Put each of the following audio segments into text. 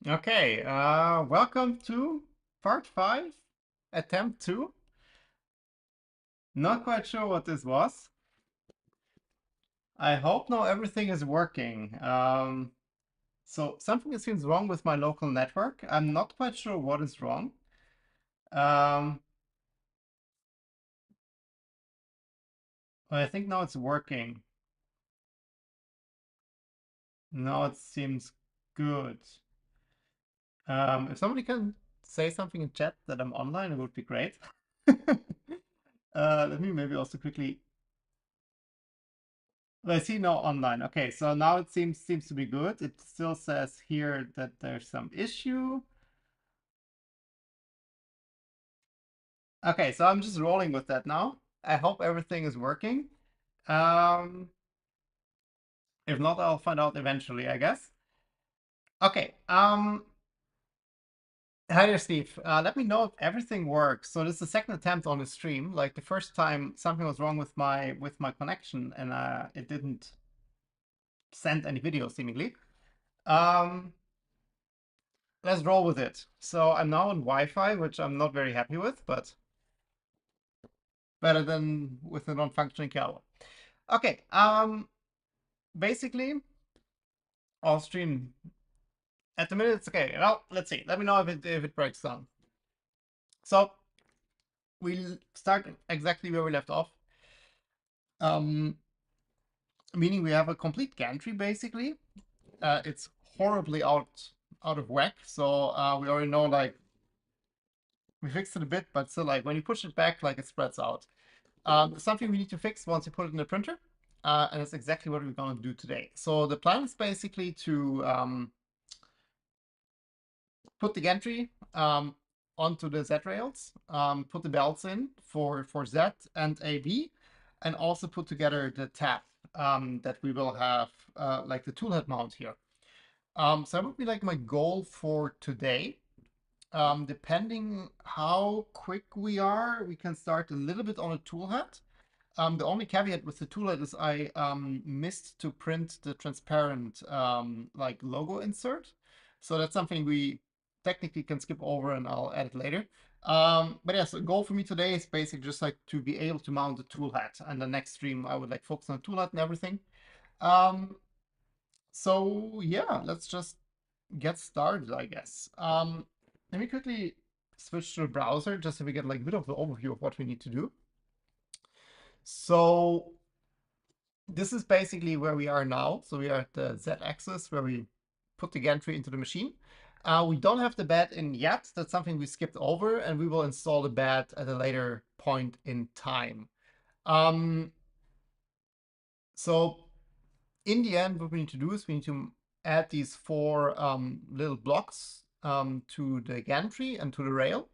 Okay, welcome to part 5, attempt 2. Not quite sure what this was. I hope now everything is working. So something seems wrong with my local network. I'm not quite sure what is wrong. Um, but I think now it's working. Now it seems good. If somebody can say something in chat that I'm online, it would be great. Let me maybe also quickly. I see no online. Okay, so now it seems to be good. It still says here that there's some issue. Okay, so I'm just rolling with that now. I hope everything is working. Um, if not, I'll find out eventually, I guess. Okay. Hi there, Steve. Let me know if everything works. So this is the second attempt on the stream. Like the first time, something was wrong with my connection, and it didn't send any video seemingly. Um, let's roll with it. So I'm now on Wi-Fi, which I'm not very happy with, but better than with a non-functioning cable. Okay, basically, I'll stream at the minute. It's okay. Well, let's see. Let me know if it breaks down. So we'll start exactly where we left off. Um, Meaning we have a complete gantry basically. It's horribly out of whack. So we already know like we fixed it a bit, but still like when you push it back, like it spreads out. Something we need to fix once you put it in the printer. And that's exactly what we're going to do today. So the plan is basically to put the gantry onto the Z rails, put the belts in for Z and AB, and also put together the tap that we will have like the tool head mount here. So that would be like my goal for today. Depending how quick we are, we can start a little bit on a tool head. The only caveat with the toolhead is I missed to print the transparent like logo insert. So that's something we technically can skip over and I'll add it later. But yeah, so the goal for me today is basically just like to be able to mount the toolhead. And the next stream I would like focus on the toolhead and everything. Um, so yeah, let's just get started, I guess. Let me quickly switch to the browser just so we get like a bit of the overview of what we need to do. So this is basically where we are now. So we are at the Z-axis where we put the gantry into the machine. We don't have the bed in yet. That's something we skipped over, and we will install the bed at a later point in time. Um, so in the end, what we need to do is we need to add these four little blocks to the gantry and to the rail.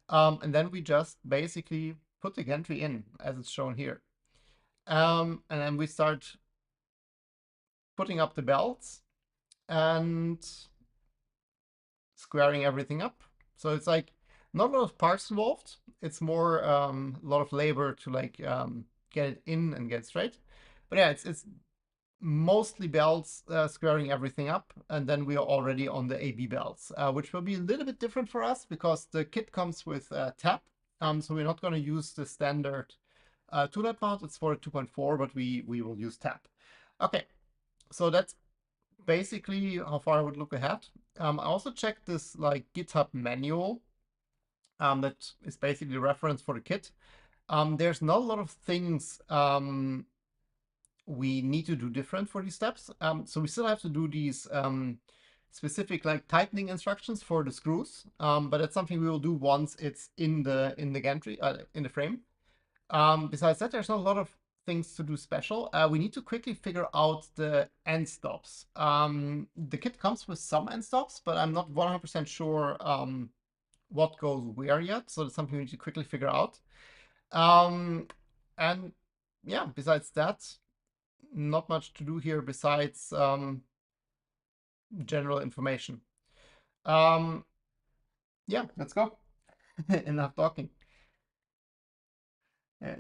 And then we just basically put the gantry in as it's shown here. And then we start putting up the belts and squaring everything up. So it's like not a lot of parts involved. It's more a lot of labor to like get it in and get straight. But yeah, it's mostly belts squaring everything up, and then we are already on the AB belts, which will be a little bit different for us because the kit comes with tap. So we're not going to use the standard tool mount. It's for a 2.4, but we will use tap. Okay, so that's basically how far I would look ahead. I also checked this like GitHub manual that is basically the reference for the kit. There's not a lot of things we need to do different for these steps. So we still have to do these specific like tightening instructions for the screws, but that's something we will do once it's in the gantry in the frame. Besides that, there's not a lot of things to do special. We need to quickly figure out the end stops. The kit comes with some end stops, but I'm not 100% sure what goes where yet. So that's something we need to quickly figure out. And yeah, besides that, not much to do here besides general information. Yeah, let's go. Enough talking.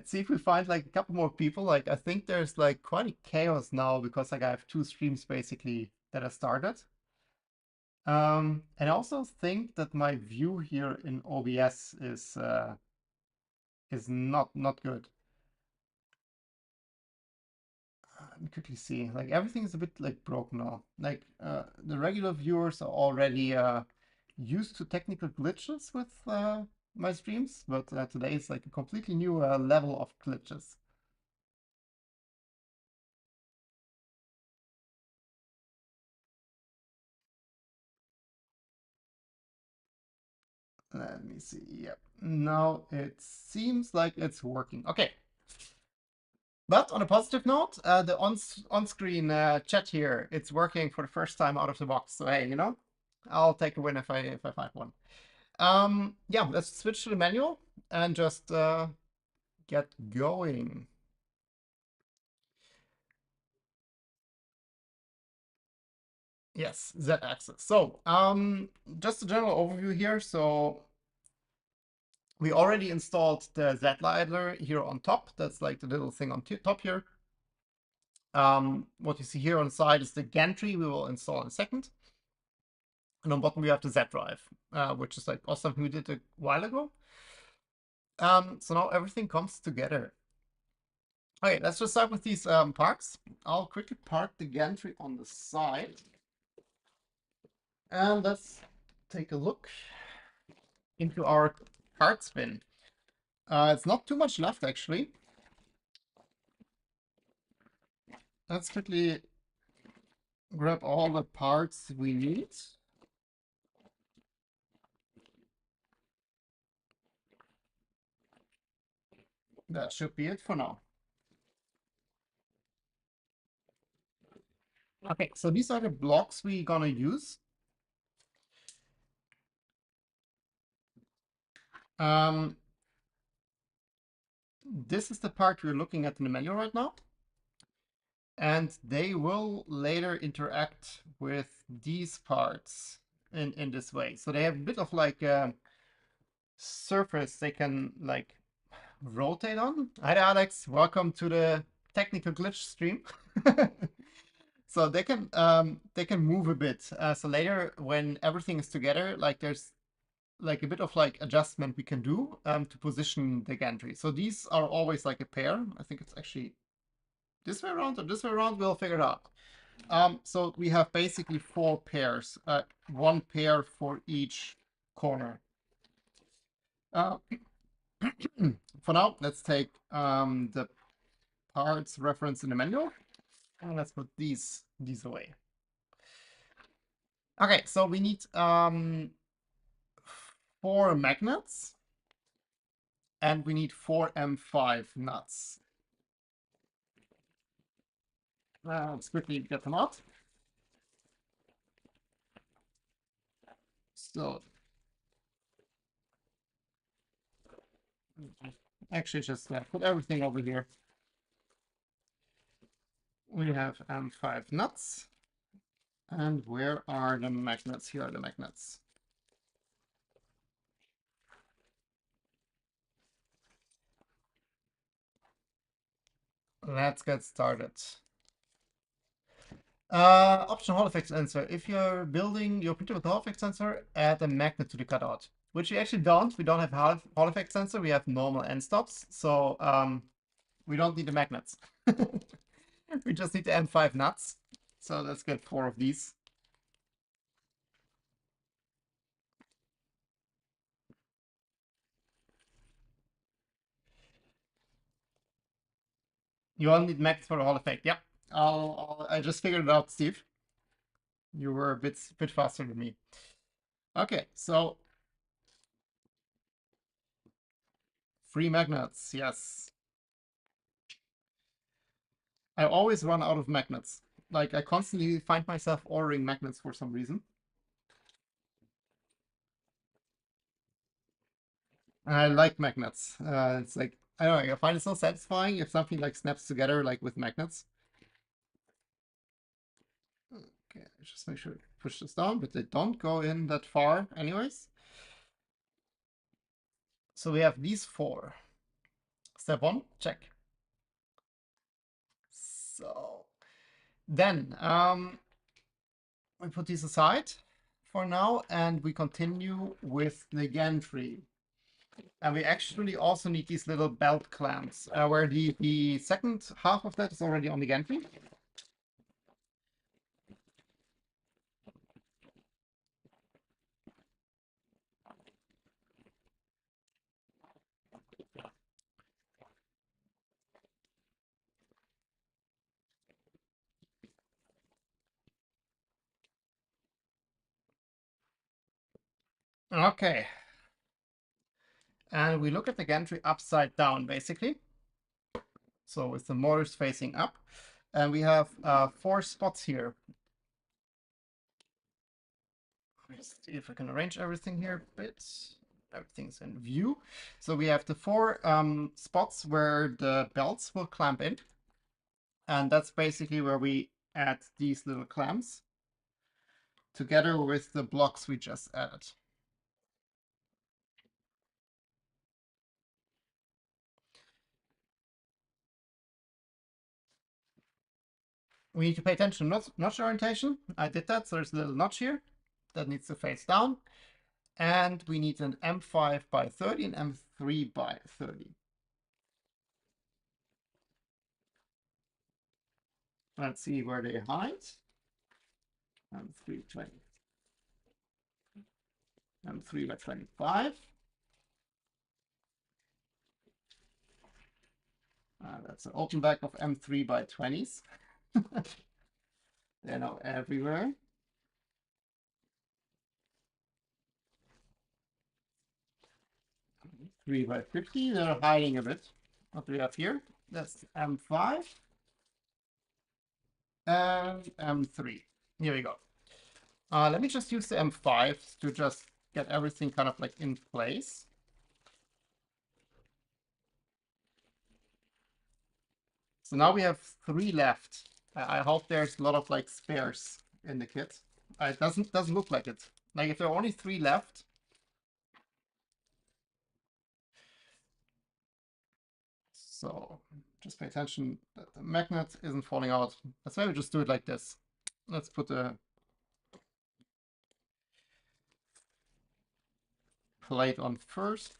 See if we find like a couple more people. Like I think there's like quite a chaos now because like I have two streams basically that I started. And I also think that my view here in OBS is not good. Let me quickly see. Like everything is a bit like broken now. Like the regular viewers are already used to technical glitches with my streams, but today is like a completely new level of glitches. Let me see. Yep. Now it seems like it's working. Okay. But on a positive note, the on-screen chat here, it's working for the first time out of the box. So hey, I'll take a win if I find one. Yeah, let's switch to the manual and just get going. Yes, Z-axis. So, just a general overview here. So we already installed the Z-Lighter here on top. That's like the little thing on top here. What you see here on the side is the gantry we will install in a second. And on bottom we have the Z drive, which is like also something we did a while ago. So now everything comes together. Okay, let's just start with these parts. I'll quickly park the gantry on the side. And let's take a look into our card spin. It's not too much left, actually. Let's quickly grab all the parts we need. That should be it for now. Okay, so these are the blocks we're gonna use. This is the part we're looking at in the menu right now. And they will later interact with these parts in this way. So they have a bit of like a surface they can like rotate on. Hi there, Alex. Welcome to the technical glitch stream. So they can move a bit. So later when everything is together, like there's like a bit of like adjustment we can do to position the gantry. So these are always like a pair. I think it's actually this way around or this way around. We'll figure it out. So we have basically 4 pairs, one pair for each corner. For now, let's take the parts reference in the manual, and let's put these away. Okay, so we need 4 magnets, and we need 4 M5 nuts. Let's quickly get them out. So actually just put everything over here. We have M5 nuts. And where are the magnets? Here are the magnets. Let's get started. Option Hall effect sensor. If you're building your printer with a Hall effect sensor, add a magnet to the cutout. Which we actually don't. We don't have Hall effect sensor. We have normal end stops. So we don't need the magnets. We just need the M5 nuts. So let's get 4 of these. You only need magnets for the Hall effect. Yep. I just figured it out, Steve. You were a bit faster than me. Okay, so 3 magnets, yes. I always run out of magnets. Like, I constantly find myself ordering magnets for some reason. And I like magnets. It's like, I don't know, I find it so satisfying if something like snaps together like with magnets. Okay, just make sure to push this down, but they don't go in that far anyways. So we have these 4. Step 1, check. So then we put these aside for now, and we continue with the gantry. And we actually also need these little belt clamps, where the second half of that is already on the gantry. Okay. And we look at the gantry upside down, basically. So with the motors facing up. And we have 4 spots here. Let's see if I can arrange everything here a bit. Everything's in view. So we have the 4 spots where the belts will clamp in. And that's basically where we add these little clamps together with the blocks we just added. We need to pay attention to notch orientation. I did that, so there's a little notch here that needs to face down. And we need an M5 by 30 and M3 by 30. Let's see where they hide. M3 20. M3 by 25. That's an open back of M3 by 20s. They're now everywhere. 3 by 50, they're hiding a bit. What do we have here? That's M5 and M3. Here we go. Let me just use the M5 to just get everything kind of like in place. So now we have 3 left. I hope there's a lot of like spares in the kit. It doesn't look like it. Like if there are only 3 left. So just pay attention that the magnet isn't falling out. Let's maybe just do it like this. Let's put the plate on first.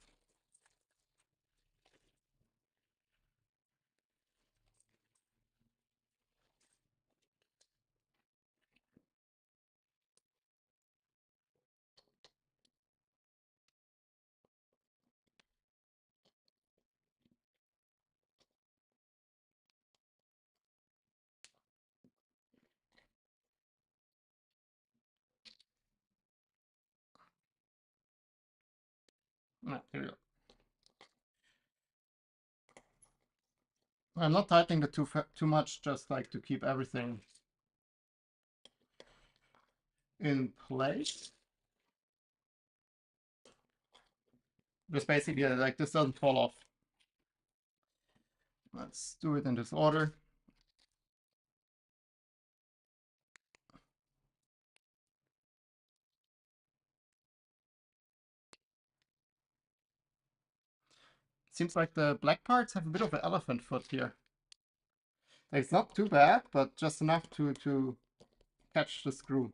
Here we go. I'm not tightening it too much, just like to keep everything in place. Just basically like this doesn't fall off. Let's do it in this order. Seems like the black parts have a bit of an elephant foot here. It's not too bad, but just enough to catch the screw.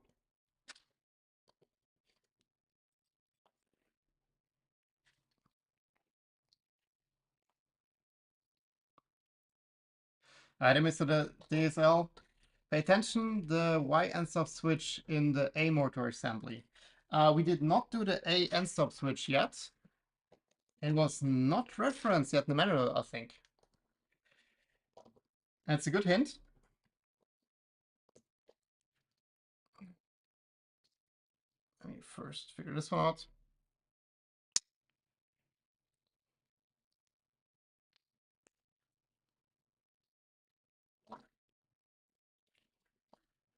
Items to the DSL. Pay attention, the Y end stop switch in the A motor assembly. We did not do the A end stop switch yet. It was not referenced yet in the manual, I think. That's a good hint. Let me first figure this one out.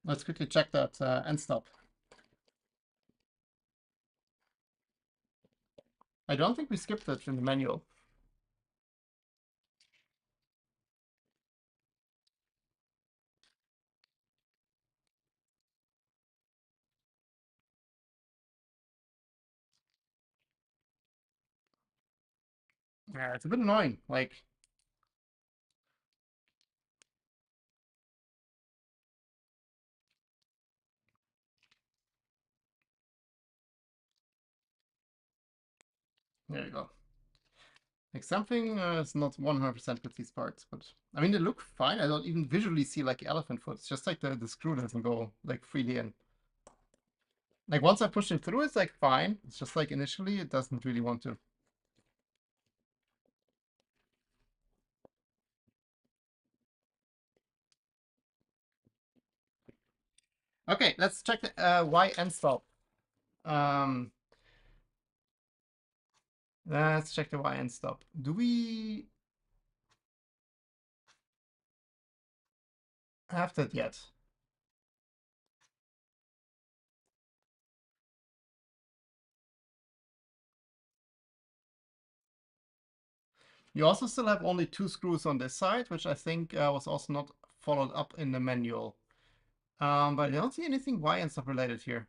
Let's quickly check that end stop. I don't think we skipped it in the manual. Yeah, it's a bit annoying. Like, There you go. Like something is not 100% with these parts, but I mean, they look fine. I don't even visually see like elephant foot. It's just like the screw doesn't go like freely in. Like once I push it through, it's like fine. It's just like initially it doesn't really want to. Okay, let's check the Y end stop. Um, let's check the Y end stop. Do we have that yet? You also still have only 2 screws on this side, which I think was also not followed up in the manual. But I don't see anything Y end stop related here.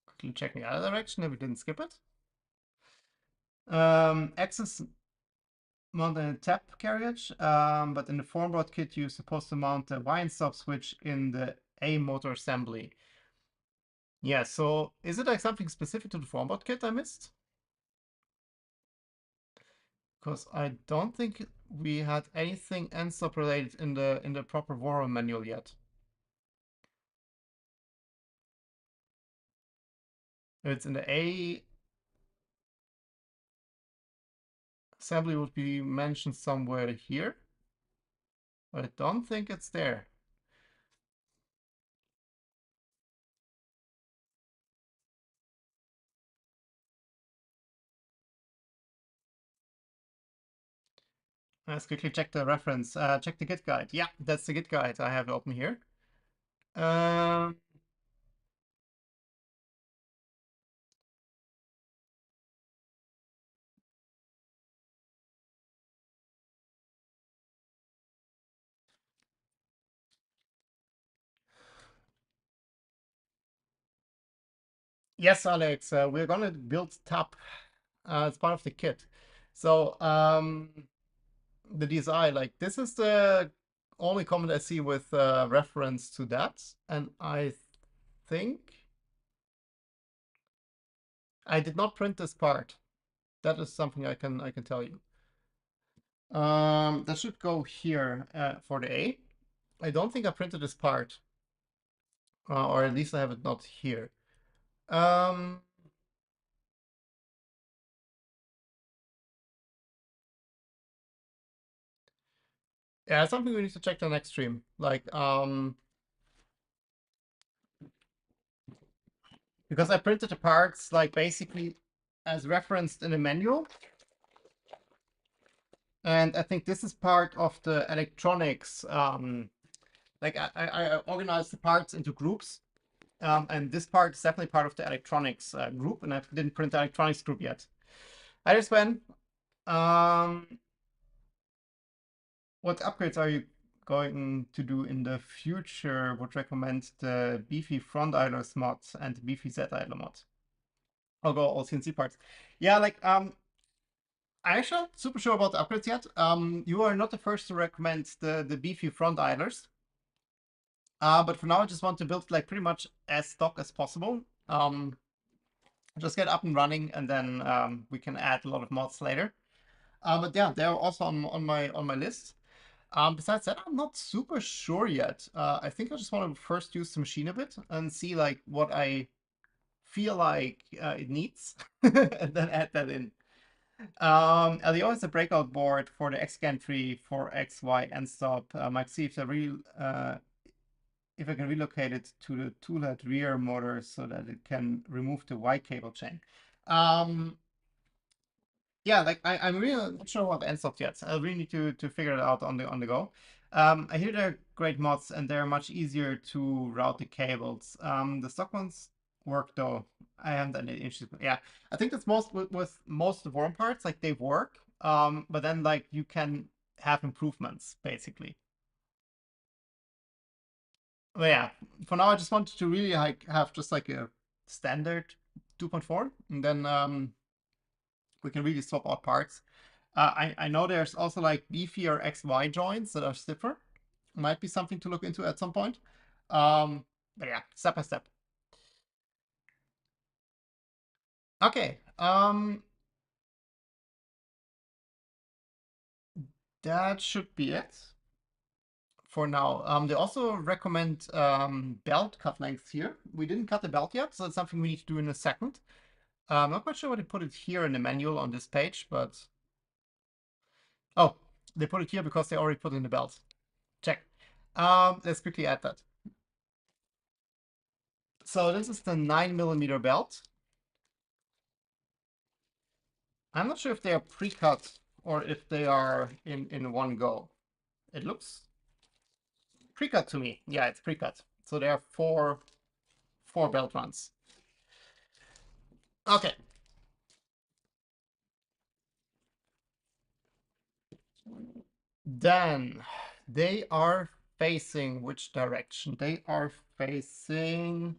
Quickly checking the other direction if we didn't skip it. Axis mounted in a tap carriage, but in the Formbot kit you're supposed to mount a Y and stop switch in the A motor assembly. Yeah, so is it like something specific to the Formbot kit I missed? Because I don't think we had anything end stop related in the proper Voron manual yet. It's in the A assembly would be mentioned somewhere here, but I don't think it's there. Let's quickly check the reference. Check the Git guide. Yeah, that's the Git guide I have open here. Um, yes, Alex, we're gonna build Tap as part of the kit. So the DSI, like this is the only comment I see with reference to that, and I think I did not print this part. That is something I can tell you. That should go here for the A. I don't think I printed this part, or at least I have it not here. Um, yeah, it's something we need to check the next stream. Like, because I printed the parts like basically as referenced in the manual. And I think this is part of the electronics. Like I organized the parts into groups. And this part is definitely part of the electronics group, and I didn't print the electronics group yet. I just went, what upgrades are you going to do in the future? Would recommend the beefy front idlers mod and the beefy Z idler mod. I'll go all CNC parts. Yeah, like I'm actually not super sure about the upgrades yet. You are not the first to recommend the beefy front idlers. But for now, I just want to build like pretty much as stock as possible. Just get up and running, and then we can add a lot of mods later. But yeah, they're also on my list. Besides that, I'm not super sure yet. I think I just want to first use the machine a bit and see like what I feel like it needs, and then add that in. LEO is a breakout board for the X Gantry for X, Y, and stop. Might see if I can relocate it to the toolhead rear motor so that it can remove the Y cable chain. Yeah, like I'm really not sure what end stops yet. I really need to figure it out on the go. I hear they're great mods and they're much easier to route the cables. The stock ones work though. I haven't had any issues. Yeah, I think that's most with most of the Voron parts. Like they work, but then like you can have improvements basically. But yeah, for now I just wanted to really like have just like a standard 2.4, and then we can really swap out parts. I know there's also like beefier XY joints that are stiffer. Might be something to look into at some point. But yeah, step by step. Okay. That should be it for now. They also recommend belt cut lengths here. We didn't cut the belt yet, so it's something we need to do in a second. I'm not quite sure why they put it here in the manual on this page, but... Oh, they put it here because they already put in the belt. Check. Let's quickly add that. So this is the 9mm belt. I'm not sure if they are pre-cut or if they are in one go. It looks pre-cut to me. Yeah, it's pre-cut. So there are four belt runs. Okay. Then they are facing which direction? They are facing...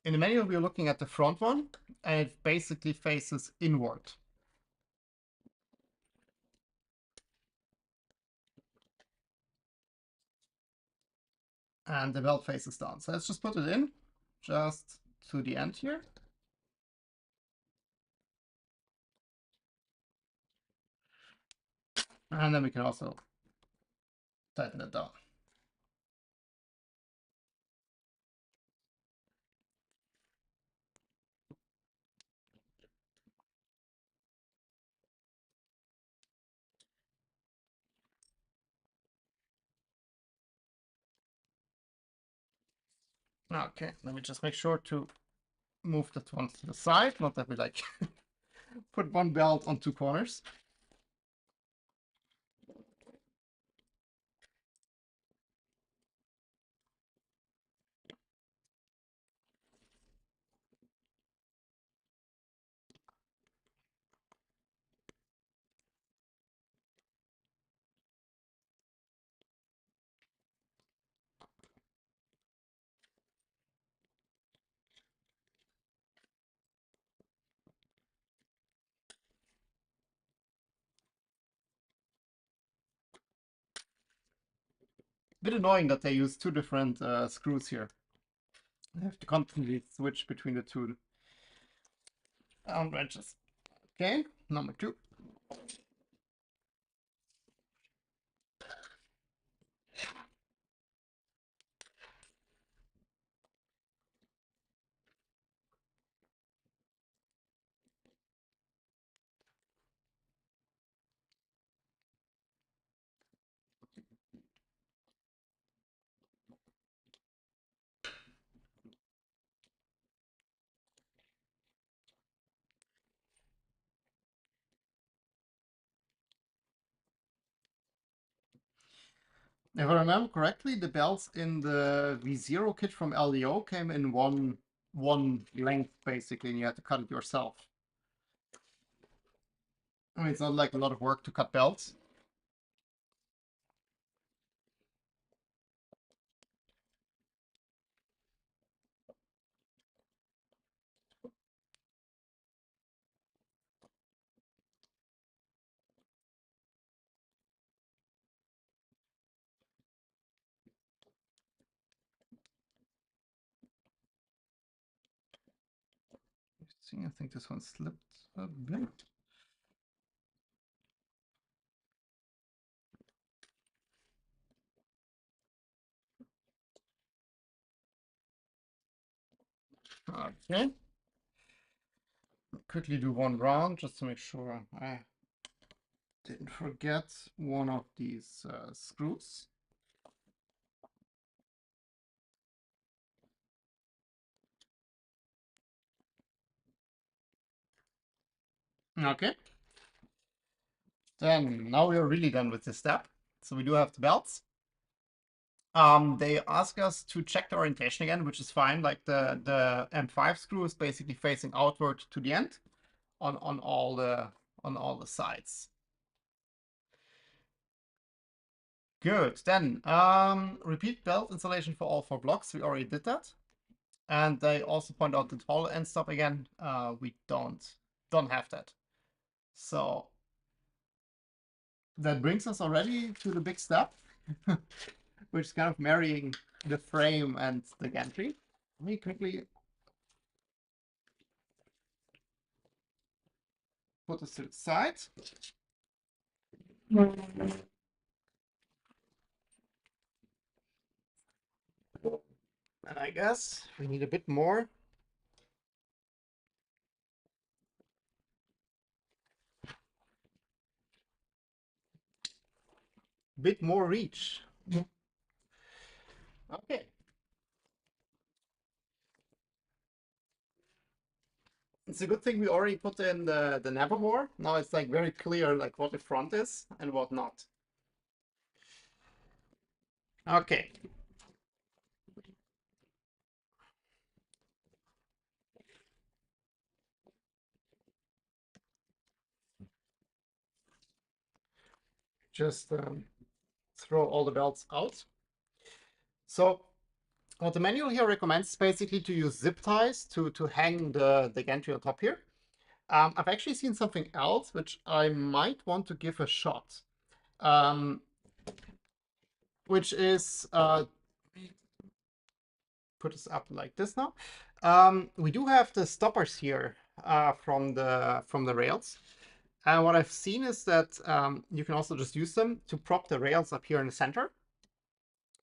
In the manual, we're looking at the front one, and it basically faces inward. And the belt faces down. So let's just put it in, just to the end here. And then we can also tighten it down. Okay, let me just make sure to move that one to the side, not that we like put one belt on two corners. Bit annoying that they use two different screws here. I have to constantly switch between the two wrenches. Okay, number 2. If I remember correctly, the belts in the V0 kit from LDO came in one length basically, and you had to cut it yourself. I mean, it's not like a lot of work to cut belts. See, I think this one slipped a bit. Okay. Quickly do one round just to make sure I didn't forget one of these screws. Okay. Then now we are really done with this step. So we do have the belts. They ask us to check the orientation again, which is fine. Like the M5 screw is basically facing outward to the end on all the sides. Good. Then repeat belt installation for all 4 blocks. We already did that. And they also point out the tall end stop again. We don't have that. So that brings us already to the big step. which is kind of marrying the frame and the gantry. Let me quickly put this to the side. And I guess we need a bit more. Bit more reach. Okay. It's a good thing we already put in the Nevermore. Now it's like very clear like what the front is and what not. Okay. Just throw all the belts out. So what the manual here recommends is basically to use zip ties to hang the gantry on top here. I've actually seen something else which I might want to give a shot, which is put this up like this now. We do have the stoppers here from the rails. And what I've seen is that you can also just use them to prop the rails up here in the center.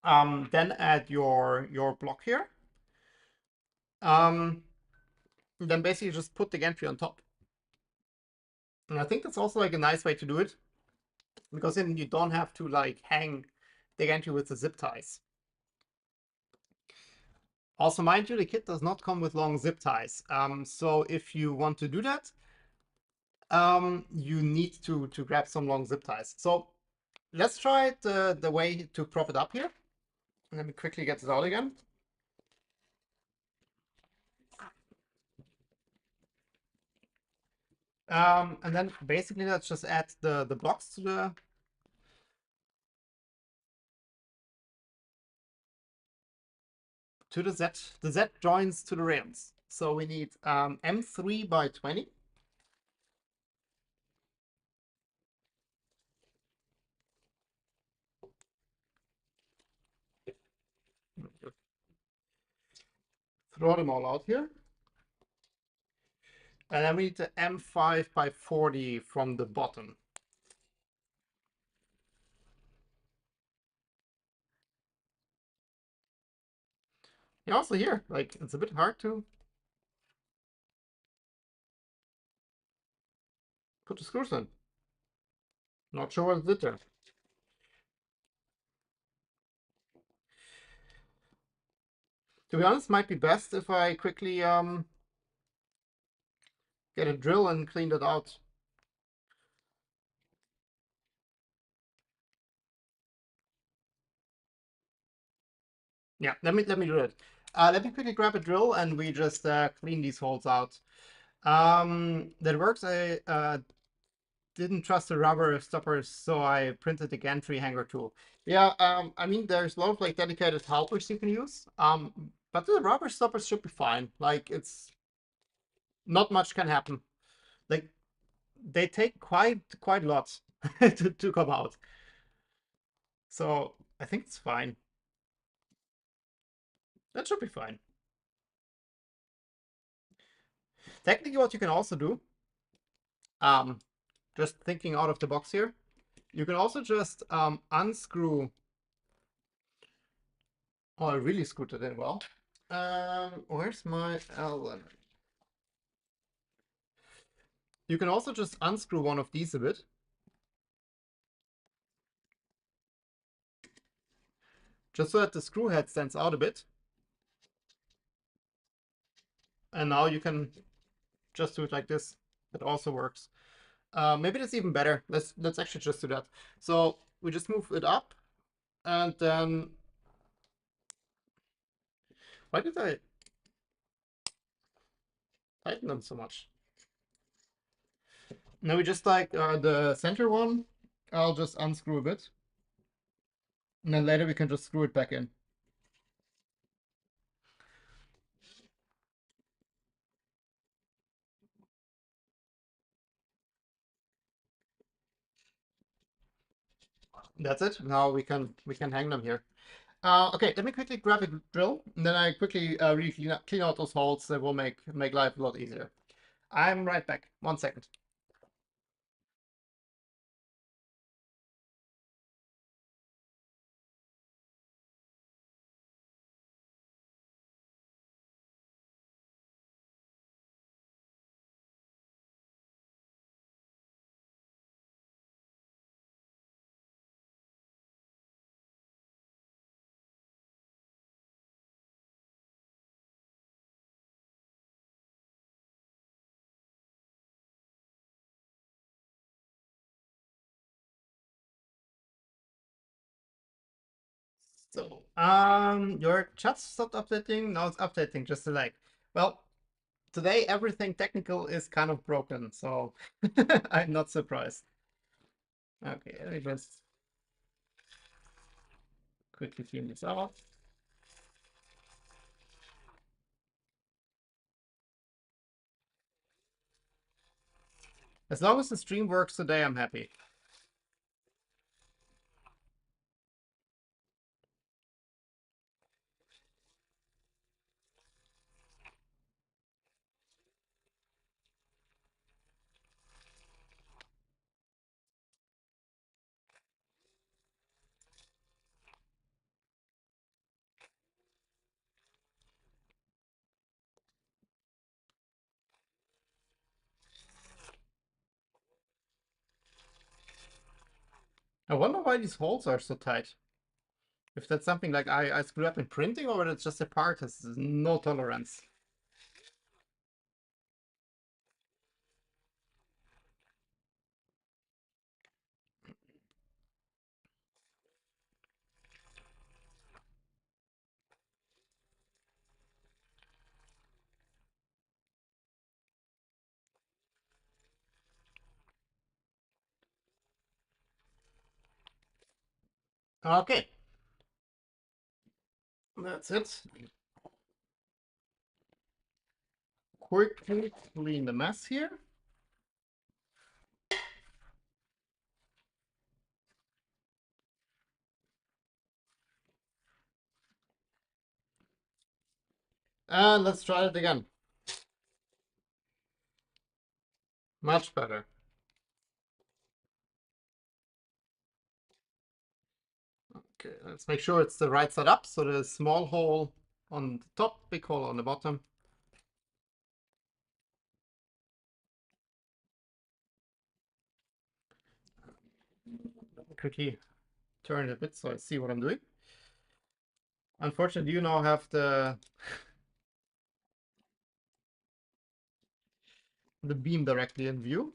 Then add your block here. Then basically just put the gantry on top. And I think that's also like a nice way to do it, because then you don't have to like hang the gantry with the zip ties. Also, mind you, the kit does not come with long zip ties. So if you want to do that, you need to grab some long zip ties. So let's try it the way to prop it up here. Let me quickly get it out again. And then basically let's just add the blocks to the Z. The Z joins to the rails. So we need M3 by 20. Throw them all out here. And then we need the M5 by 40 from the bottom. Yeah, also here, like, it's a bit hard to put the screws in. Not sure what did there. To be honest, might be best if I quickly get a drill and clean that out. Yeah, let me do it. Let me quickly grab a drill and we just clean these holes out. That works. I didn't trust the rubber stoppers, so I printed the gantry hanger tool. Yeah, I mean, there's a lot of like dedicated helpers you can use. But the rubber stoppers should be fine. Like, it's not much can happen. Like, they take quite a lot to come out. So I think it's fine. That should be fine. Technically, what you can also do, just thinking out of the box here, you can also just unscrew. Oh, I really screwed it in well. Where's my Allen? You can also just unscrew one of these a bit. Just so that the screw head stands out a bit. And now you can just do it like this. That also works. Maybe that's even better. Let's actually just do that. So we just move it up, and then why did I tighten them so much? Now we just like the center one. I'll just unscrew a bit, and then later we can just screw it back in. That's it. Now we can hang them here. Okay, let me quickly grab a drill, and then I quickly really clean out those holes. That will make life a lot easier. I'm right back. 1 second. So, your chat stopped updating. Now it's updating just to like. Well, today everything technical is kind of broken, so I'm not surprised. Okay, let me just quickly clean this out. As long as the stream works today, I'm happy. I wonder why these holes are so tight. If that's something like I screwed up in printing, or whether it's just a part has no tolerance. Okay, that's it. Quickly clean the mess here. And let's try it again. Much better. Okay, let's make sure it's the right side up. So the small hole on the top, big hole on the bottom. Quickly turn it a bit so I see what I'm doing. Unfortunately, you now have the beam directly in view.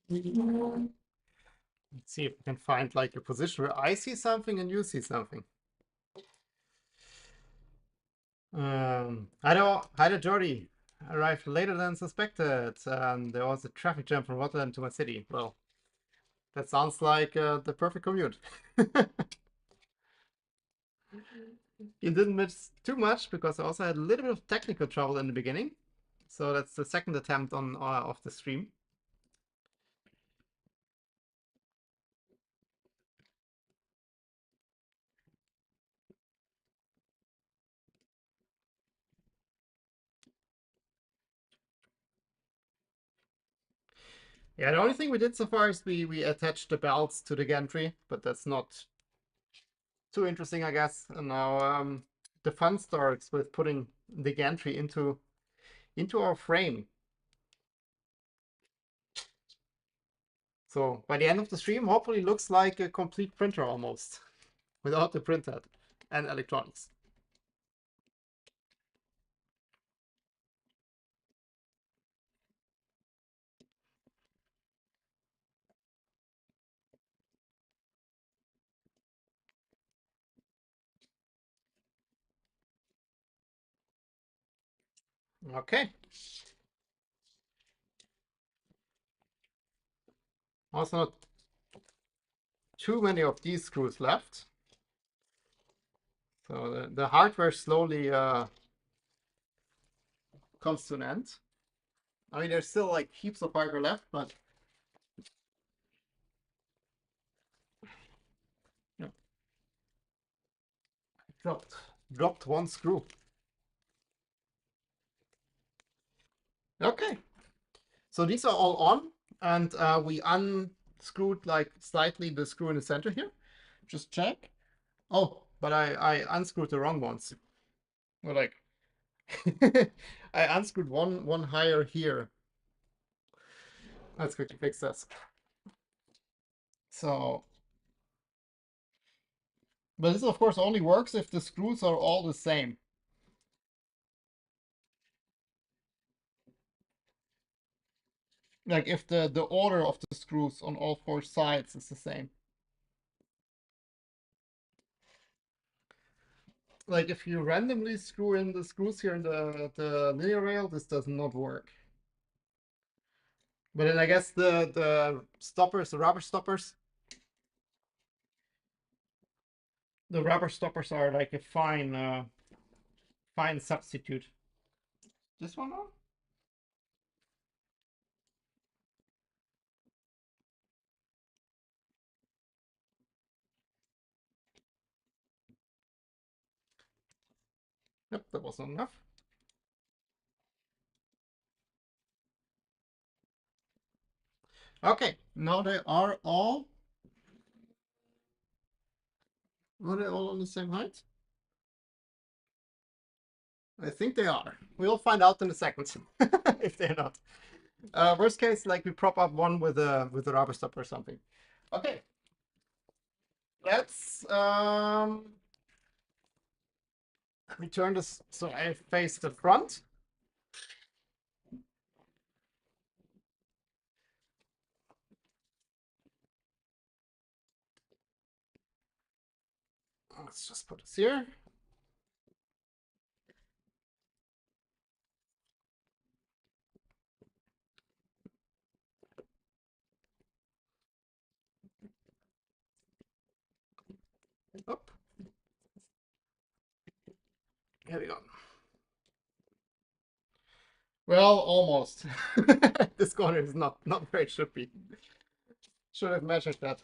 Let's see if we can find like a position where I see something and you see something. Hi there, Jordy. Arrived later than suspected. There was a traffic jam from Rotterdam to my city. Well, that sounds like the perfect commute. You didn't miss too much because I also had a little bit of technical trouble in the beginning. So that's the second attempt on of the stream. Yeah, the only thing we did so far is we attached the belts to the gantry, but that's not too interesting, I guess. And now the fun starts with putting the gantry into our frame. So by the end of the stream, hopefully looks like a complete printer almost, without the printhead and electronics. Okay. Also not too many of these screws left. So the hardware slowly comes to an end. I mean, there's still like heaps of hardware left, but yeah, dropped one screw. Okay, so these are all on, and we unscrewed like slightly the screw in the center here. Just check. Oh, but I unscrewed the wrong ones. Or like I unscrewed one higher here. Let's quickly fix this. So, but this of course only works if the screws are all the same. Like if the order of the screws on all four sides is the same. Like if you randomly screw in the screws here in the linear rail, this does not work. But then I guess the stoppers, the rubber stoppers are like a fine substitute. This one on? Yep, that was not enough. Okay, now they are all are they all on the same height? I think they are. We'll find out in a second if they're not. Worst case, like we prop up one with a rubber stopper or something. Okay. Let's let me turn this so I face the front. Let's just put this here. Up. Here we go. Well, almost. This corner is not where it should be. Should have measured that.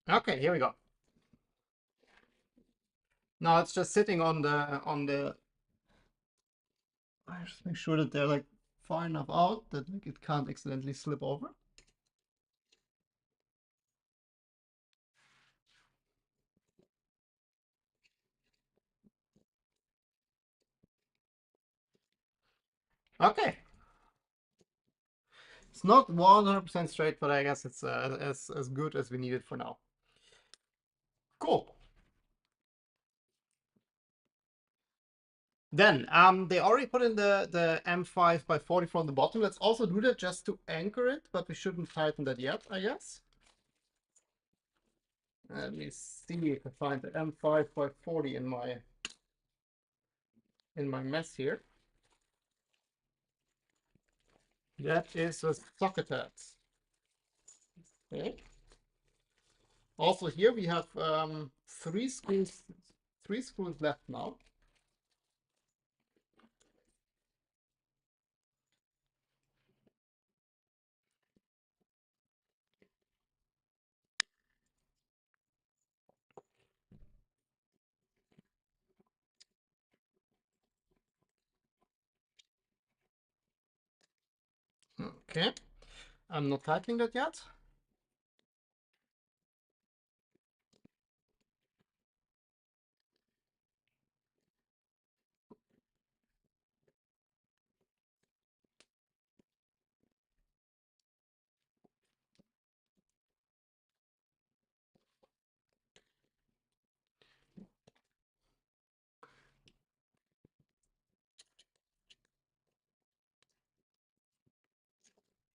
Okay, here we go. Now it's just sitting on the. I just make sure that they're like far enough out that like it can't accidentally slip over. Okay. It's not 100% straight, but I guess it's as good as we need it for now. Cool. Then they already put in the M5 by 40 from the bottom. Let's also do that just to anchor it, but we shouldn't tighten that yet, I guess. Let me see if I find the M5 by 40 in my mess here. That is a socket head. Okay. Also here we have three screws 3 screws left now. Okay, I'm not tightening that yet.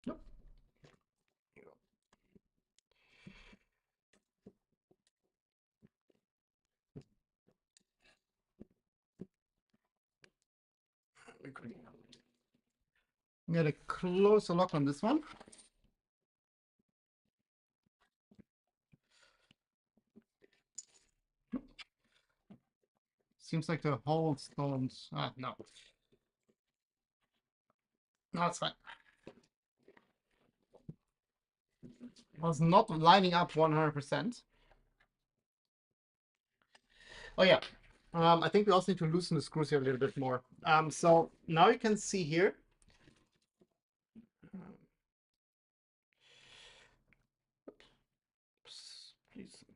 Nope. Get a closer look on this one. Seems like the holes don't. No. No, it's fine. Was not lining up 100%. Oh yeah. I think we also need to loosen the screws here a little bit more. So now you can see here.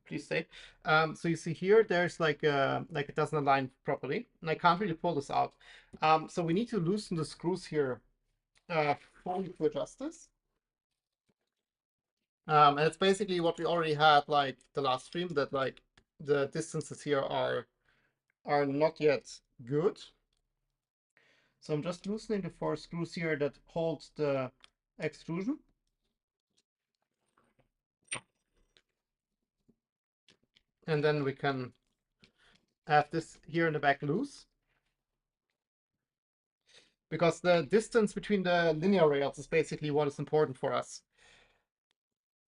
Please stay. So you see here, there's like it doesn't align properly, and I can't really pull this out. So we need to loosen the screws here fully to adjust this. And it's basically what we already had like the last stream, that like the distances here are not yet good. So I'm just loosening the 4 screws here that hold the extrusion. And then we can have this here in the back loose. Because the distance between the linear rails is basically what is important for us.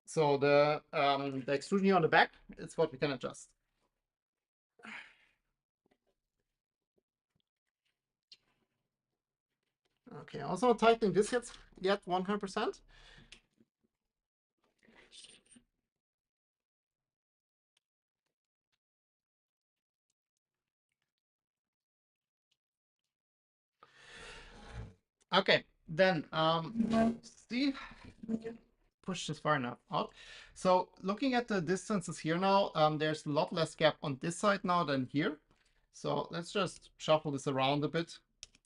So the extrusion here on the back is what we can adjust. Okay, also tightening this yet 100%. Okay, then see, push this far enough out. So looking at the distances here now, there's a lot less gap on this side now than here. So let's just shuffle this around a bit.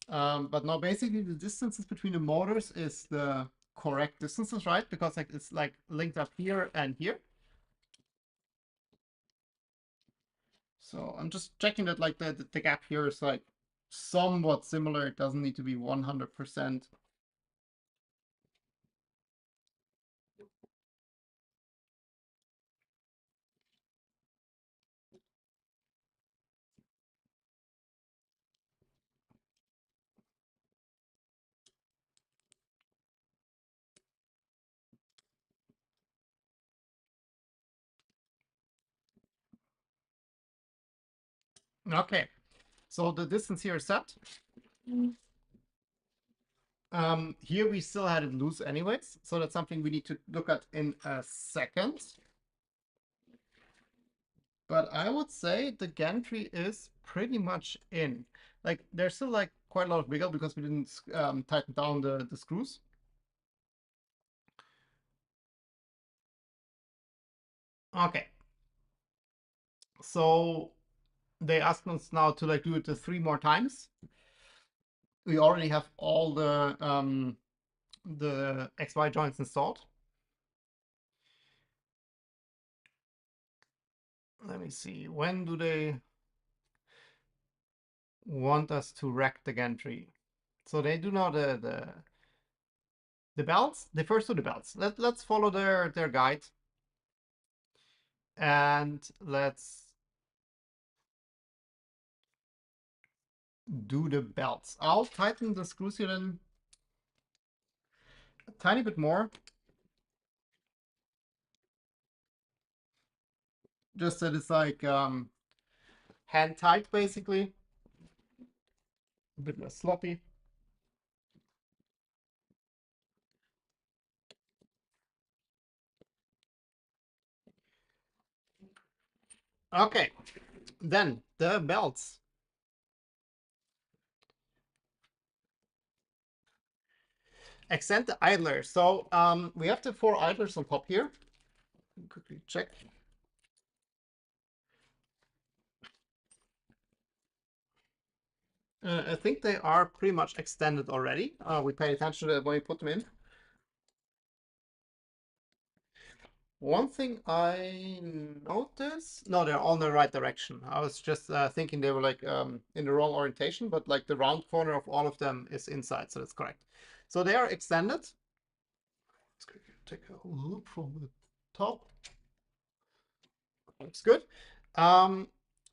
But now basically the distances between the motors is the correct distances, right? Because like it's like linked up here and here. So I'm just checking that like the gap here is like somewhat similar. It doesn't need to be 100%. Okay, so the distance here is set. Here we still had it loose anyways, so that's something we need to look at in a second. But I would say the gantry is pretty much in. Like there's still like quite a lot of wiggle because we didn't tighten down the screws. Okay. So they asked us now to like do it 3 more times. We already have all the XY joints installed. Let me see. When do they want us to rack the gantry? So they do now the belts. They first do the belts. Let's follow their guide. And let's do the belts. I'll tighten the screws here then a tiny bit more. Just that it's like hand tight, basically. A bit less sloppy. Okay, then the belts. Extend the idler. So we have the 4 idlers on top here. Quickly check. I think they are pretty much extended already. We paid attention to when we put them in. One thing I noticed, no, they're all in the right direction. I was just thinking they were like in the wrong orientation, but like the round corner of all of them is inside, so that's correct. So they are extended. Let's take a look from the top. Looks good.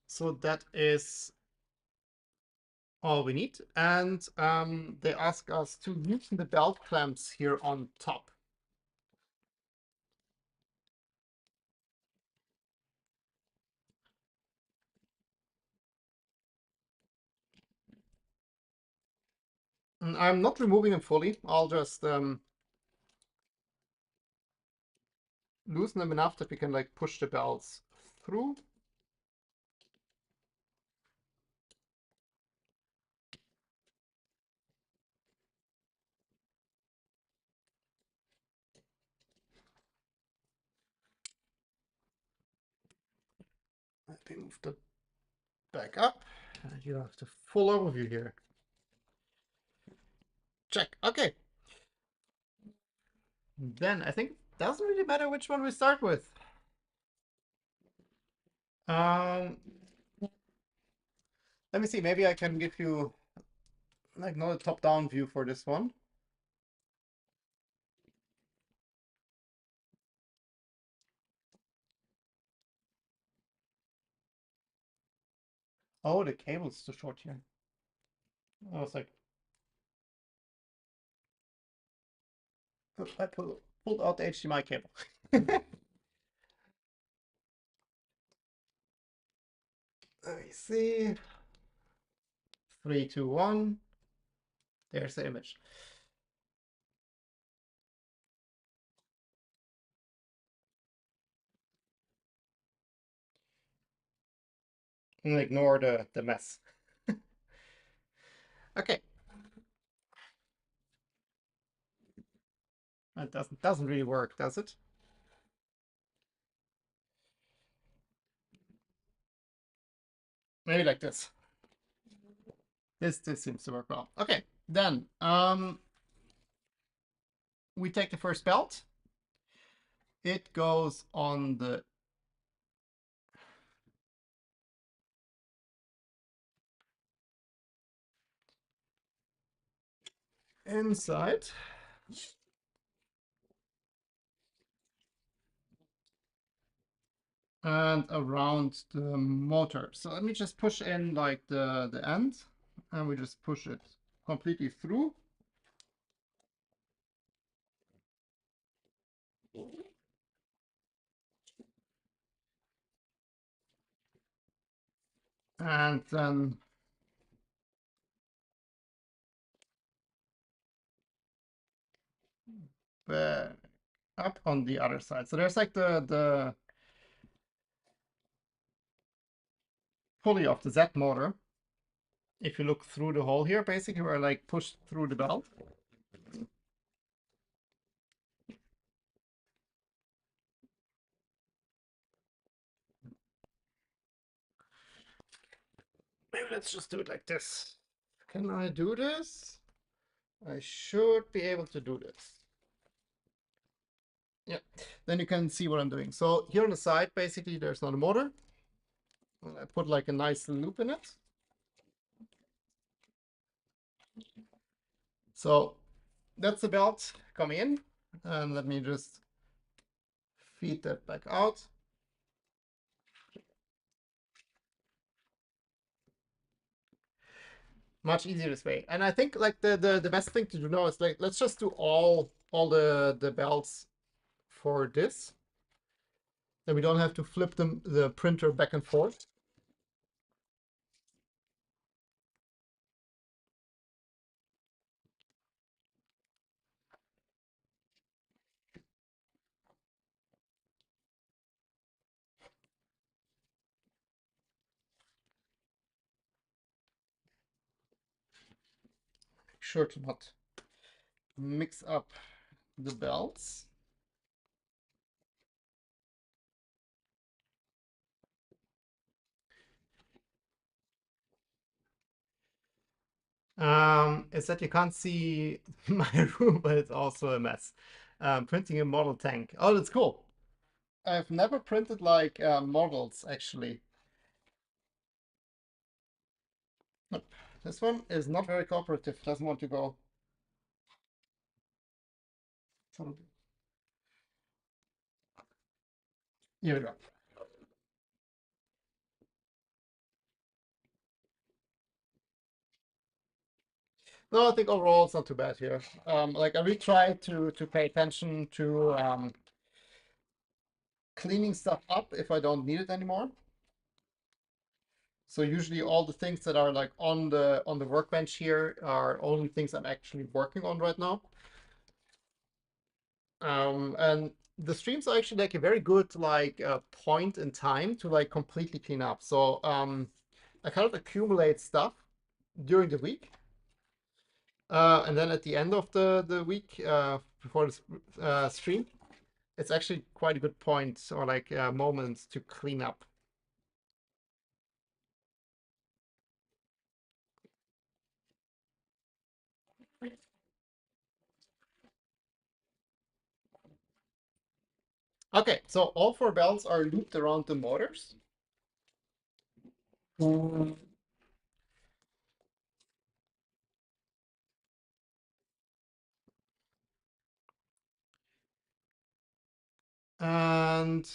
So that is all we need. And they ask us to loosen the belt clamps here on top. And I'm not removing them fully. I'll just loosen them enough that we can like push the belts through. Let me move the back up. And you have the full overview here. Check. Okay. Then I think it doesn't really matter which one we start with. Let me see. Maybe I can give you like not a top-down view for this one. Oh, the cable's too short here. I was like, I pulled out the HDMI cable. Let me see. 3, 2, 1. There's the image. And ignore the mess. Okay. That doesn't really work, does it? Maybe like this. This seems to work well. Okay, then we take the first belt. It goes on the inside. And around the motor. So let me just push in like the end, and we just push it completely through. And then back up on the other side. So there's like the pulley of the Z motor. If you look through the hole here, basically we're like pushed through the belt. Maybe let's just do it like this. Can I do this? I should be able to do this. Yeah, then you can see what I'm doing. So here on the side, basically there's not a motor. I put like a nice loop in it. So that's the belt coming in. And let me just feed that back out. Much easier this way. And I think like the best thing to do now is like, let's just do all the belts for this. Then we don't have to flip the printer back and forth. sure to not mix up the belts. Is that you can't see my room, but it's also a mess. Printing a model tank. Oh, that's cool. I've never printed like models actually. Nope. This one is not very cooperative. Doesn't want to go. Here we go. No, I think overall it's not too bad here. Like I really try to pay attention to cleaning stuff up if I don't need it anymore. So usually all the things that are like on the workbench here are only things I'm actually working on right now. And the streams are actually like a very good like point in time to like completely clean up. So I kind of accumulate stuff during the week. And then at the end of the week, before the stream, it's actually quite a good point or like moments to clean up. Okay, so all four belts are looped around the motors. And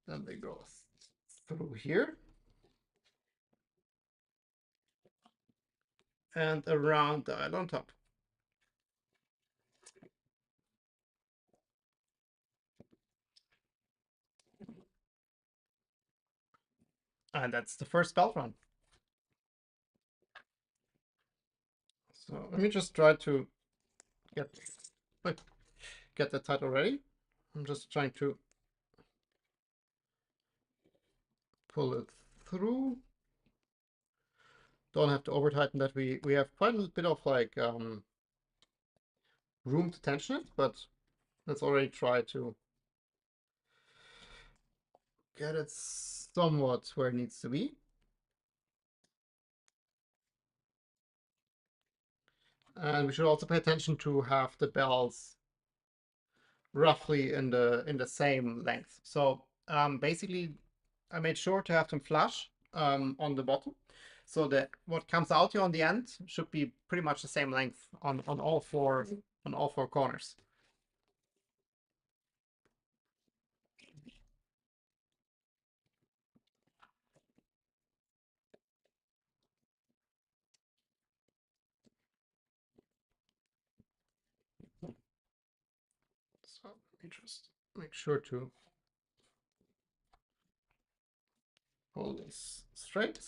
then they go through here and around the aisle on top. And that's the first belt run. So let me just try to get the title ready. I'm just trying to pull it through. Don't have to over tighten that. We have quite a bit of like room to tension it, but let's already try to get it somewhat where it needs to be. And we should also pay attention to have the bells roughly in the same length. So basically, I made sure to have them flush on the bottom, so that what comes out here on the end should be pretty much the same length on all four corners. So let me just make sure to pull this straight.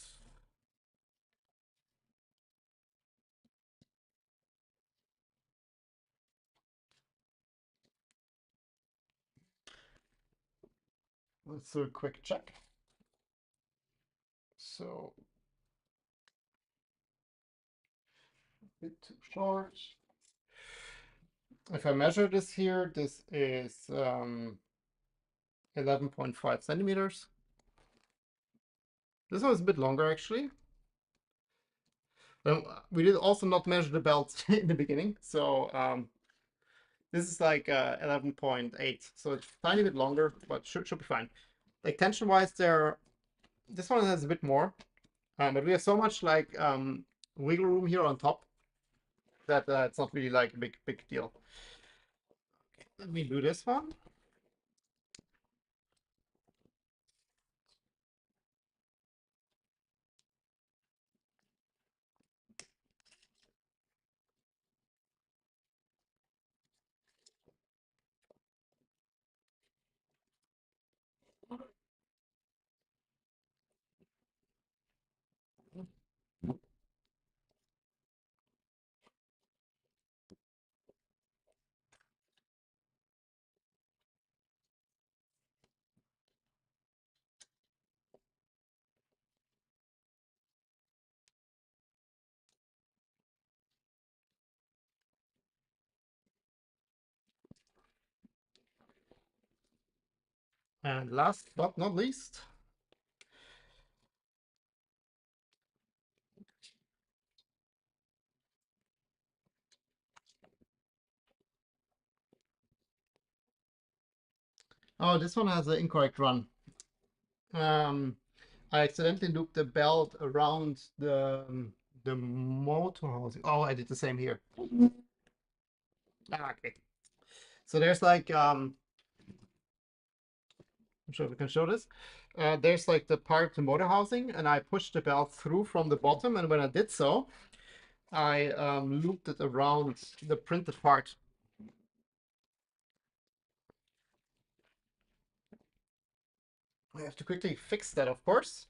Let's do a quick check. So a bit too short. If I measure this here, this is 11.5 centimeters. This one is a bit longer actually. We did also not measure the belts in the beginning, so this is like 11.8, so it's a tiny bit longer, but should be fine. Like tension-wise, this one has a bit more, but we have so much like wiggle room here on top that it's not really like a big deal. Okay, let me do this one. And last but not least, oh, this one has an incorrect run. I accidentally looped the belt around the motor housing. Oh, I did the same here. Ah, okay. So there's like I'm sure we can show this. There's like the part the motor housing, and I pushed the belt through from the bottom, and when I did so, I looped it around the printed part. I have to quickly fix that, of course.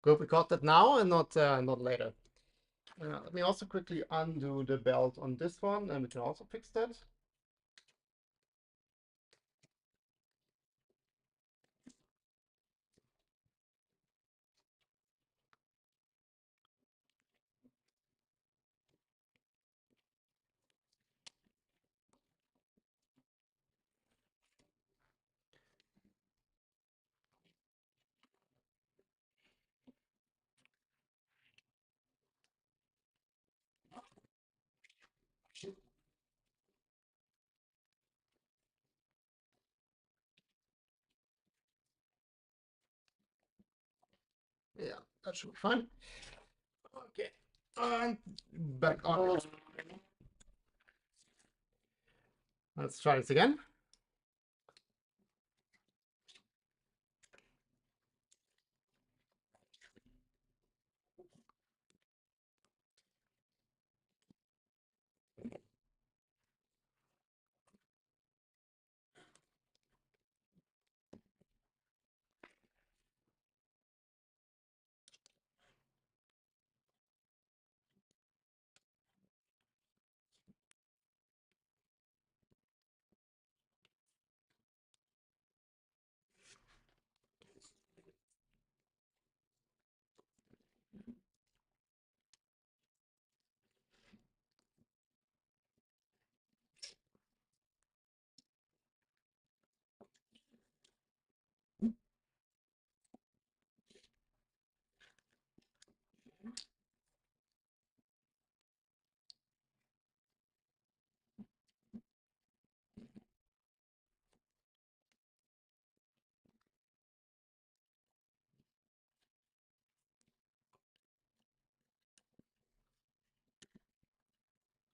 Good, we got that now and not later. Let me also quickly undo the belt on this one, and we can also fix that. Yeah, that should be fine. Okay, and back on. Let's try this again.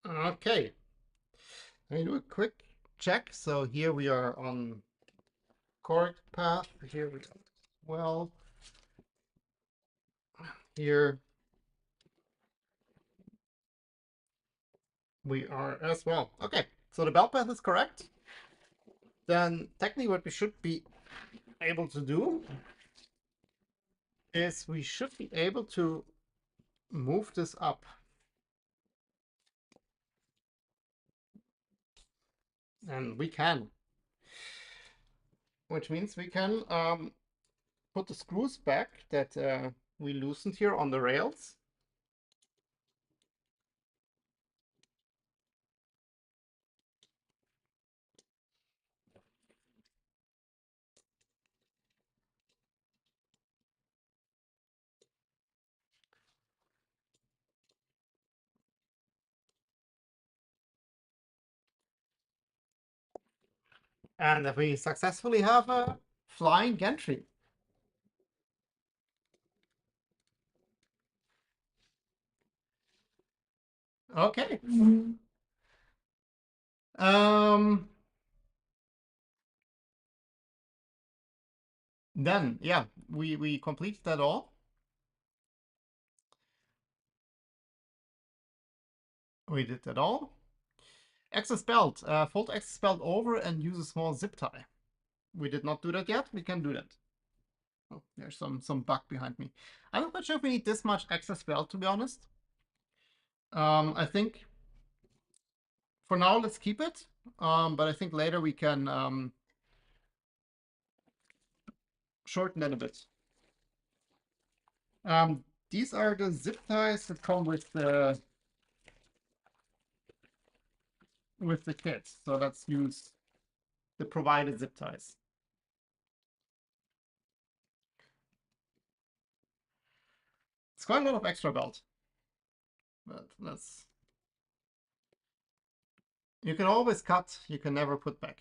Okay, let me do a quick check. So here we are on correct path. Here we are. Well, here we are as well. Okay, so the belt path is correct. Then technically what we should be able to do is we should be able to move this up. And we can. Which means we can put the screws back that we loosened here on the rails. And if we successfully have a flying gantry. Okay. Um, then, yeah, we completed that all. We did that all. Access belt. Fold access belt over and use a small zip tie. We did not do that yet. We can do that. Oh, there's some bug behind me. I'm not sure if we need this much access belt, to be honest. I think for now, let's keep it. but I think later we can shorten that a bit. These are the zip ties that come with the kit. So let's use the provided zip ties. It's quite a lot of extra belt, but let's. You can always cut. You can never put back.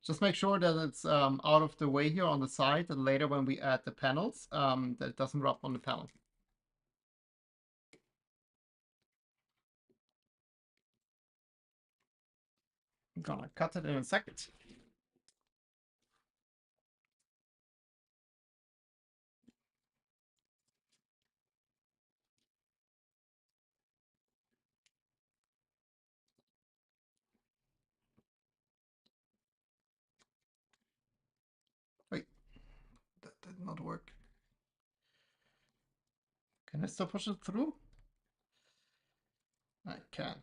Just make sure that it's out of the way here on the side, and later when we add the panels, that it doesn't rub on the panel. I'm gonna cut it in a second. Wait, that did not work. Can I still push it through? I can.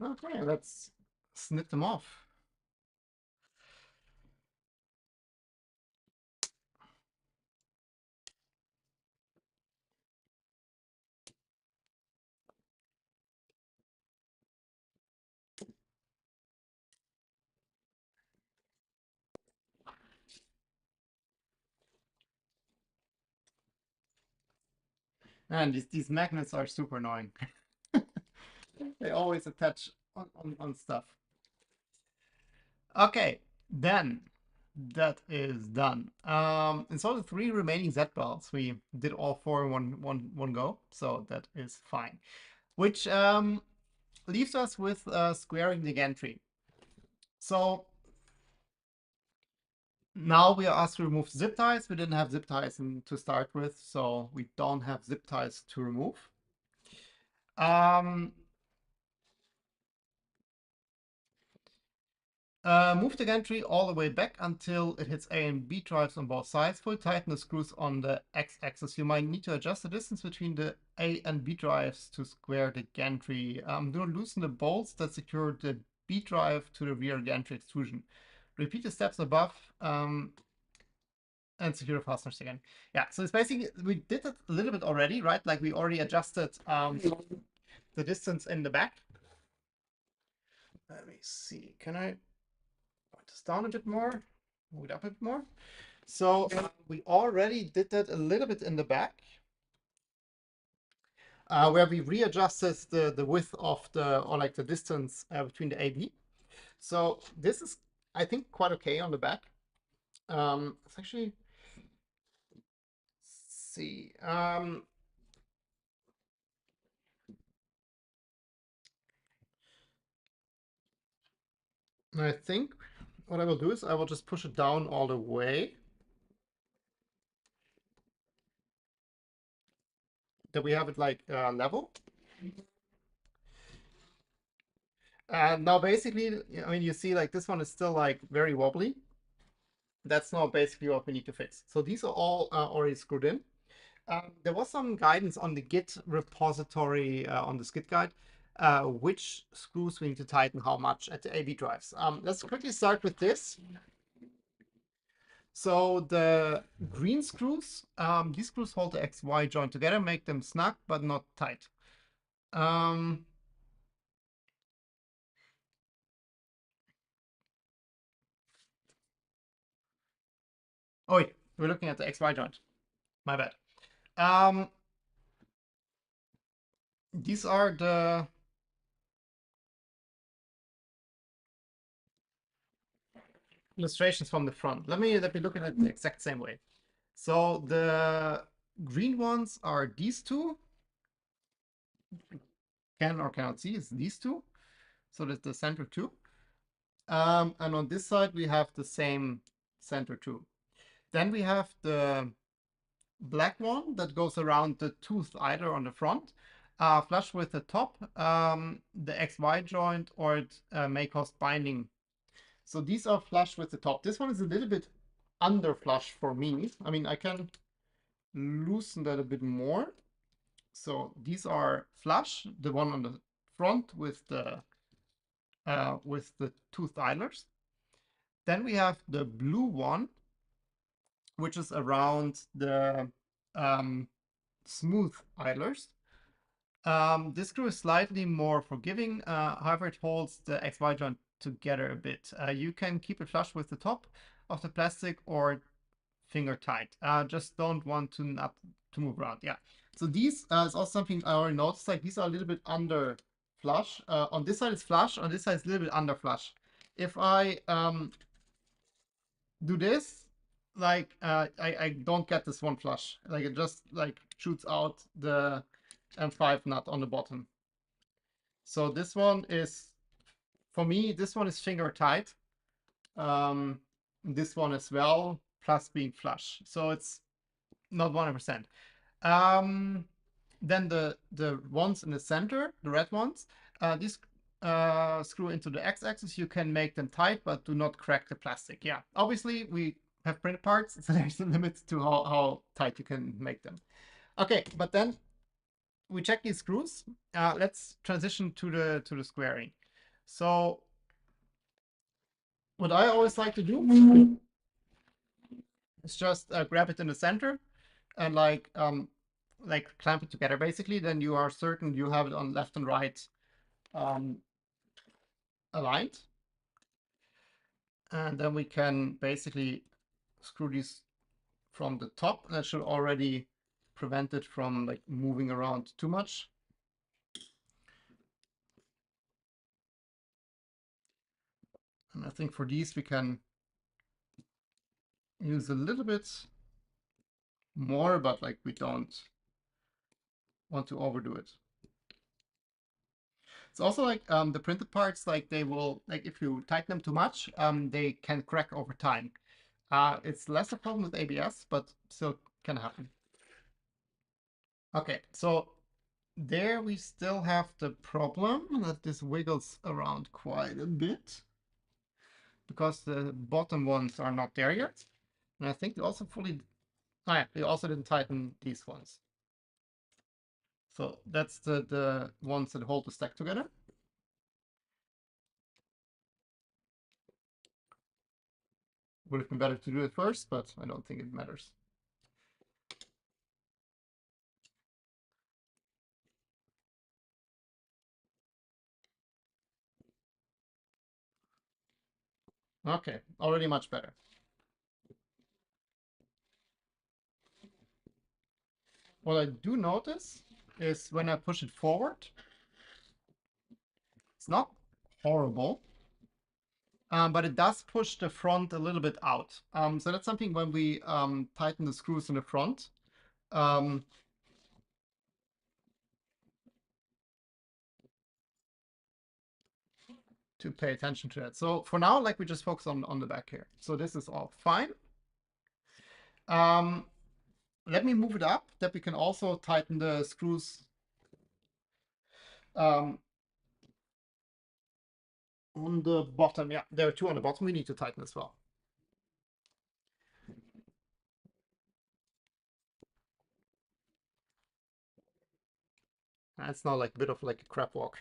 Okay, let's snip them off. And these magnets are super annoying. They always attach on stuff. Okay, then that is done. Install the 3 remaining Z belts. We did all 4 in one go, so that is fine. Which leaves us with squaring the gantry. So now we are asked to remove zip ties. We didn't have zip ties to start with, so we don't have zip ties to remove. Move the gantry all the way back until it hits A and B drives on both sides. Fully tighten the screws on the X-axis. You might need to adjust the distance between the A and B drives to square the gantry. Do not loosen the bolts that secure the B drive to the rear gantry extrusion. Repeat the steps above and secure the fasteners again. Yeah, so it's basically, we did it a little bit already, right? Like we already adjusted the distance in the back. Let me see, can I point this down a bit more? Move it up a bit more. So we already did that a little bit in the back, where we readjusted the width of the distance between the AB. So this is, I think, quite okay on the back. It's actually, let's see. I think what I will do is I will just push it down all the way. That we have it like level. And now basically, I mean, you see like this one is still like very wobbly. That's now basically what we need to fix. So these are all already screwed in. There was some guidance on the Git repository on the Git guide, which screws we need to tighten how much at the AB drives. Let's quickly start with this. So the green screws, these screws hold the XY joint together, make them snug but not tight. Oh wait, we're looking at the XY joint. My bad. Um, these are the illustrations from the front. Let me look at it the exact same way. So the green ones are these two. Can or cannot see is these two. So that's the center two. And on this side we have the same center two. Then we have the black one that goes around the tooth either on the front, flush with the top, the XY joint, or it may cause binding. So these are flush with the top. This one is a little bit under flush for me. I mean, I can loosen that a bit more. So these are flush, the one on the front with the tooth idlers. Then we have the blue one, which is around the smooth idlers. This screw is slightly more forgiving, however it holds the XY joint together a bit. You can keep it flush with the top of the plastic or finger tight. Just don't want to not to move around. Yeah. So these is also something I already noticed. Like these are a little bit under flush. On this side it's flush. On this side it's a little bit under flush. If I do this, like I don't get this one flush. Like it just like shoots out the M5 nut on the bottom. So this one is, for me, this one is finger tight. This one as well, plus being flush. So it's not 100%. Then the ones in the center, the red ones, these screw into the X-axis. You can make them tight, but do not crack the plastic. Yeah, obviously we have printed parts, so there's a limit to how tight you can make them. Okay, but then we check these screws. Let's transition to the squaring. So what I always like to do is just grab it in the center and like clamp it together. Basically, then you are certain you have it on left and right aligned. And then we can basically screw these from the top. That should already prevent it from like moving around too much. And I think for these we can use a little bit more, but like we don't want to overdo it. It's also like the printed parts, like they will, like if you tighten them too much, they can crack over time. It's less a problem with ABS, but still can happen. Okay, so there we still have the problem that this wiggles around quite a bit because the bottom ones are not there yet. And I think they also they also didn't tighten these ones. So that's the ones that hold the stack together. Would have been better to do it first, but I don't think it matters. Okay, already much better. What I do notice is when I push it forward, it's not horrible, but it does push the front a little bit out. So that's something when we tighten the screws in the front. To pay attention to that. So for now, like we just focus on the back here. So this is all fine. Let me move it up that we can also tighten the screws on the bottom. Yeah, there are two on the bottom we need to tighten as well. That's now like a bit of like a crap walk.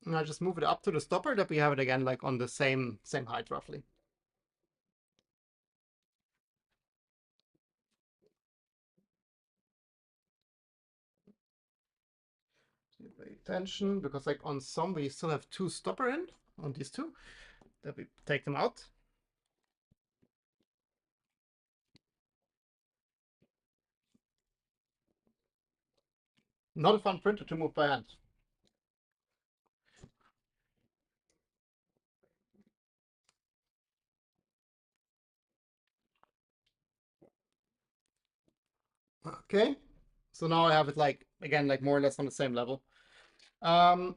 And I just move it up to the stopper that we have it again like on the same height roughly. Pay attention because like on some we still have two stopper in on these two. That we take them out. Not a fun printer to move by hand. Okay, so now I have it like, again, like more or less on the same level. Then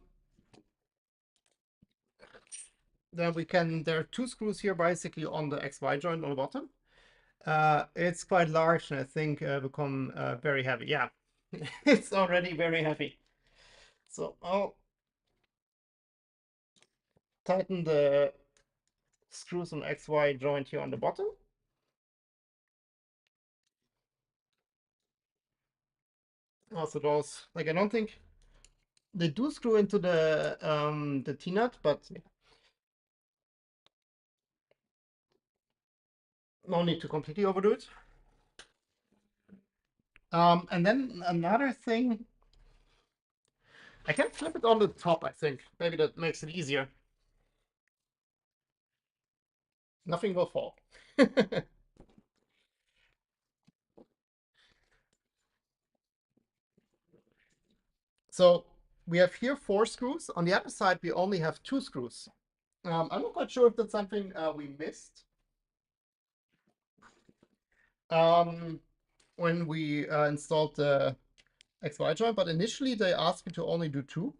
we can, there are two screws here basically on the XY joint on the bottom. It's quite large and I think become very heavy. Yeah, it's already very heavy. So I'll tighten the screws on XY joint here on the bottom. Also those, like I don't think they do screw into the T-nut, but no need to completely overdo it. And then another thing, I can flip it on the top, I think. Maybe that makes it easier. Nothing will fall. So we have here 4 screws. On the other side, we only have 2 screws. I'm not quite sure if that's something we missed when we installed the XY joint, but initially they asked me to only do 2.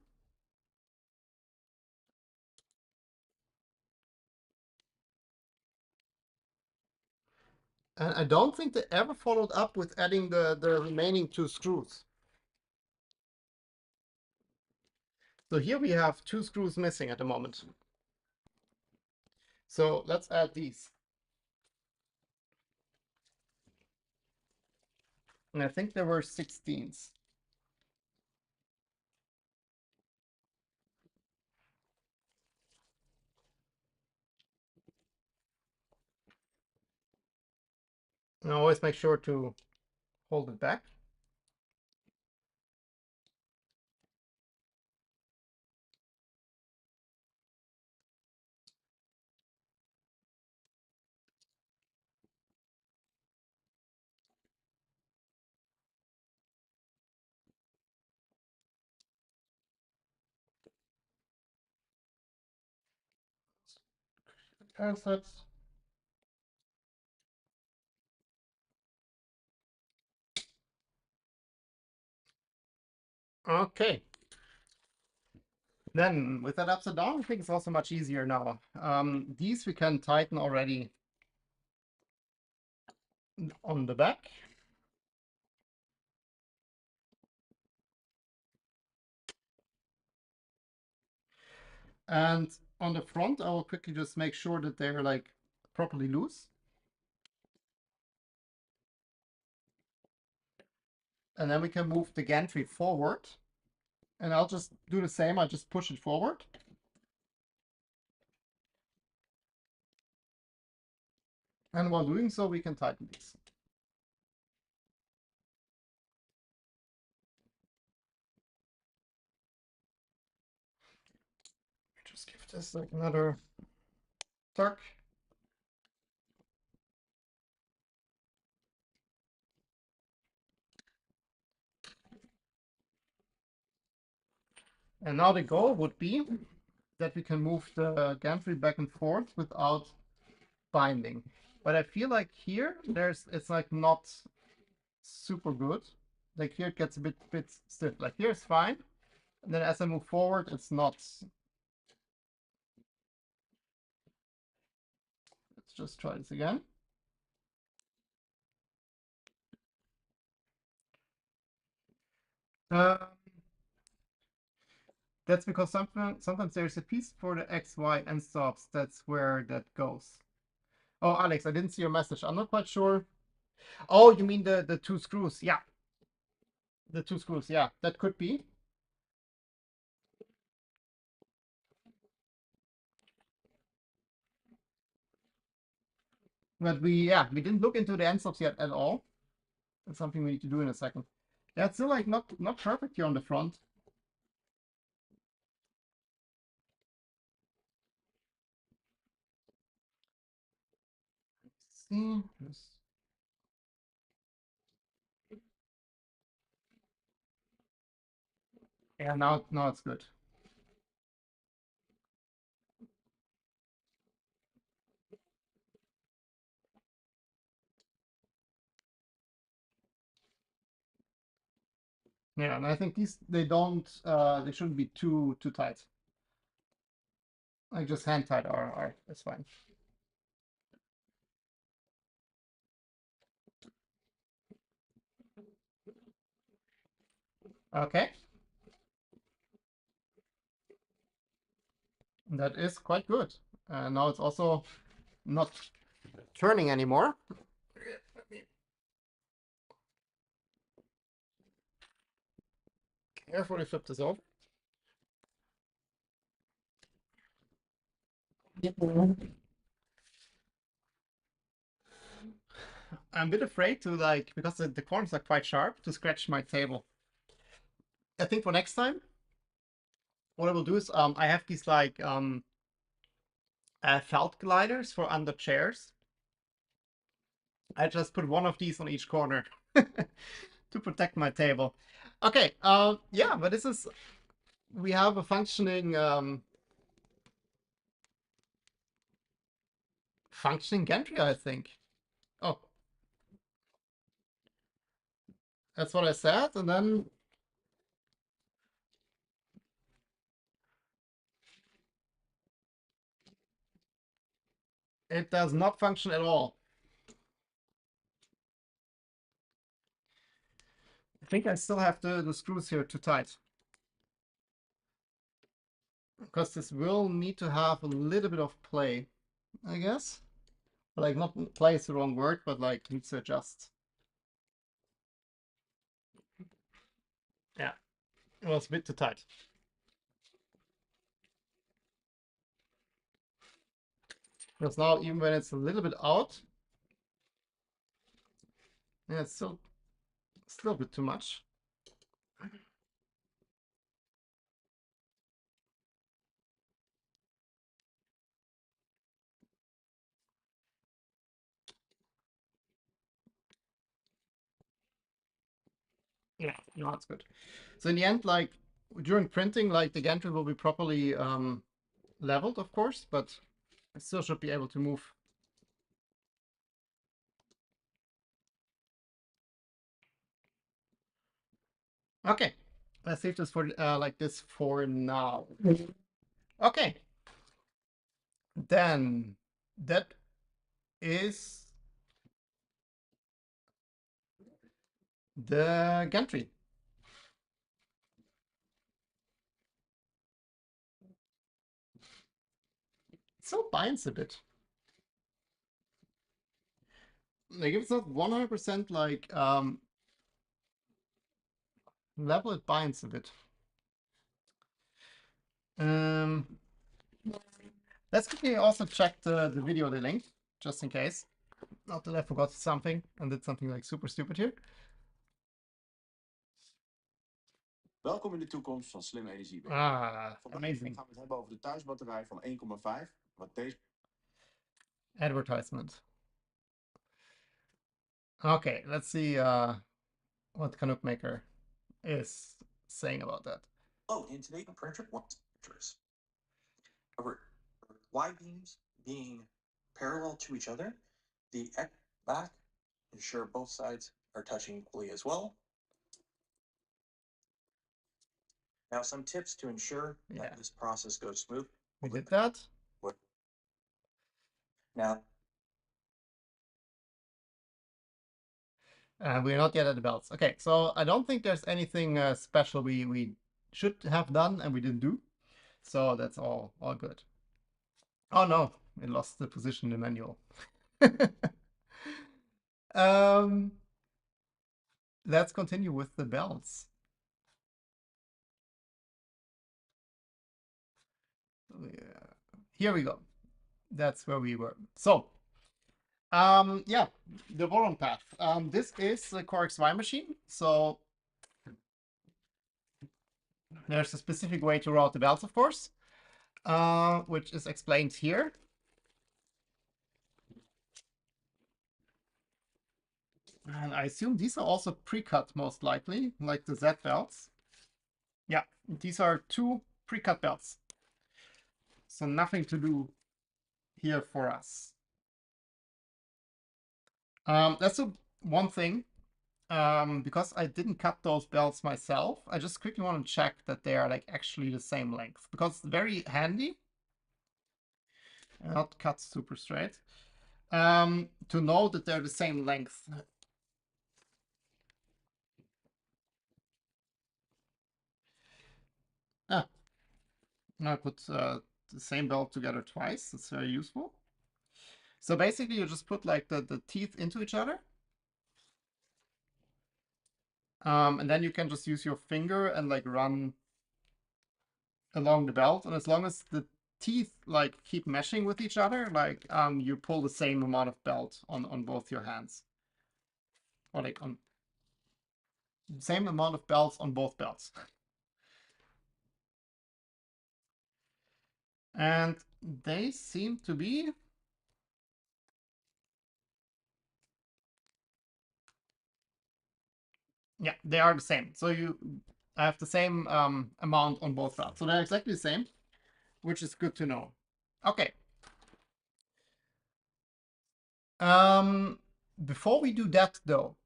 And I don't think they ever followed up with adding the remaining 2 screws. So here we have 2 screws missing at the moment. So let's add these. And I think there were 16s. And always make sure to hold it back. That's okay. Then with that upside down, I think it's also much easier now. These we can tighten already on the back. And on the front, I will quickly just make sure that they're like properly loose. And then we can move the gantry forward. And I'll just do the same. I just push it forward. And while doing so, we can tighten these. Just give this like another tuck. And now the goal would be that we can move the gantry back and forth without binding. But I feel like here it's like not super good. Like here it gets a bit stiff. Like here it's fine. And then as I move forward, it's not. Let's just try this again. That's because sometimes there's a piece for the X, Y, and stops. That's where that goes. Oh, Alex, I didn't see your message. I'm not quite sure. Oh, you mean the 2 screws? Yeah, the 2 screws. Yeah, that could be. But we didn't look into the end stops yet at all. That's something we need to do in a second. Yeah, it's still like not perfect here on the front. Let's see. Yeah, now it's good. Yeah, and I think these they shouldn't be too tight. Like just hand tight are that's fine. Okay. That is quite good. Now it's also not turning anymore. Let me carefully flip this over. I'm a bit afraid to like, because the corners are quite sharp, to scratch my table. I think for next time, what I will do is I have these like felt gliders for under chairs. I just put one of these on each corner to protect my table. Okay, yeah, but this is, we have a functioning gantry, I think. Oh, that's what I said, and then it does not function at all. I think I still have the screws here too tight. Because this will need to have a little bit of play, I guess. Like, not play is the wrong word, but like needs to adjust. Yeah, it was a bit too tight. Because now, even when it's a little bit out, yeah, it's still a bit too much. Yeah, no, that's good. So in the end, like during printing, like the gantry will be properly leveled, of course, but I still should be able to move. Okay, let's save this for like this for now. Okay, then that is the gantry. It still binds a bit. Like if it's not 100% like level, it binds a bit. Um, let's quickly also check the video they linked, just in case. Not that I forgot something and did something like super stupid here. Welkom in de toekomst van slim energiebeheer. Amazing. Gaan we het hebben over de thuisbatterij van 1,5. Wat deze advertisement. Okay, let's see what Canuck Maker is saying about that. Oh, in today's printer, what's printers? Y beams being parallel to each other, the back ensure both sides are touching equally as well. Now, some tips to ensure that this process goes smooth. We did that. Now, we're not yet at the belts. Okay, so I don't think there's anything special we should have done and we didn't do. So that's all good. Oh no, it lost the position in the manual. Let's continue with the belts. Yeah. Here we go. That's where we were. So Yeah, the Voron path. This is a Core XY machine, so there's a specific way to route the belts, of course, which is explained here. And I assume these are also pre-cut, most likely, like the Z belts. Yeah, these are two pre-cut belts. So nothing to do here for us. That's one thing. Because I didn't cut those belts myself, I just quickly want to check that they are like actually the same length, because it's very handy, not cut super straight, to know that they're the same length. Ah, I put the same belt together twice. That's very useful. So basically you just put like the teeth into each other. And then you can just use your finger and like run along the belt. And as long as the teeth like keep meshing with each other, like you pull the same amount of belt on both your hands. Or like on same amount of belts on both belts. And they seem to be, yeah, they are the same. So you have the same amount on both belts. So they're exactly the same, which is good to know. Okay. Before we do that though,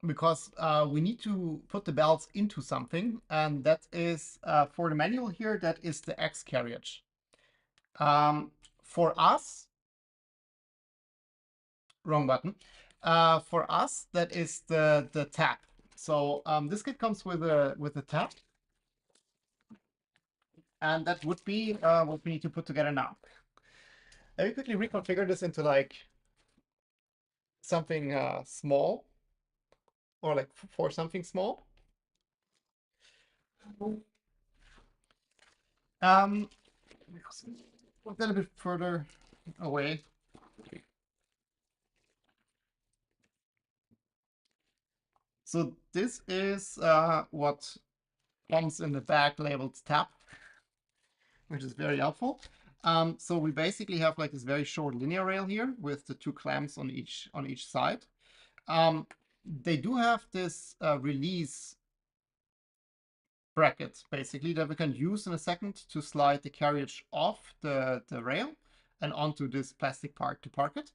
because we need to put the belts into something, and that is for the manual here, that is the X carriage. For us, wrong button. For us, that is the tap. So this kit comes with a tap, and that would be what we need to put together now. Let me quickly reconfigure this into like something small, or like for something small. Um, a little bit further away. So this is what comes in the back labeled tap, which is very helpful. So we basically have like this very short linear rail here with the two clamps on each side. They do have this release bracket basically that we can use in a second to slide the carriage off the rail and onto this plastic part to park it.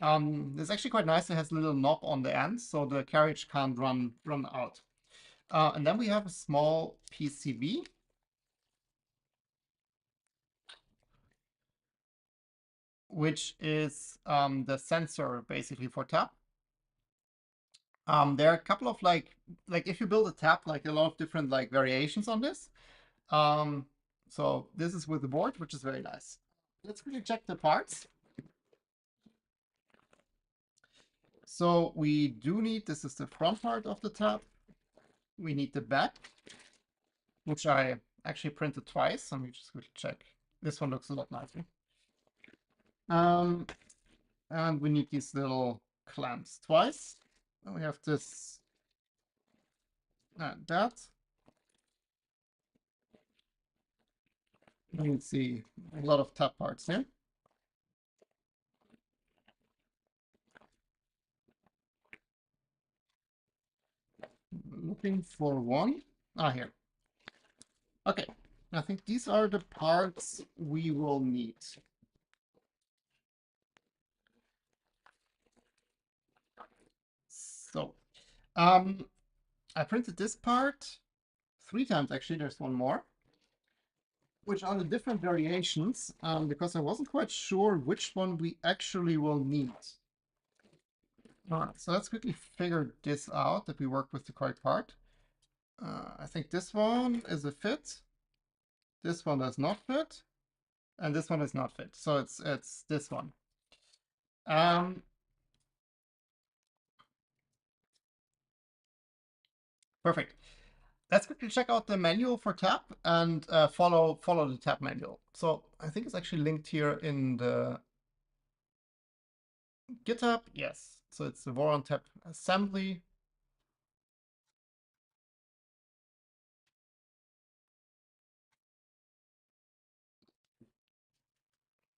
It's actually quite nice. It has a little knob on the end, so the carriage can't run out. And then we have a small PCB, which is the sensor basically for tap. There are a couple of like if you build a tap, like a lot of different like variations on this. So this is with the board, which is very nice. Let's quickly check the parts. So we do need, this is the front part of the tap. We need the back, which I actually printed twice. Let me just quickly check. This one looks a lot nicer. And we need these little clamps twice. And we have this and that. You can see a lot of tap parts here. Looking for one. Ah, here. Okay. I think these are the parts we will need. So, I printed this part 3 times actually. There's one more, which are the different variations, because I wasn't quite sure which one we actually will need. All right, so let's quickly figure this out, that we work with the correct part. I think this one is a fit. This one does not fit. And this one is not fit. So it's this one. Perfect. Let's quickly check out the manual for tap and follow the tap manual. So I think it's actually linked here in the GitHub, yes. So it's the Voron Tap assembly.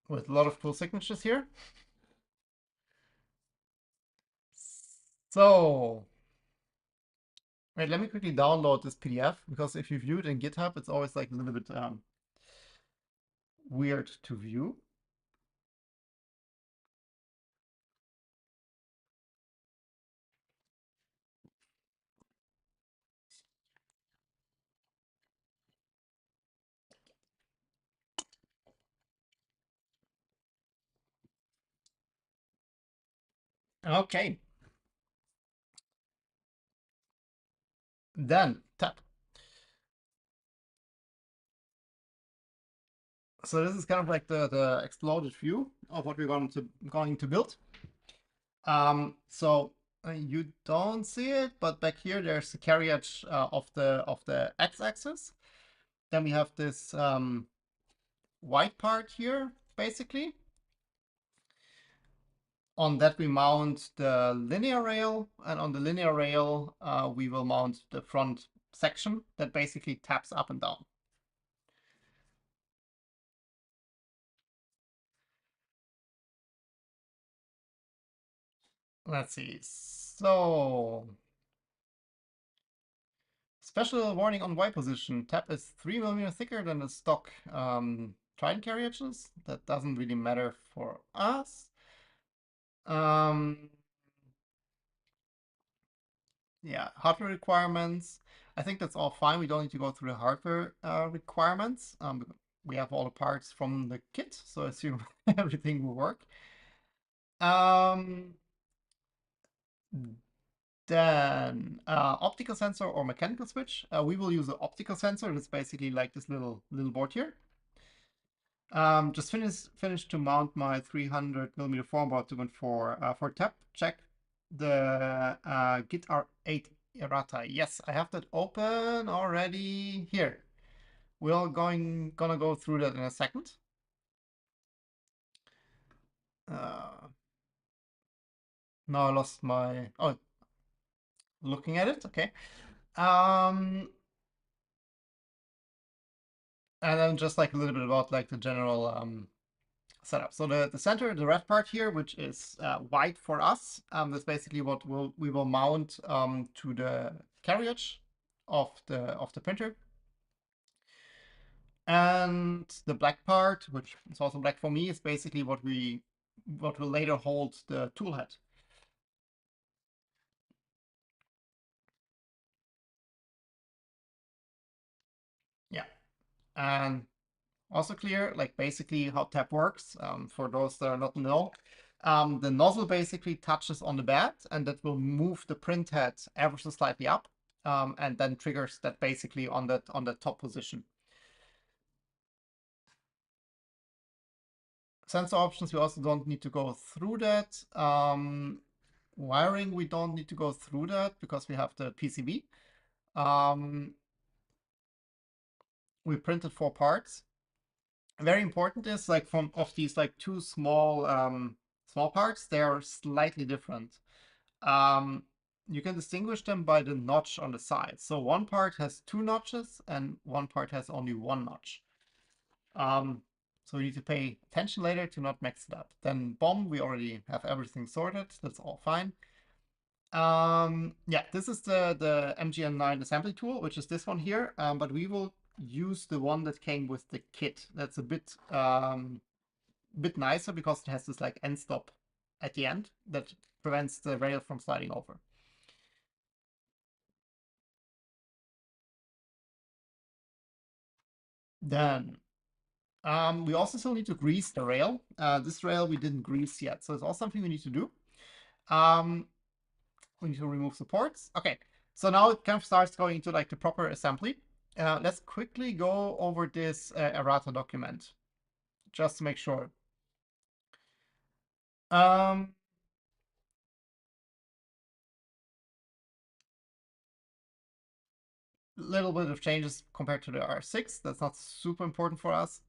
With a lot of cool signatures here. So, wait, let me quickly download this PDF, because if you view it in GitHub, it's always like a little bit weird to view. Okay, then tap. So this is kind of like the exploded view of what we're going to build. So you don't see it, but back here there's the carriage of the x-axis. Then we have this white part here, basically. On that we mount the linear rail, and on the linear rail we will mount the front section that basically taps up and down. Let's see. So, special warning on Y position. Tap is 3 mm thicker than the stock Trident carriages. That doesn't really matter for us. Yeah, hardware requirements. I think that's all fine. We don't need to go through the hardware requirements. We have all the parts from the kit, so I assume everything will work. Um, then optical sensor or mechanical switch. We will use an optical sensor. It's basically like this little board here. Just finished to mount my 300mm Formbot Voron for tap. Check the Git R8 errata. Yes, I have that open already here. We're gonna go through that in a second. Now I lost my looking at it. Okay. And then just like a little bit about like the general setup. So the center, the red part here, which is white for us, that's basically what we will mount to the carriage of the printer. And the black part, which is also black for me, is basically what will later hold the tool head. Yeah, and also clear, like basically how tap works. For those that are not know, the nozzle basically touches on the bed, and that will move the print head ever so slightly up, and then triggers that basically on the top position. Sensor options, we also don't need to go through that. Wiring, we don't need to go through that because we have the PCB. We printed 4 parts. Very important is like of these like 2 small parts, they are slightly different. You can distinguish them by the notch on the side. So one part has 2 notches and one part has only 1 notch. So we need to pay attention later to not mix it up. Then bomb, we already have everything sorted. That's all fine. Yeah, this is the MGN9 assembly tool, which is this one here. But we will use the one that came with the kit. That's a bit nicer because it has this like end stop at the end that prevents the rail from sliding over. Then we also still need to grease the rail. This rail we didn't grease yet, so it's also something we need to do. We need to remove supports. Okay, so now it kind of starts going into like the proper assembly. Let's quickly go over this errata document, just to make sure. Little bit of changes compared to the R6. That's not super important for us.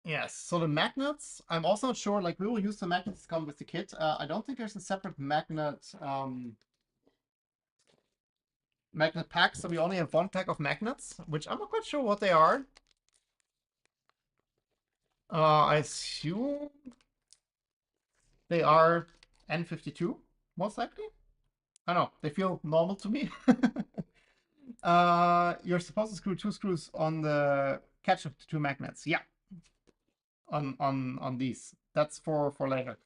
Yes, so the magnets, I'm also not sure, like we will use the magnets that come with the kit. I don't think there's a separate magnet pack, so we only have one pack of magnets, which I'm not quite sure what they are. I assume they are N52, most likely. I don't know, they feel normal to me. You're supposed to screw 2 screws on the catch of the 2 magnets. Yeah, on these. That's for later.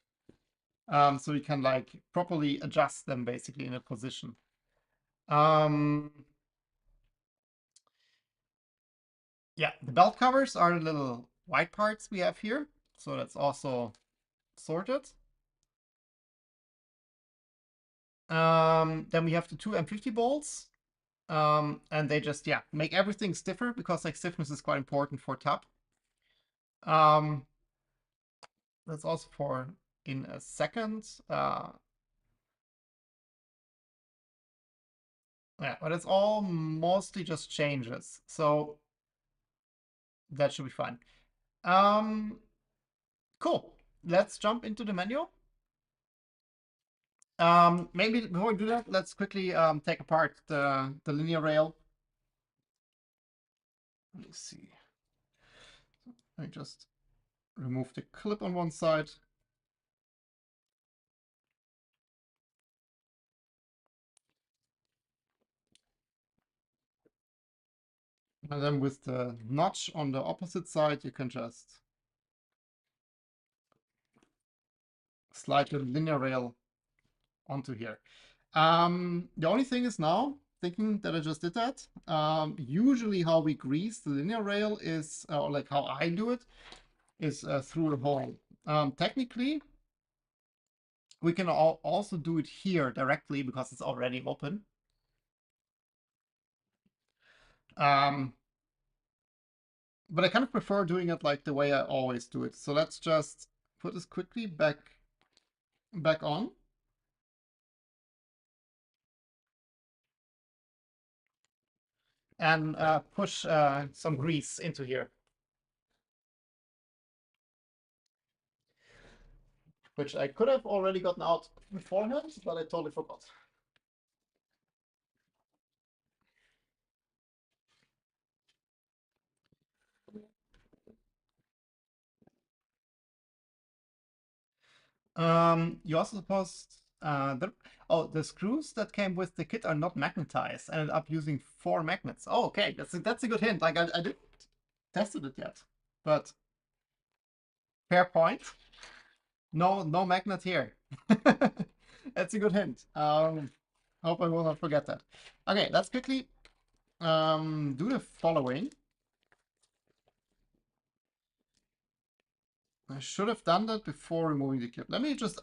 So you can like properly adjust them basically in a position. Yeah, the belt covers are the little white parts we have here. So that's also sorted. Then we have the 2 M50 bolts. And they just, yeah, make everything stiffer because like stiffness is quite important for tap. That's also for in a second. Yeah, but it's all mostly just changes. So that should be fine. Cool. Let's jump into the menu. Maybe before we do that, let's quickly take apart the linear rail. Let me see. Let me just remove the clip on one side. And then with the notch on the opposite side, you can just slide the linear rail onto here. The only thing is now, thinking that I just did that, usually how we grease the linear rail is, or like how I do it, is through a hole. Technically, we can also do it here directly because it's already open. But I kind of prefer doing it like the way I always do it. So let's just put this quickly back on. And push some grease into here. Which I could have already gotten out beforehand, but I totally forgot. You also supposed the screws that came with the kit are not magnetized. I ended up using 4 magnets. Oh, okay, that's a good hint. Like I didn't tested it yet, but fair point. No magnet here. That's a good hint. Hope I will not forget that. Okay, let's quickly do the following. I should have done that before removing the clip. Let me just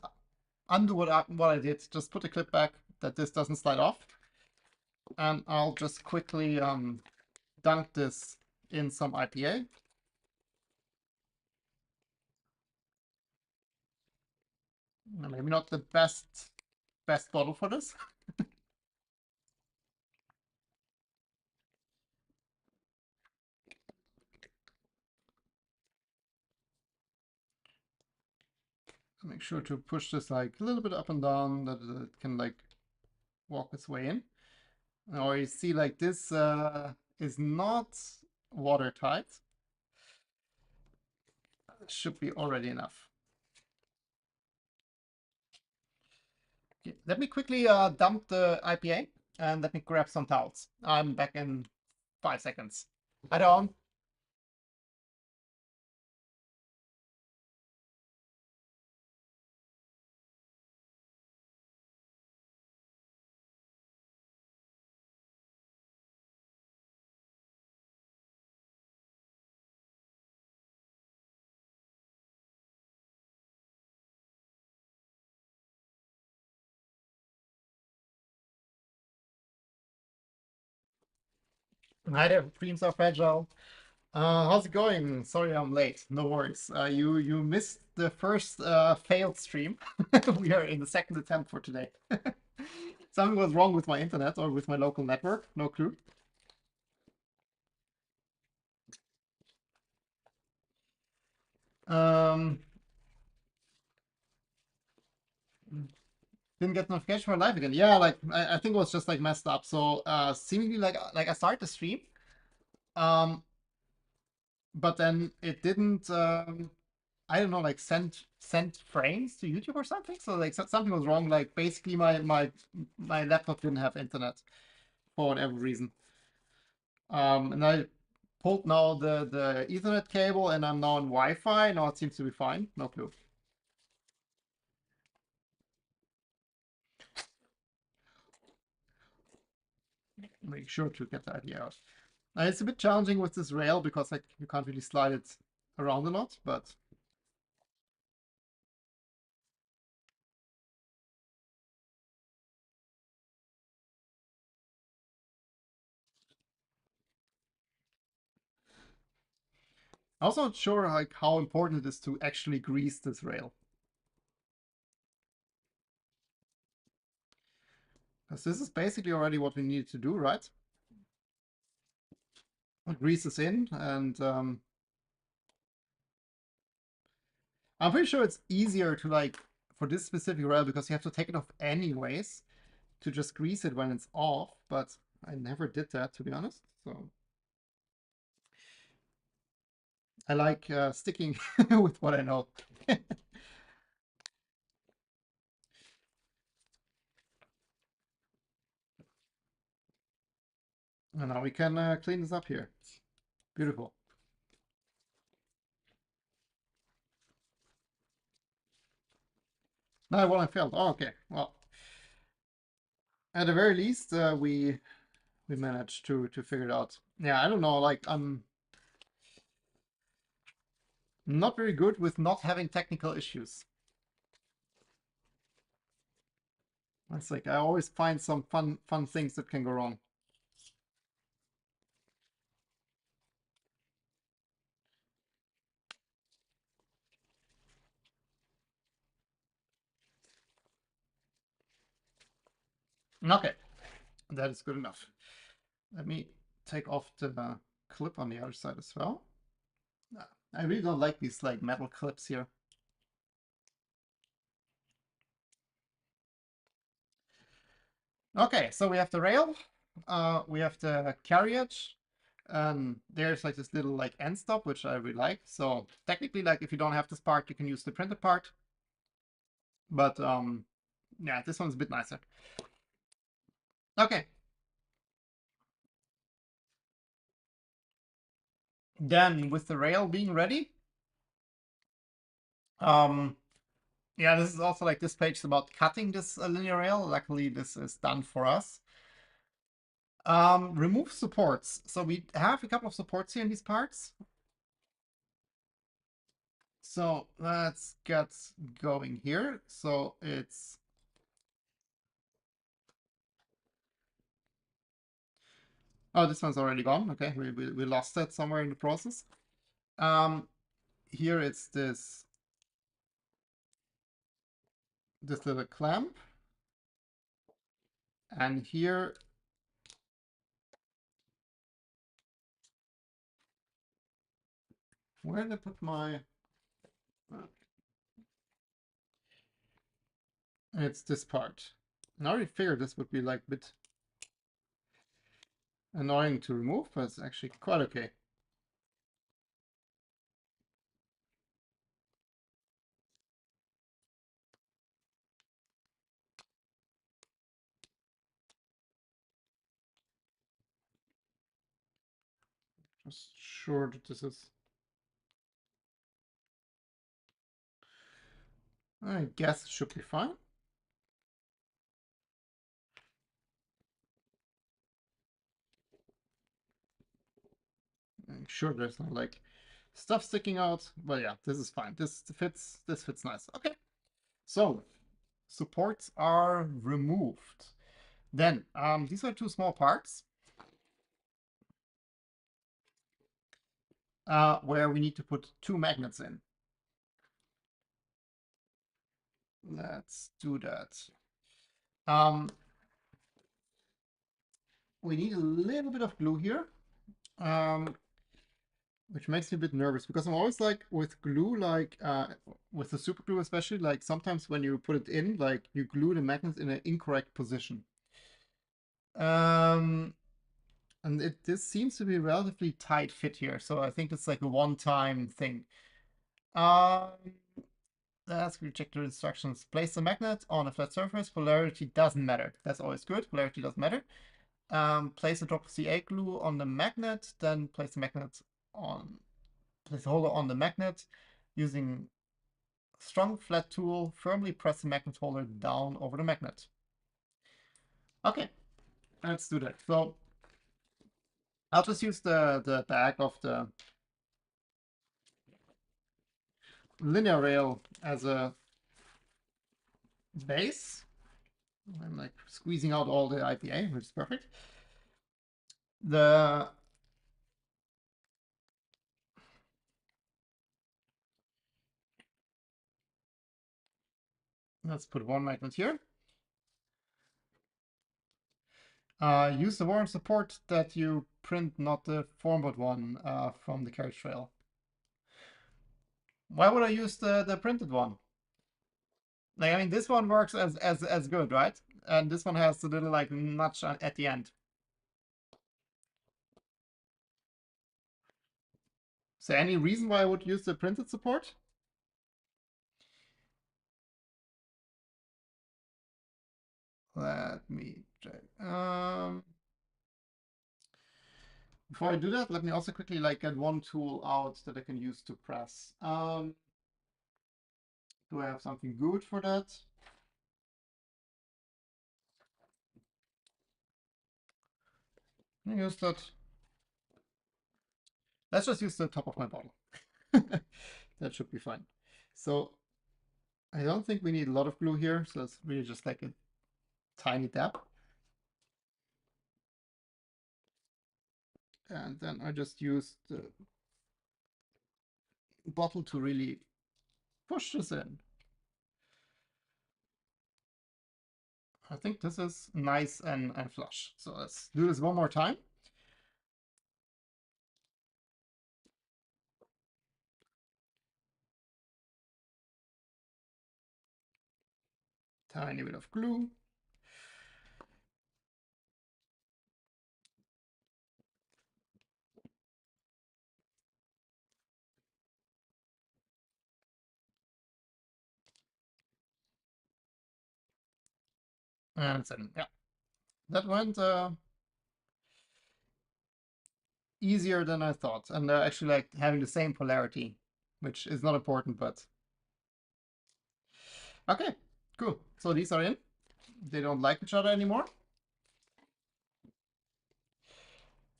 undo what I did. Just put the clip back that this doesn't slide off. And I'll just quickly dunk this in some IPA. Maybe not the best bottle for this. Make sure to push this like a little bit up and down that it can like walk its way in. Or you see like this is not watertight. It should be already enough. Okay, let me quickly dump the IPA and let me grab some towels. I'm back in 5 seconds. Hi, Dawn. Hi there, dreams are fragile. How's it going? Sorry I'm late. No worries. You missed the first failed stream. We are in the second attempt for today. Something was wrong with my internet or with my local network. No clue. Didn't get notification for live again. Yeah, like I think it was just like messed up. So seemingly like I started the stream, but then it didn't I don't know, like send frames to YouTube or something. So like something was wrong. Like basically my laptop didn't have internet for whatever reason. And I pulled now the Ethernet cable and I'm now on Wi-Fi. Now it seems to be fine. No clue. Make sure to get the idea out. It's a bit challenging with this rail because like you can't really slide it around a lot, but I'm also not sure like how important it is to actually grease this rail. Because this is basically already what we needed to do, right? Grease this in, and I'm pretty sure it's easier to like, for this specific rail, because you have to take it off anyways, to just grease it when it's off, but I never did that, to be honest, so I like sticking with what I know. And now we can clean this up here. Beautiful. No, well, I failed. Oh, okay. Well, at the very least, we managed to figure it out. Yeah, I don't know. Like, I'm not very good with not having technical issues. It's like I always find some fun things that can go wrong. Okay, that is good enough. Let me take off the clip on the other side as well. I really don't like these like metal clips here. Okay, so we have the rail, we have the carriage, and there's like this little like end stop, which I really like. So technically, like if you don't have this part, you can use the printed part. But yeah, this one's a bit nicer. Okay. Then with the rail being ready, yeah, this is also like this page is about cutting this linear rail. Luckily, this is done for us. Remove supports. So we have a couple of supports here in these parts. So let's get going here. So it's oh, this one's already gone. Okay, we lost it somewhere in the process. Here it's this little clamp, and here where did I put my? It's this part. I already figured this would be like a bit annoying to remove, but it's actually quite okay. Just sure that this is. I guess it should be fine. I'm sure there's no like stuff sticking out, but yeah, this is fine. This fits. This fits nice. Okay, so supports are removed. Then these are two small parts where we need to put two magnets in. Let's do that. We need a little bit of glue here. which makes me a bit nervous because I'm always like with glue, like with the super glue especially, like sometimes when you put it in, like you glue the magnet in an incorrect position. Um, and this seems to be a relatively tight fit here, so I think it's like a one-time thing. Um, let's check the instructions. Place the magnet on a flat surface. Polarity doesn't matter. That's always good. Polarity doesn't matter. Place a drop of CA glue on the magnet, then place the holder on the magnet using strong flat tool. Firmly press the magnet holder down over the magnet. Okay, let's do that. So I'll just use the back of the linear rail as a base. I'm like squeezing out all the IPA, which is perfect. The Let's put one magnet here. Use the Voron support that you print, not the Formbot one from the carriage trail. Why would I use the printed one? Like, I mean, this one works as good, right? And this one has a little like notch at the end. Is there any reason why I would use the printed support? Let me check. Before I do that, let me also quickly like get one tool out that I can use to press. Do I have something good for that? Can I use that? Let's just use the top of my bottle. That should be fine. So I don't think we need a lot of glue here, so it's really just like a tiny dab. And then I just use the bottle to really push this in. I think this is nice and flush. So let's do this one more time. Tiny bit of glue. And then, yeah, that went easier than I thought. And actually like having the same polarity, which is not important, but okay, cool. So these are in. They don't like each other anymore.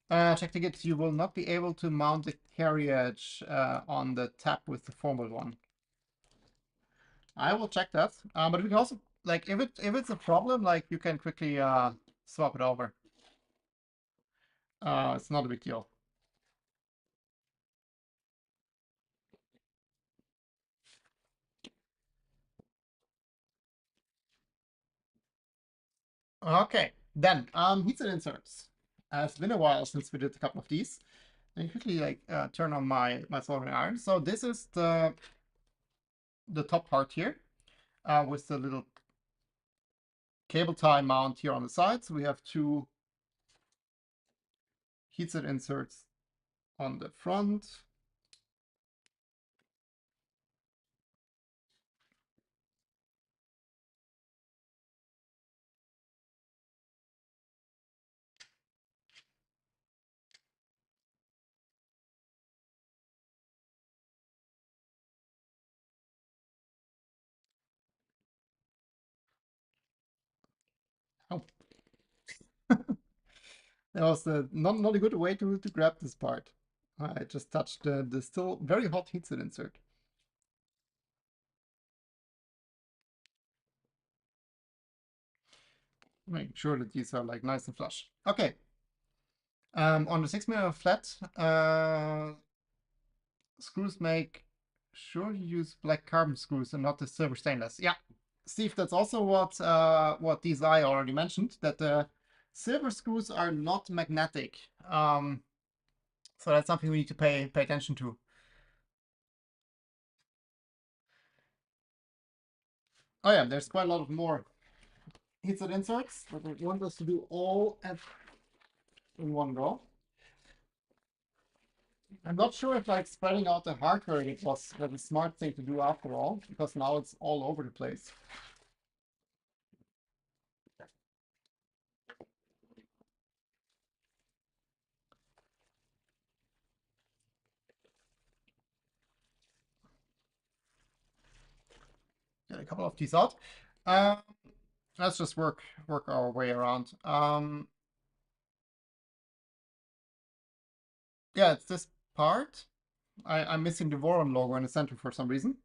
Check the git. You will not be able to mount the carriage on the tap with the Formbot one. I will check that. But we can also like if it's a problem, like you can quickly swap it over. It's not a big deal. Okay, then heats and inserts. It's been a while since we did a couple of these. Let me quickly like turn on my soldering iron. So this is the top part here with the little cable tie mount here on the side. So we have two heatset inserts on the front. Oh, that was not a good way to grab this part. I just touched the still very hot heatset insert. Make sure that these are like nice and flush. Okay. On the 6mm flat, screws, make sure you use black carbon screws and not the silver stainless. Yeah, Steve, that's also what DSI already mentioned, that the silver screws are not magnetic. So that's something we need to pay attention to. Oh yeah, there's quite a lot of more heat set inserts, but I want us to do all in one go. I'm not sure if like spreading out the hardware was the smart thing to do after all, because now it's all over the place. Get a couple of these out. Let's just work our way around. Yeah, it's this part. I'm missing the Voron logo in the center for some reason.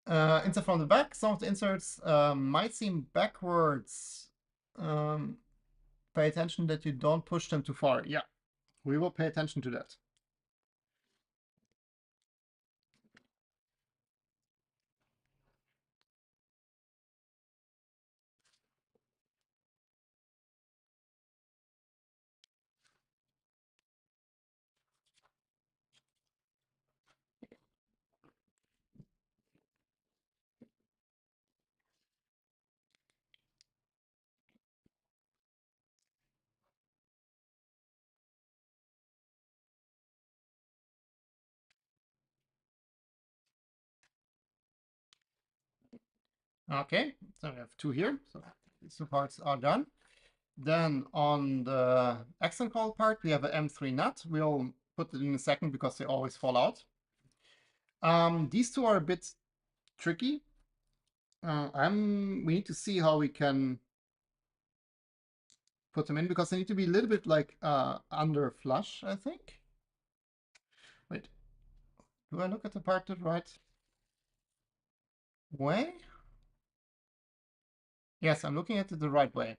Insert from the back. Some of the inserts might seem backwards. Pay attention that you don't push them too far. Yeah, we will pay attention to that. Okay, so we have two here. So these two parts are done. Then on the accent call part, we have an M3 nut. We'll put it in a second because they always fall out. These two are a bit tricky. We need to see how we can put them in because they need to be a little bit like under flush, I think. Wait, do I look at the part the right way? Yes, I'm looking at it the right way.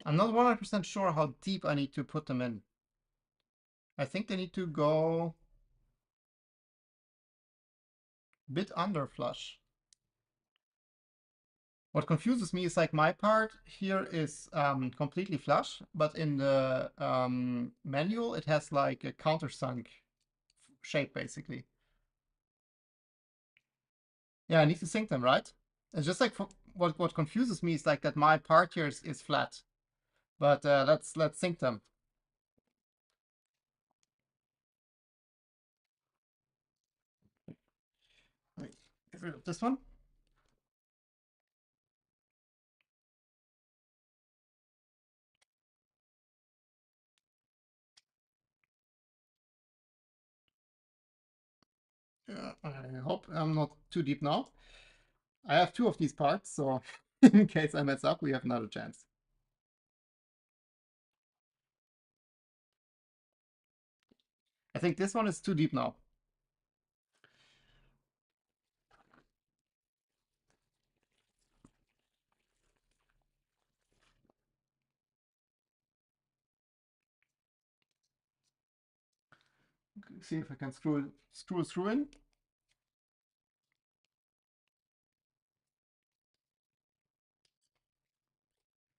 I'm not 100% sure how deep I need to put them in. I think they need to go a bit under flush. What confuses me is like my part here is completely flush, but in the manual it has like a countersunk shape basically. Yeah, I need to sync them, right? It's just like what confuses me is like that my part here is flat, but let's sync them. Wait, get rid of this one. I hope I'm not too deep now. I have two of these parts, so in case I mess up, we have another chance. I think this one is too deep now. See if I can screw a screw in.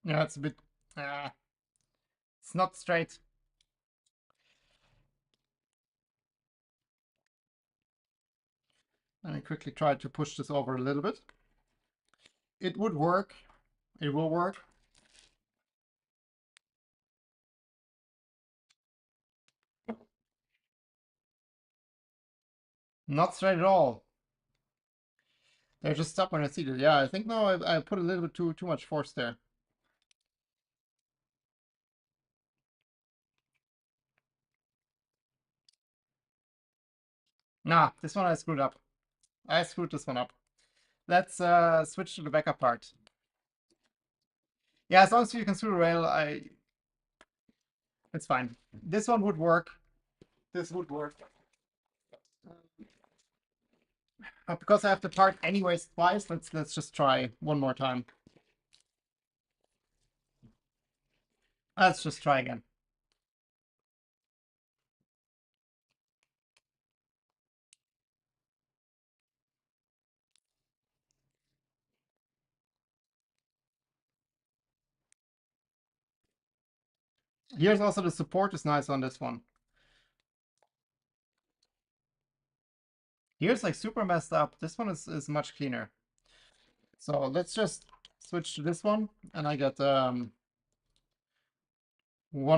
Yeah, it's a bit. It's not straight. Let me quickly try to push this over a little bit. It would work. It will work. Not straight at all. They're just stuck when I see it. Yeah, I think no, I put a little bit too much force there. Nah, this one I screwed up. I screwed this one up. Let's switch to the backup part. Yeah, as long as you can screw the rail, it's fine. This one would work. This would work. But because I have the part anyways twice, let's just try one more time. Let's just try again. Here's also the support is nice on this one. Here's like super messed up. This one is much cleaner. So let's just switch to this one, and I get one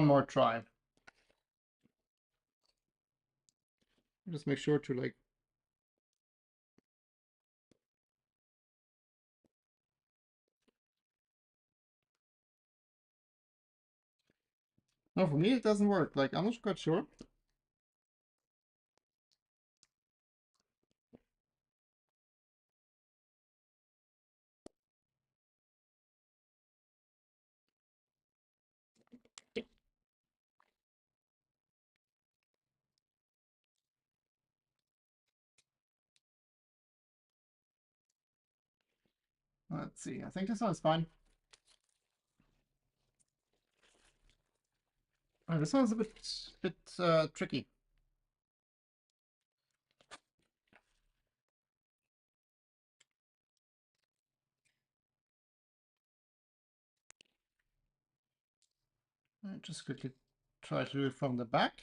more try. Just make sure to like. No, for me it doesn't work. Like I'm not quite sure. Let's see. I think this one's fine. This one's a bit tricky. Just quickly try to do it from the back.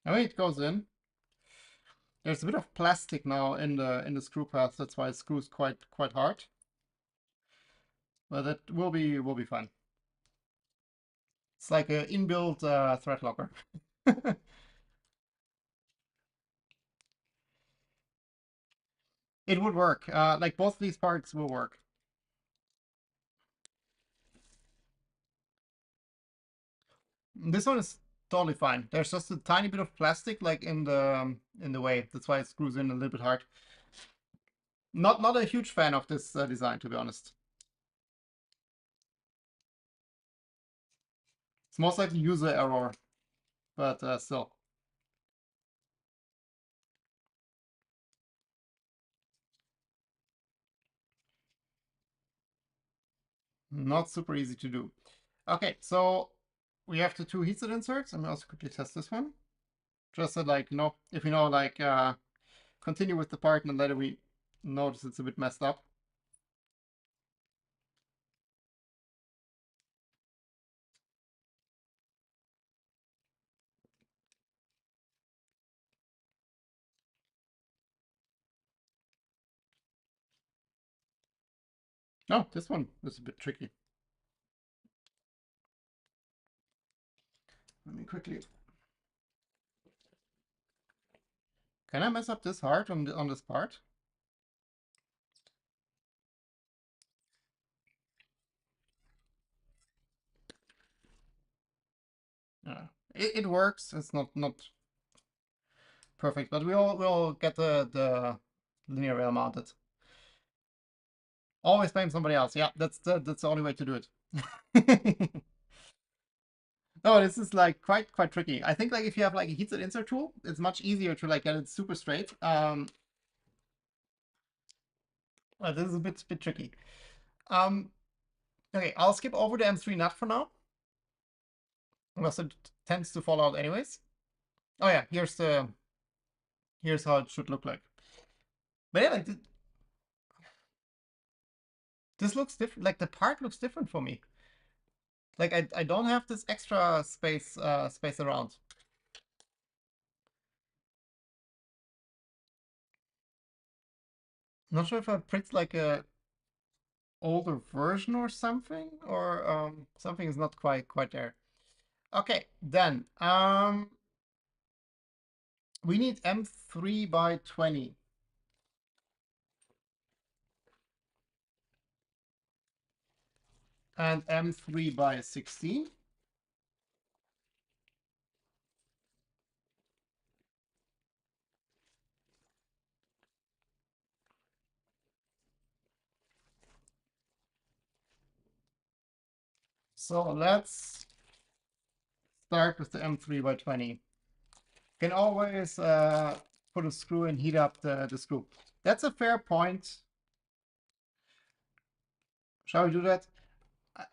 I mean, it goes in. There's a bit of plastic now in the screw path. That's why it screws quite hard. But that will be fine. It's like an inbuilt thread locker. It would work. Like both of these parts will work. This one is totally fine. There's just a tiny bit of plastic like in the way. That's why it screws in a little bit hard. Not a huge fan of this design, to be honest. It's most likely user error, but still. Not super easy to do. Okay, so we have the two heatsink inserts. I'm also quickly test this one. Just so like, you know, if you know, like, continue with the part and later we notice it's a bit messed up. No, this one is a bit tricky. Let me quickly. Can I mess up this hard on this part? Yeah, it works. It's not perfect, but we'll get the linear rail mounted. Always blame somebody else. Yeah, that's the only way to do it. No, this is like quite tricky. I think like if you have like a heatsink insert tool, it's much easier to like get it super straight. This is a bit tricky. Okay, I'll skip over the M3 nut for now, unless it tends to fall out anyways. Oh yeah, here's how it should look like. But yeah, like this looks different. Like the part looks different for me. Like I don't have this extra space around. Not sure if I print like a older version or something, or something is not quite there. Okay, then we need M3 by 20. And M3 by 16. So let's start with the M3x20. Can always put a screw and heat up the screw. That's a fair point. Shall we do that?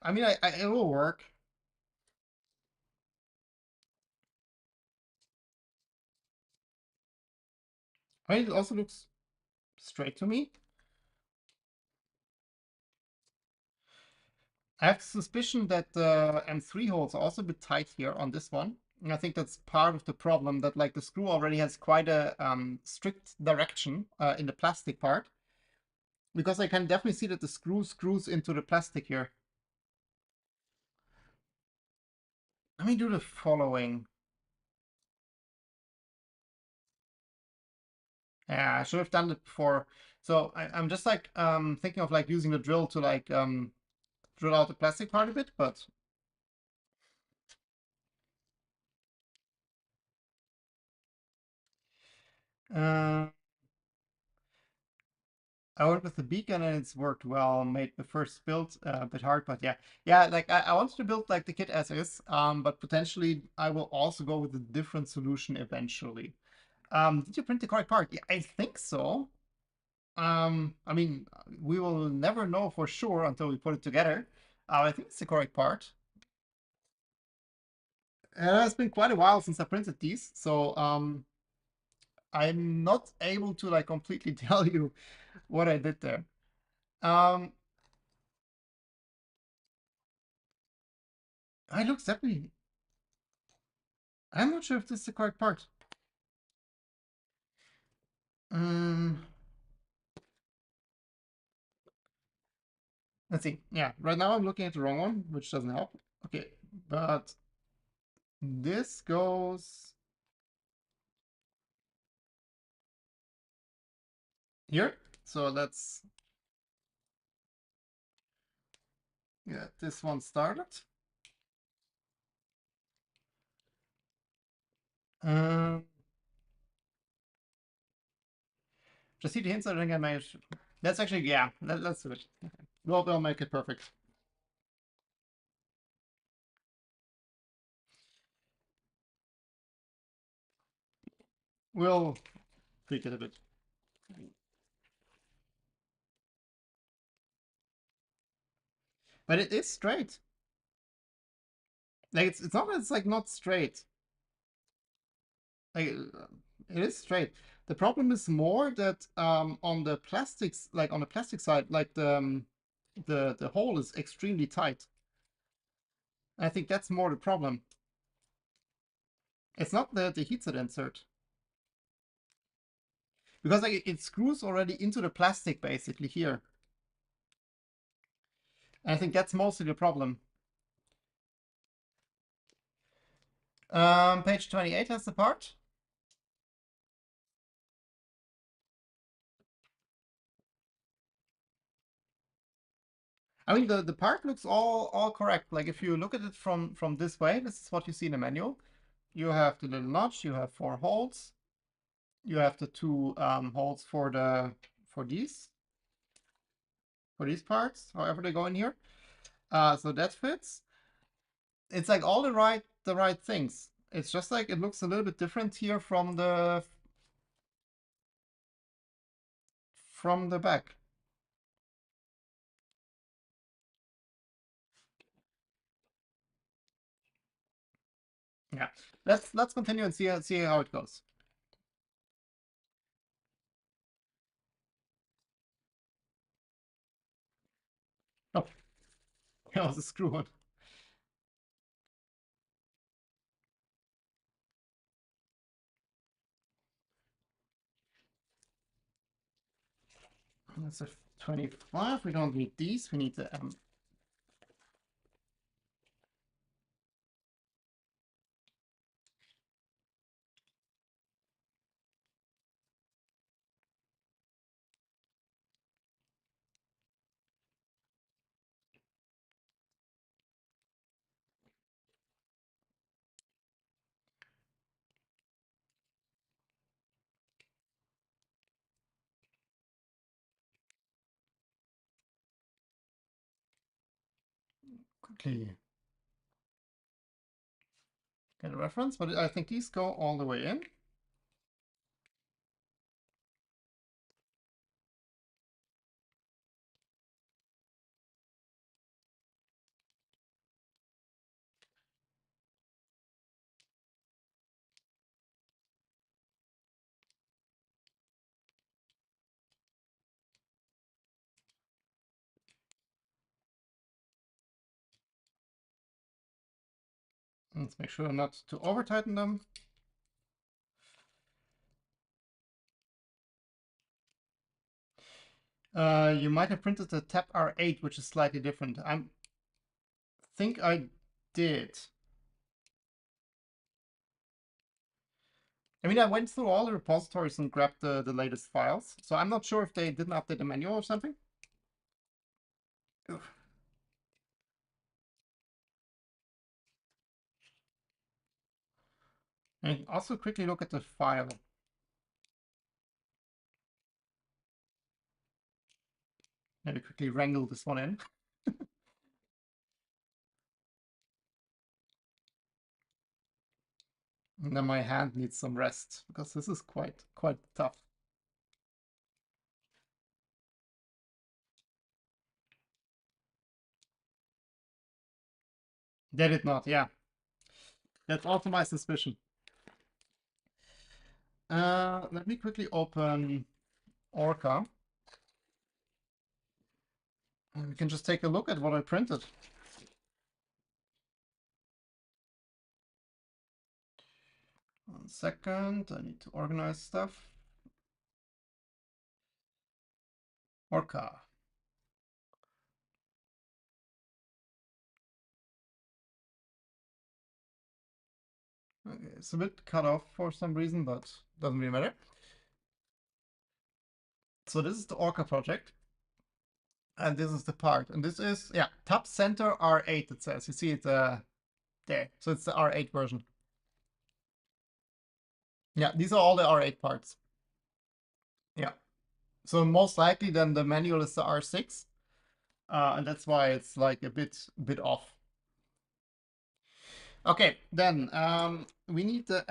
I mean, it will work. I mean, it also looks straight to me. I have suspicion that the M3 holes are also a bit tight here on this one. And I think that's part of the problem, that like the screw already has quite a strict direction in the plastic part. Because I can definitely see that the screw screws into the plastic here. Let me do the following. Yeah, I should have done it before. So I'm just like thinking of like using the drill to like drill out the plastic part a bit, but uh, I went with the beacon and it's worked well. Made the first build a bit hard, but yeah. Like I wanted to build like the kit as is, but potentially I will also go with a different solution eventually. Did you print the correct part? Yeah, I think so. I mean, we will never know for sure until we put it together. I think it's the correct part. It's been quite a while since I printed these, so I'm not able to like completely tell you what I did there. Um, I look definitely. I'm not sure if this is the correct part. Um, let's see. Yeah, right now I'm looking at the wrong one, which doesn't help. Okay, but this goes here. So let's get this one started. Um, just see the hints. I think I managed. That's actually, yeah, let's do it. We'll make it perfect. We'll tweak it a bit. But it is straight. Like it's not that it's like not straight. Like it is straight. The problem is more that on the plastics, like on the plastic side, like the hole is extremely tight. I think that's more the problem. It's not the heatsink insert. Because like it screws already into the plastic basically here. And I think that's mostly the problem. Page 28 has the part. I mean the part looks all correct. Like if you look at it from this way, this is what you see in the manual. You have the little notch, you have 4 holes. You have the 2 holes for these parts, however they go in here. So that fits. It's like all the right things. It's just like it looks a little bit different here from the back. Yeah. Let's continue and see how it goes. Oh, that was a screw one. That's a 25. We don't need these. We need the quickly. get a reference, but I think these go all the way in. Let's make sure not to over tighten them. You might have printed the Tap R8, which is slightly different. I think I did. I mean, I went through all the repositories and grabbed the latest files, so I'm not sure if they didn't update the manual or something. Ugh. And also quickly look at the file. Maybe quickly wrangle this one in. And then my hand needs some rest because this is quite tough. Did it not? Yeah. That's also my suspicion. Let me quickly open Orca. And we can just take a look at what I printed. One second, I need to organize stuff. Orca. Okay, it's a bit cut off for some reason, but doesn't really matter. So this is the Orca project. And this is the part. And this is, yeah, top center R8, it says. You see it there. So it's the R8 version. Yeah, these are all the R8 parts. Yeah. So most likely then the manual is the R6. And that's why it's like a bit off. Okay, then we need the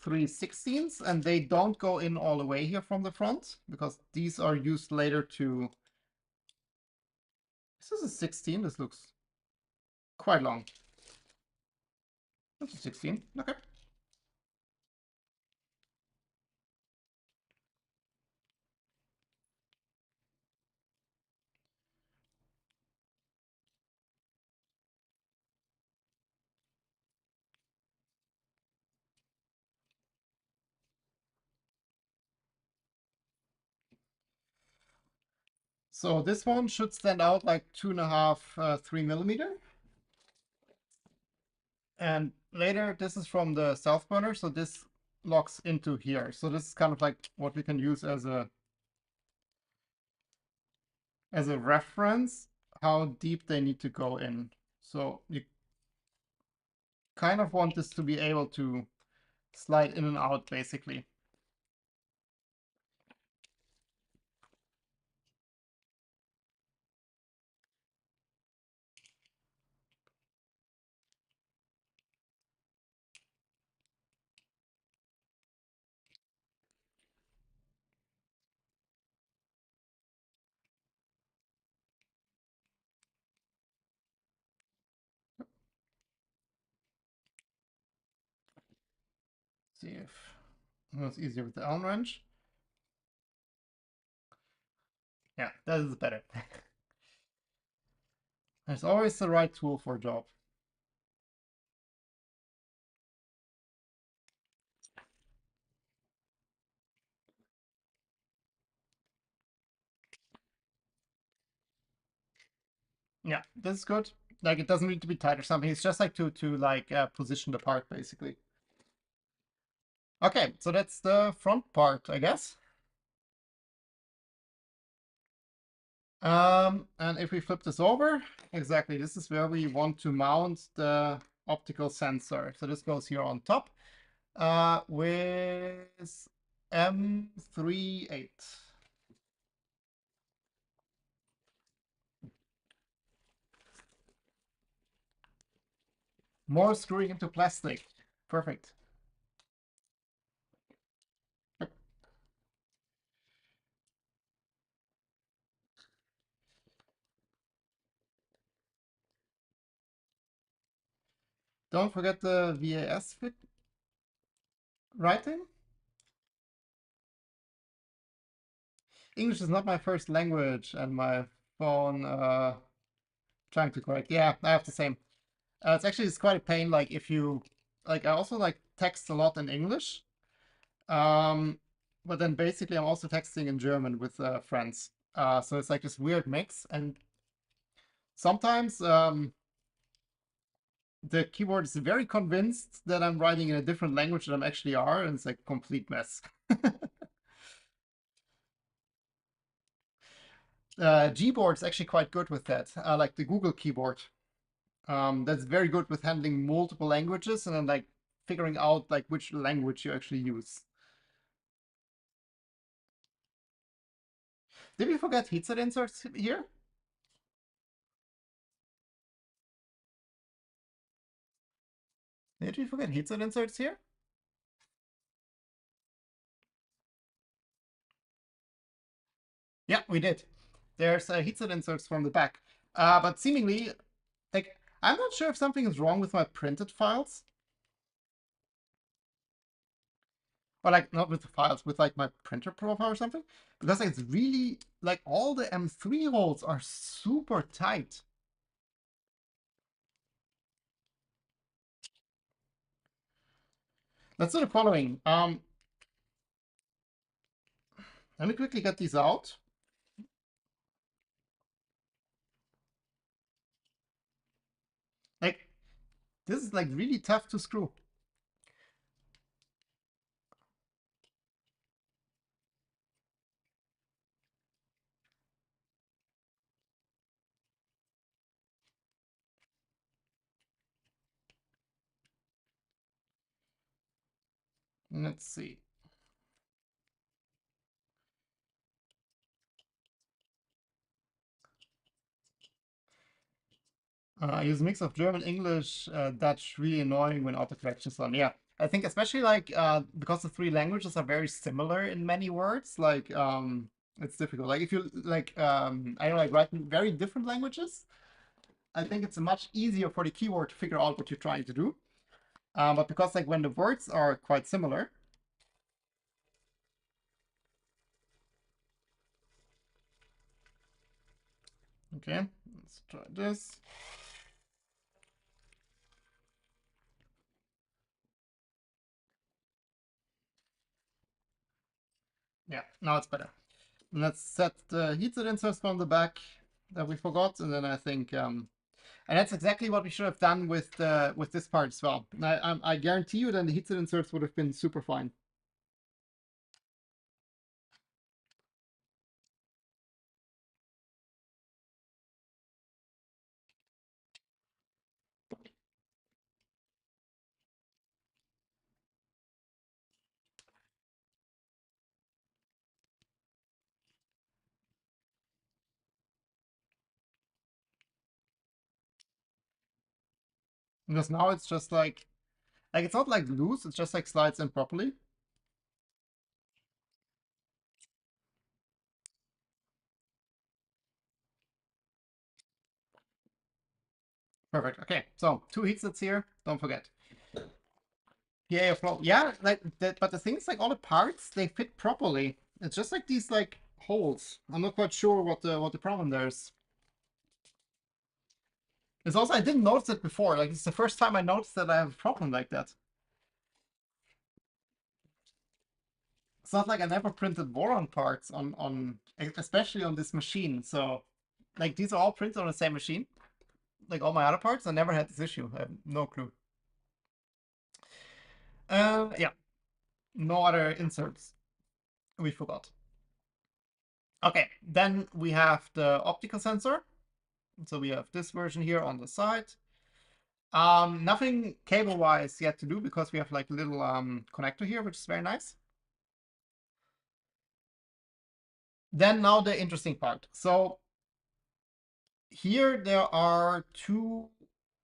M316s, and they don't go in all the way here from the front because these are used later to. This is a 16. This looks quite long. That's a 16. Okay. So this one should stand out like 2.5, 3 millimeter. And later, this is from the self burner, so this locks into here. So this is kind of like what we can use as a reference, how deep they need to go in. So you kind of want this to be able to slide in and out, basically. See if it's easier with the Allen wrench. Yeah, that is better. There's always the right tool for a job. Yeah, this is good. Like it doesn't need to be tight or something. It's just like to like position the part basically. Okay, so that's the front part, I guess. And if we flip this over, exactly, this is where we want to mount the optical sensor. So this goes here on top with M38. More screwing into plastic. Perfect. Don't forget the VAS fit writing. English is not my first language, and my phone trying to correct. Yeah, I have the same. It's quite a pain. Like if you like, I also like text a lot in English. Um, but then basically I'm also texting in German with friends. So it's like this weird mix, and sometimes the keyboard is very convinced that I'm writing in a different language than I actually are, and it's like a complete mess. Gboard is actually quite good with that. Like the Google keyboard. That's very good with handling multiple languages and then like figuring out like which language you actually use. Did we forget headset inserts here? Did we forget headset inserts here? Yeah, we did. There's headset inserts from the back. But seemingly, like, I'm not sure if something is wrong with my printed files. Or like, not with the files, with like my printer profile or something. Because like, it's really, like, all the M3 holes are super tight. Let's do the following. Let me quickly get these out. Like, this is like really tough to screw. Let's see. I use a mix of German, English, Dutch, really annoying when autocorrection is on. Yeah, I think especially like because the three languages are very similar in many words, like it's difficult. Like if you like I don't know, like write in very different languages, I think it's much easier for the keyboard to figure out what you're trying to do. But because like when the words are quite similar, okay, let's try this. Yeah, now it's better. Let's set the heated inserts from the back that we forgot, and then I think, and that's exactly what we should have done with this part as well. I guarantee you, then the heated inserts would have been super fine. Because now it's just like it's not like loose; it's just like slides in properly. Perfect. Okay, so two heatsets here. Don't forget. Yeah, flow. Yeah, like that. But the thing is, like all the parts, they fit properly. It's just like these like holes. I'm not quite sure what the problem there is. It's also I didn't notice it before. Like it's the first time I noticed that I have a problem like that. It's not like I never printed Voron parts on especially on this machine. So like these are all printed on the same machine. Like all my other parts, I never had this issue. I have no clue. Yeah, no other inserts. We forgot. Okay, then we have the optical sensor. So we have this version here on the side. Nothing cable-wise yet to do because we have like a little connector here, which is very nice. Then now the interesting part. So here there are two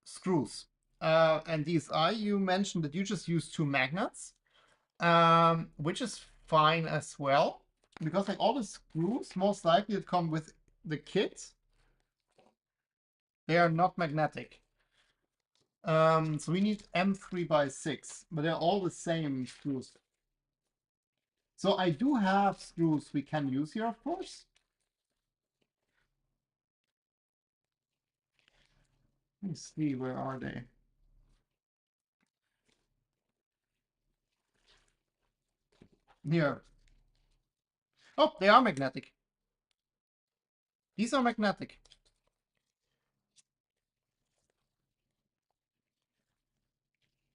screws. and DSI, you mentioned that you just use 2 magnets, which is fine as well, because like all the screws most likely that come with the kit, they are not magnetic. So we need M3x6, but they're all the same screws. So I do have screws we can use here, of course. Let me see, where are they? Here. Oh, they are magnetic. These are magnetic.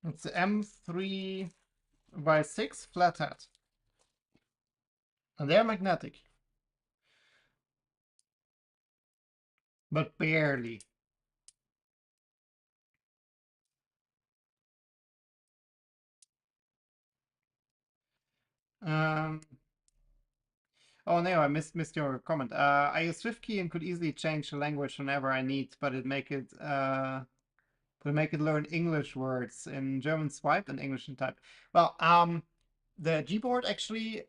It's the M3x6 flathead. And they're magnetic. But barely. Um, oh no, I missed your comment. I use SwiftKey and could easily change the language whenever I need, but it make it learn English words in German swipe and English in type. Well, the Gboard actually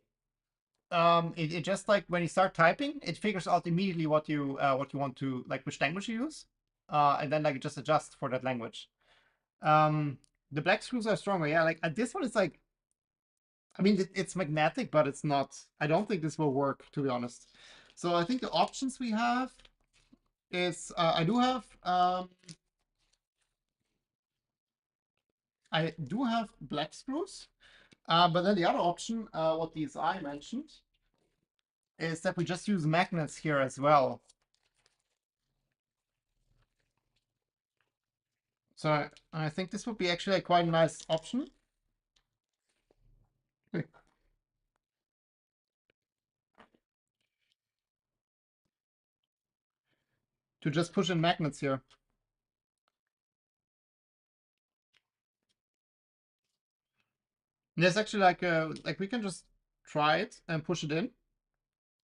it just like when you start typing, it figures out immediately what you want to like which language you use, and then like it just adjusts for that language. The black screws are stronger, yeah. Like this one is like, I mean, it's magnetic, but it's not. I don't think this will work, to be honest. So I think the options we have is I do have black screws, but then the other option, what these I mentioned, is that we just use magnets here as well. So I think this would be actually a quite nice option. To just push in magnets here. And there's actually like we can just try it and push it in,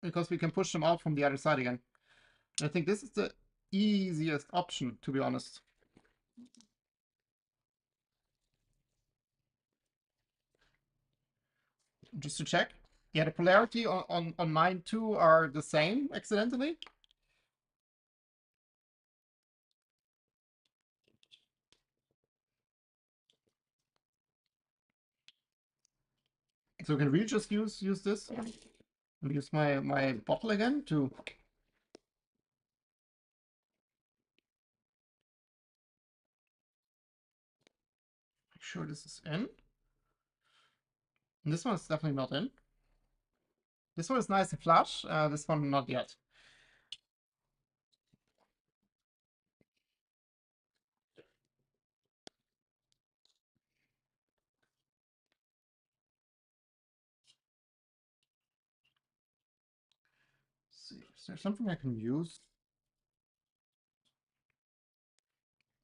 because we can push them out from the other side again. And I think this is the easiest option, to be honest. Just to check. Yeah, the polarity on mine too are the same accidentally. So we can really just use this. I'll use my bottle again to make sure this is in. And this one is definitely not in. This one is nice and flush. This one not yet. Let's see, is there something I can use?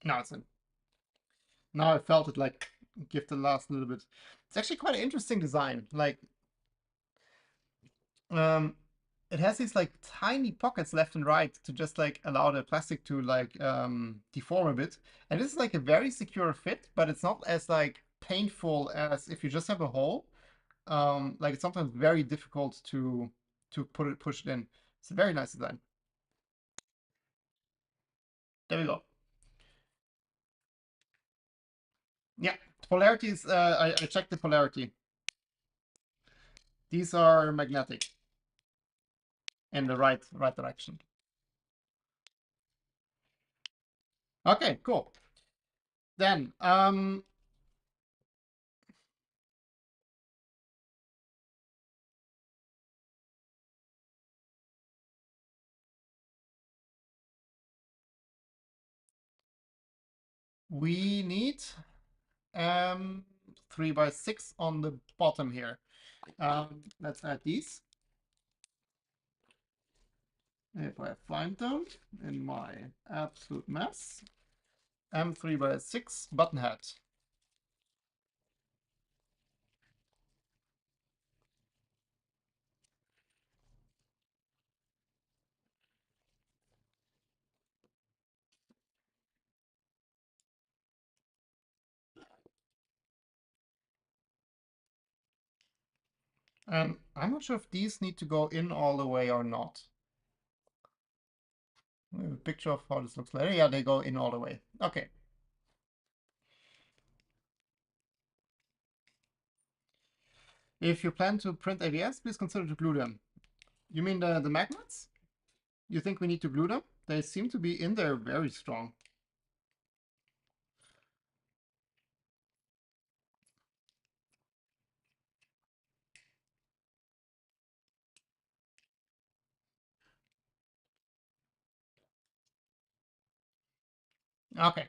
No, it's in. Now I felt it like give the last little bit. It's actually quite an interesting design. Like, um, it has these like tiny pockets left and right to just like allow the plastic to like deform a bit. And this is like a very secure fit, but it's not as like painful as if you just have a hole. Like it's sometimes very difficult to push it in. It's a very nice design. There we go. Yeah, polarity is. I checked the polarity. These are magnetic in the right direction. Okay, cool. Then we need 3x6 on the bottom here. Let's add these. If I find them in my absolute mess. M3x6 button head. And I'm not sure if these need to go in all the way or not. We have a picture of how this looks later. Yeah, they go in all the way. Okay. If you plan to print ABS, please consider to glue them. You mean the magnets? You think we need to glue them? They seem to be in there very strong. Okay.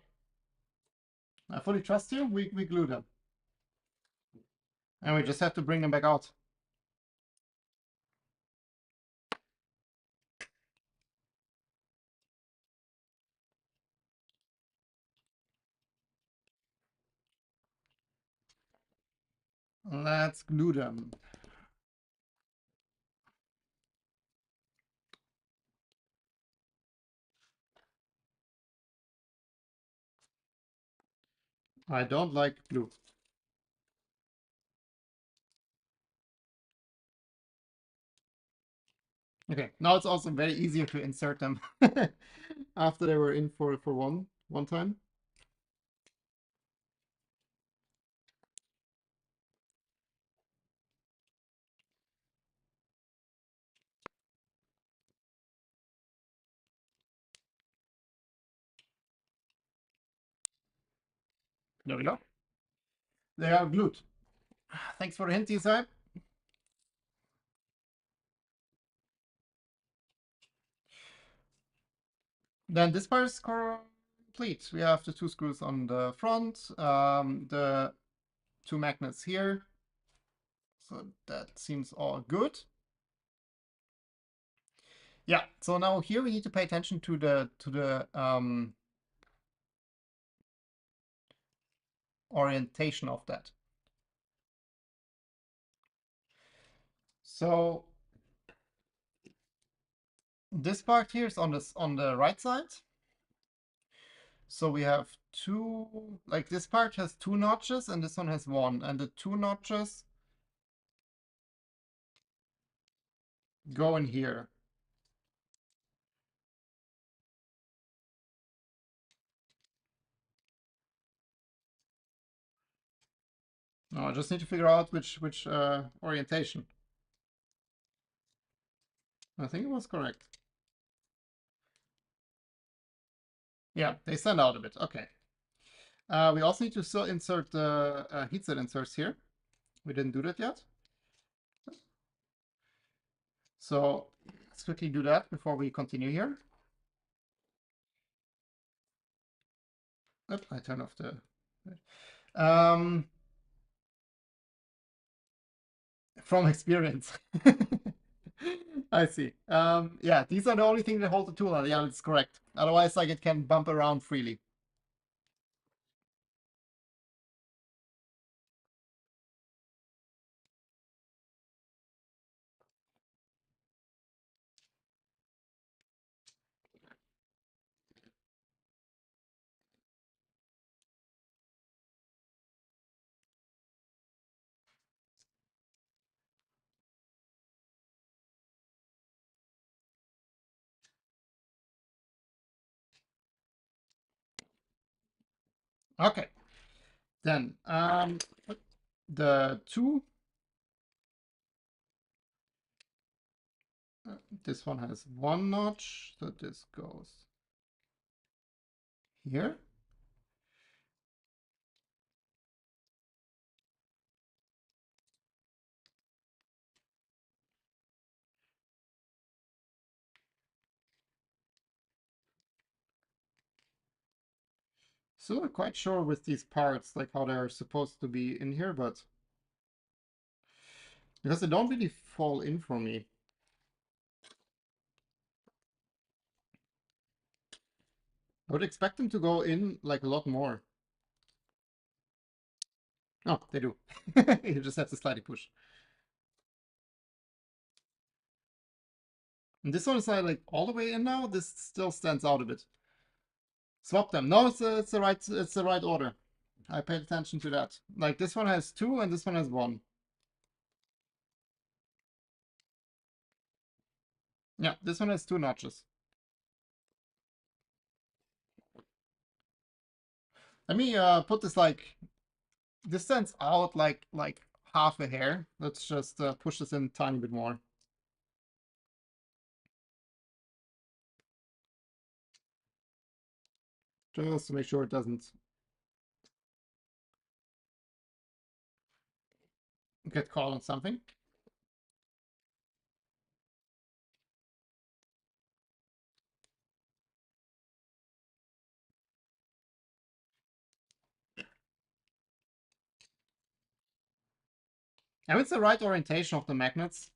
I fully trust you. We glue them. And we just have to bring them back out. Let's glue them. I don't like glue. Okay, now it's also very easier to insert them after they were in for one time. There we go. They are glued. Thanks for the hint, Isai. Then this part is complete. We have the 2 screws on the front, the 2 magnets here. So that seems all good. Yeah, so now here we need to pay attention to the orientation of that. So this part here is on the right side. So we have 2, like this part has 2 notches and this one has 1, and the 2 notches go in here. No, I just need to figure out which orientation. I think it was correct. Yeah, they stand out a bit. Okay. We also need to still insert the heatset inserts here. We didn't do that yet. So let's quickly do that before we continue here. Oop, I turn off the... From experience. I see. Yeah, these are the only things that hold the tool. Yeah, that's correct. Otherwise, like, it can bump around freely. Okay. Then the 2. This one has 1 notch, so this goes here. Still not quite sure with these parts, like how they're supposed to be in here, but because they don't really fall in for me. I would expect them to go in like a lot more. Oh, they do. You just have to slightly push. And this one is like all the way in now. This still stands out a bit. Swap them. No, it's the right order. I paid attention to that. Like this one has 2 and this one has 1. Yeah, this one has 2 notches. Let me put this like distance out like half a hair. Let's just push this in a tiny bit more. Just to make sure it doesn't get caught on something. And it's the right orientation of the magnets.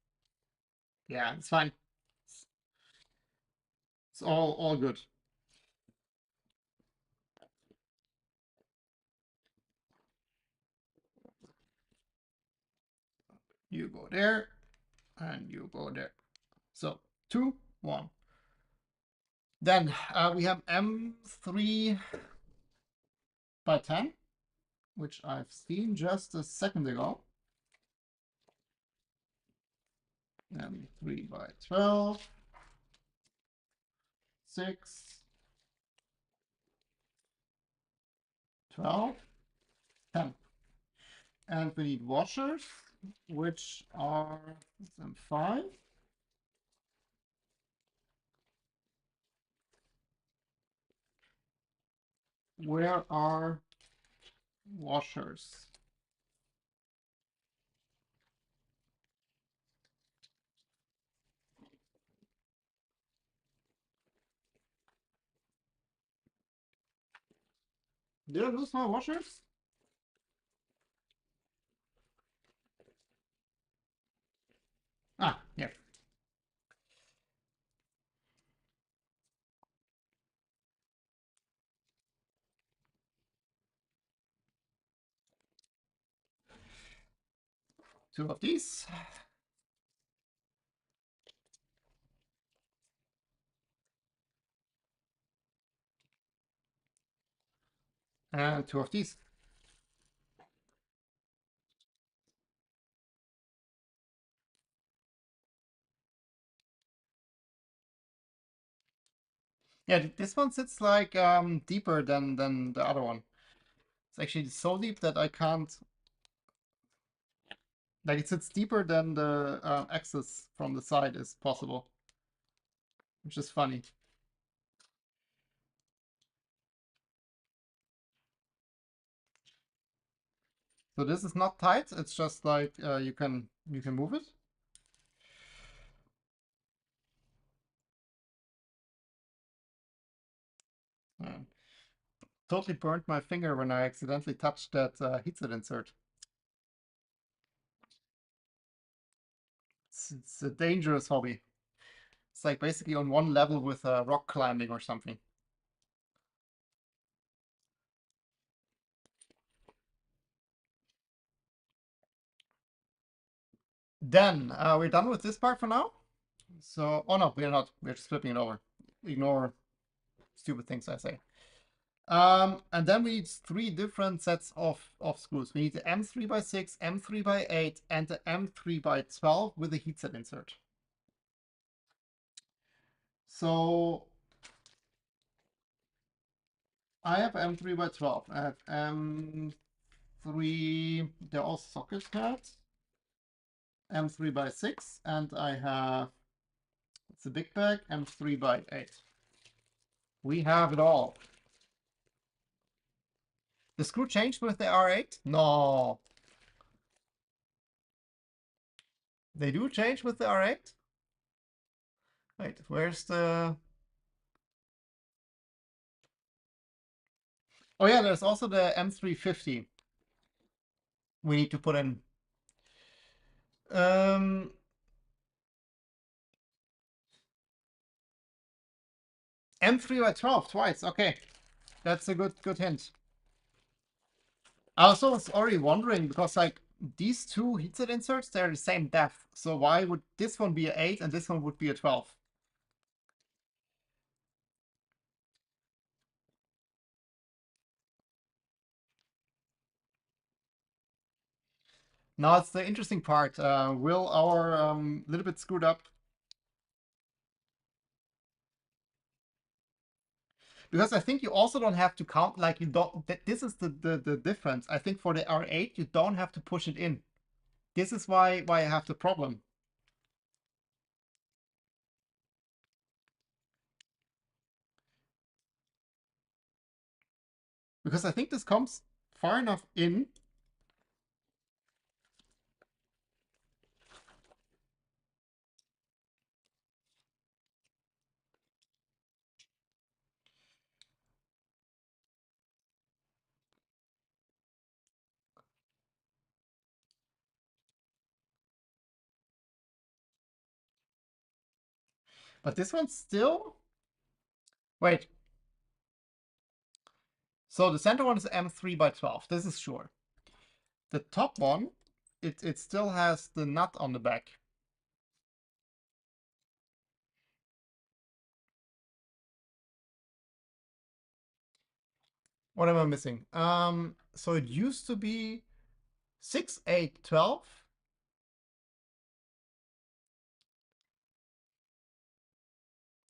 Yeah, it's fine. It's all good. You go there, and you go there. So 2, 1. Then we have M3 by 10, which I've seen just a second ago. M3 by 12, 6, 12, 10. And we need washers, which are M5. Where are washers? Did I lose my washers? Ah, yeah. Two of these. And 2 of these. Yeah, this one sits like deeper than the other one. It's actually so deep that I can't. Like it sits deeper than the axis from the side is possible, which is funny. So this is not tight. It's just like you can move it. Totally burned my finger when I accidentally touched that heatset insert. It's a dangerous hobby. It's like basically on one level with rock climbing or something. Then we're done with this part for now. So, oh no, we're not. We're just flipping it over. Ignore stupid things I say. And then we need 3 different sets of screws. We need the M3 by 6, M3 by 8, and the M3 by 12 with a heatset insert. So I have M3 by 12. I have M3, they're all socket heads. M3 by 6, and I have, it's a big bag, M3 by 8. We have it all. The screw changed with the R8? No. They do change with the R8? Wait, where's the... Oh yeah, there's also the M350 we need to put in. M3 by 12 twice. Okay, that's a good hint. I also was already wondering because like these 2 heatset inserts, they're the same depth. So why would this one be an 8 and this one would be a 12? Now it's the interesting part. Will our little bit screwed up Because I think you also don't have to count, like you don't, this is the difference. I think for the R8, you don't have to push it in. This is why I have the problem. Because I think this comes far enough in. But this one's still, wait. So the center one is M3 by 12. This is sure. The top one, it still has the nut on the back. What am I missing? So it used to be 6, 8, 12.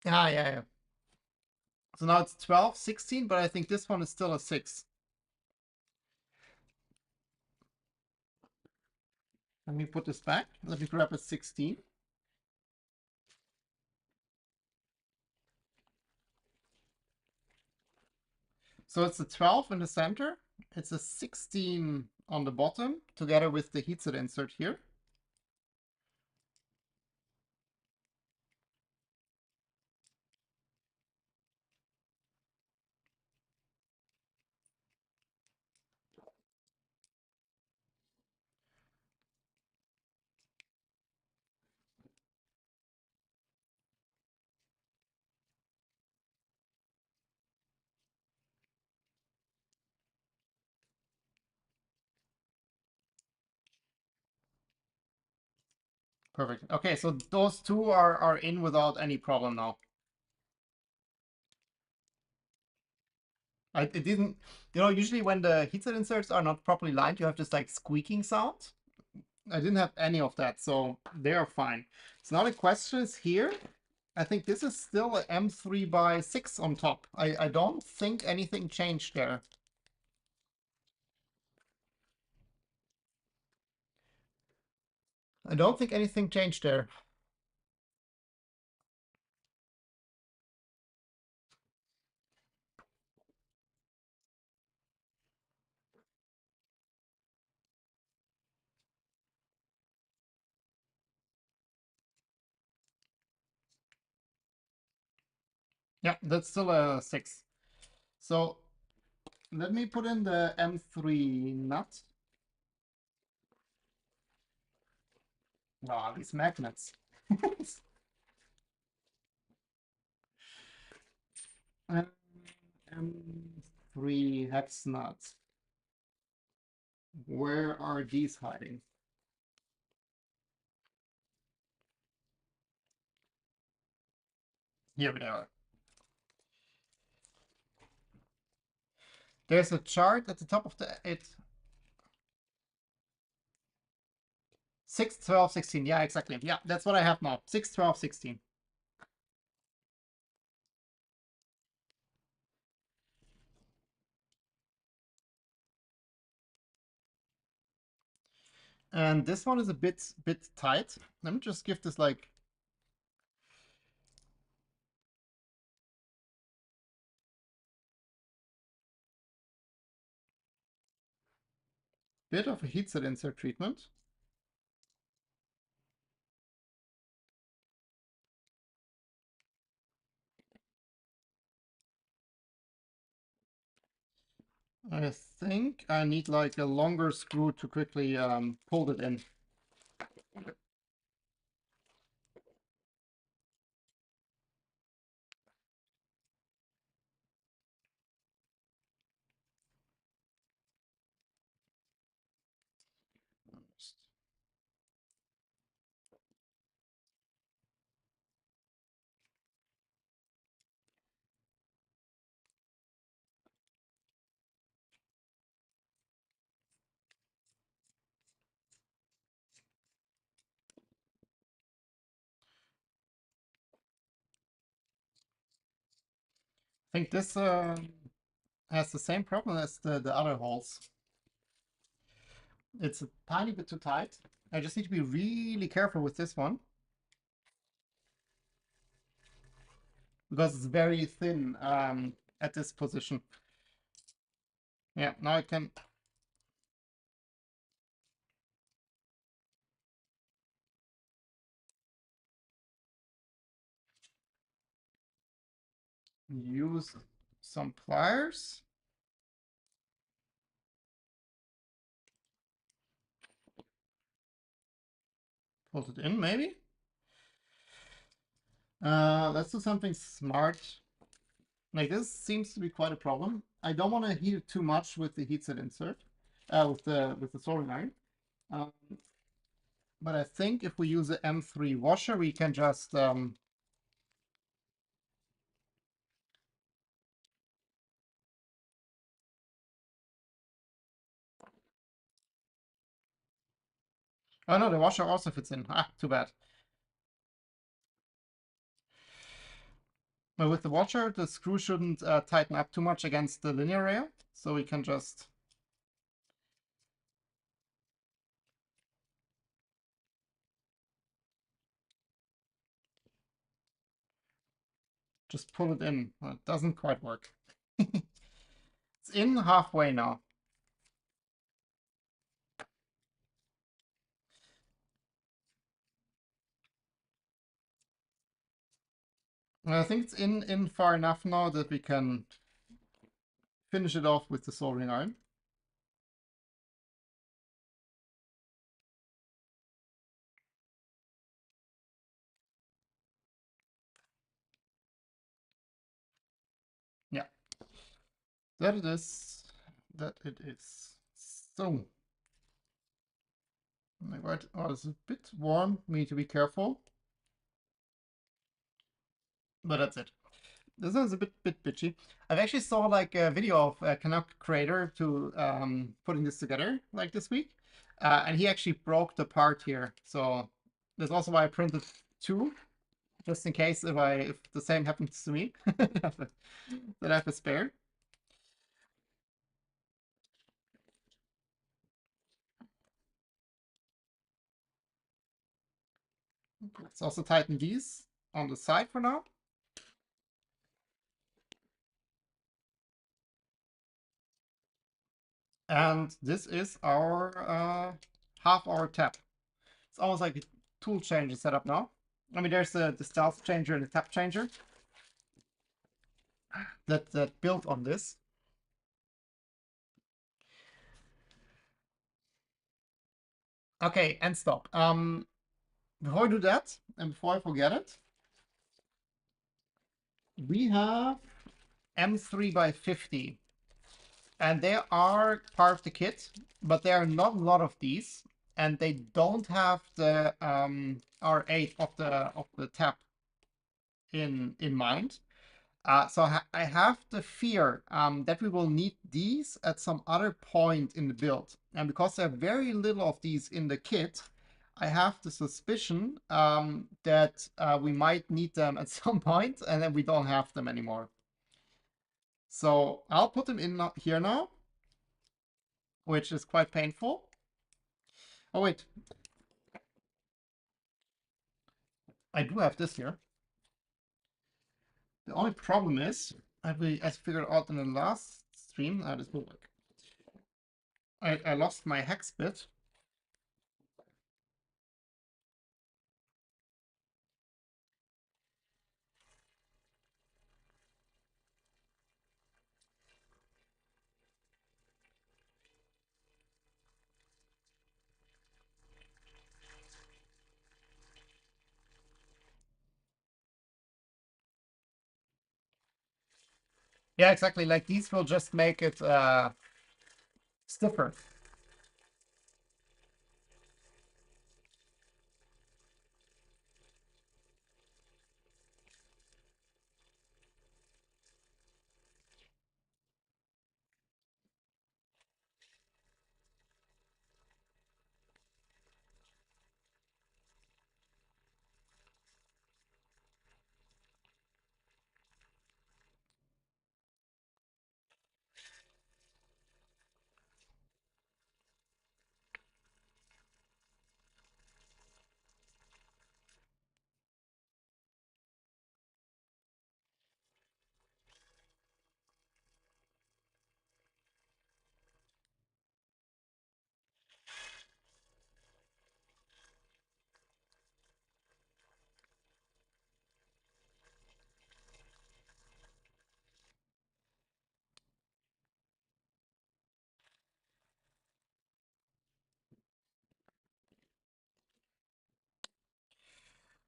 Ah, yeah, yeah. So now it's 12, 16, but I think this one is still a 6. Let me put this back. Let me grab a 16. So it's a 12 in the center. It's a 16 on the bottom, together with the heatsink insert here. Perfect. Okay, so those two are in without any problem now. It didn't, usually when the heatsink inserts are not properly lined, you have this like squeaking sound. I didn't have any of that, so they are fine. So now the question is here. I think this is still a M3 by 6 on top. I don't think anything changed there. I don't think anything changed there. Yeah, that's still a 6. So let me put in the M3 nut. Oh, these magnets. M3 hex nuts. Where are these hiding? Here they are. There's a chart at the top of it. 6, 12, 16. Yeah, exactly. Yeah, that's what I have now. 6, 12, 16. And this one is a bit tight. Let me just give this like bit of a heatset insert treatment. I think I need like a longer screw to quickly pull it in. think this has the same problem as the other holes. It's a tiny bit too tight. I just need to be really careful with this one because it's very thin at this position. Yeah, now I can use some pliers. Put it in, maybe. Let's do something smart. Like this seems to be quite a problem. I don't want to heat it too much with the heat set insert, with the soldering iron. Um, but I think if we use the M3 washer, we can just oh no, the washer also fits in. Ah, too bad. But with the washer, the screw shouldn't tighten up too much against the linear rail, so we can just pull it in. Well, it doesn't quite work. It's in halfway now. I think it's in far enough now that we can finish it off with the soldering iron. Yeah, that it is. That it is. So, right, oh, it's a bit warm. We need to be careful. But that's it. This one's a bit bitchy. I've actually saw like a video of a Canuck creator to putting this together like this week, and he actually broke the part here. So that's also why I printed two, just in case if the same happens to me, that I have a spare. Let's also tighten these on the side for now. And this is our half-hour tap. It's almost like a tool changer setup now. I mean, there's the stealth changer and the tap changer that built on this. Okay, and stop. Before I do that, and before I forget it, we have M3 by 50. And they are part of the kit, but there are not a lot of these, and they don't have the R8 of the tap in mind. So I have the fear that we will need these at some other point in the build. And because there are very little of these in the kit, I have the suspicion that we might need them at some point and then we don't have them anymore. So I'll put them in here now, which is quite painful. Oh, wait. I do have this here. The only problem is, as figured out in the last stream, this will work. I lost my hex bit. Yeah, exactly. Like these will just make it stiffer.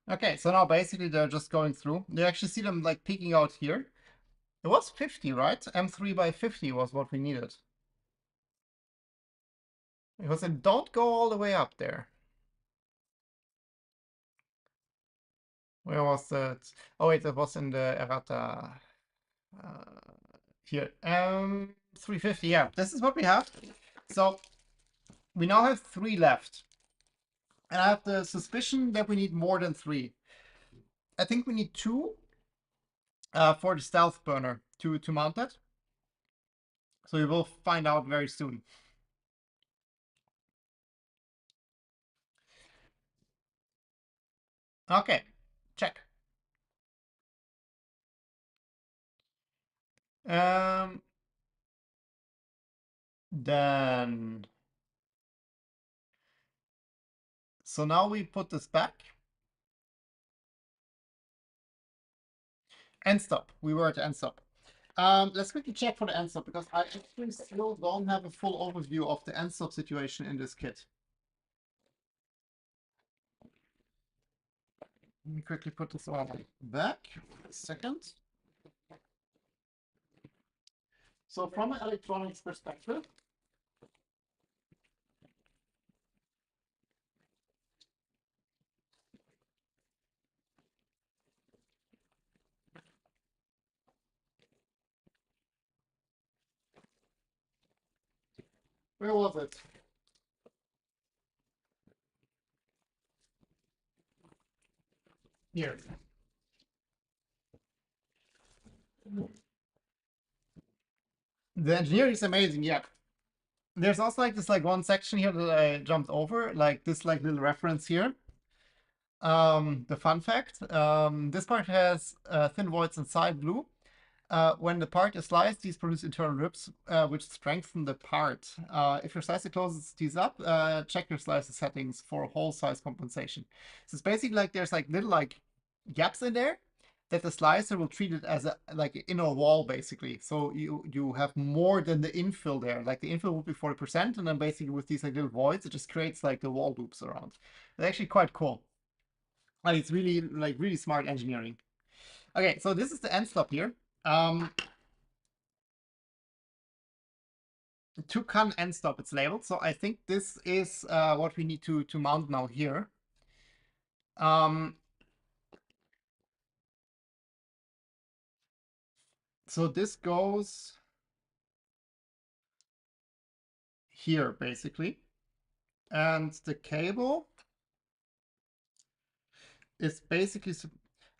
Okay, so now basically they're just going through. You actually see them like peeking out here. It was 50, right? M3 by 50 was what we needed. Because it don't go all the way up there. Where was that? Oh wait, that was in the errata. Uh, here. 350, yeah. This is what we have. So we now have 3 left. And I have the suspicion that we need more than 3. I think we need 2 for the stealth burner to mount that. So we will find out very soon. Okay, check. Um, then, so now we put this back. End stop. We were at end stop. Let's quickly check for the end stop because I actually still don't have a full overview of the end stop situation in this kit. Let me quickly put this all back. A second. So from an electronics perspective, where was it? Here. The engineering is amazing, yeah. There's also like this like one section here that I jumped over, like this like little reference here. The fun fact, this part has thin voids inside blue. When the part is sliced, these produce internal rips, which strengthen the part. If your slicer closes these up, check your slicer settings for hole size compensation. So it's basically like there's like little like gaps in there that the slicer will treat it as a like inner wall basically. So you have more than the infill there. Like the infill would be 40%, and then basically with these like little voids, it just creates like the wall loops around. It's actually quite cool. Like it's really smart engineering. Okay, so this is the end stop here. Tucan end stop, it's labeled. So I think this is what we need to mount now here. So this goes here basically. And the cable is basically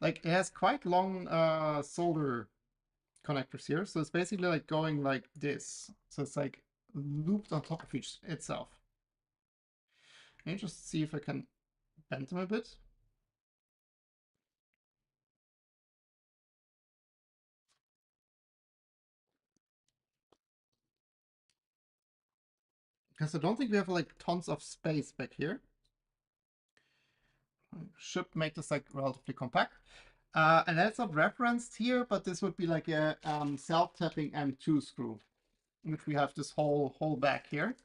like it has quite long solder connectors here. So it's basically like going like this. So it's like looped on top of each itself. Let me just see if I can bend them a bit. Because I don't think we have like tons of space back here. Should make this like relatively compact. And that's not referenced here, but this would be like a self-tapping M2 screw, which we have this whole back here.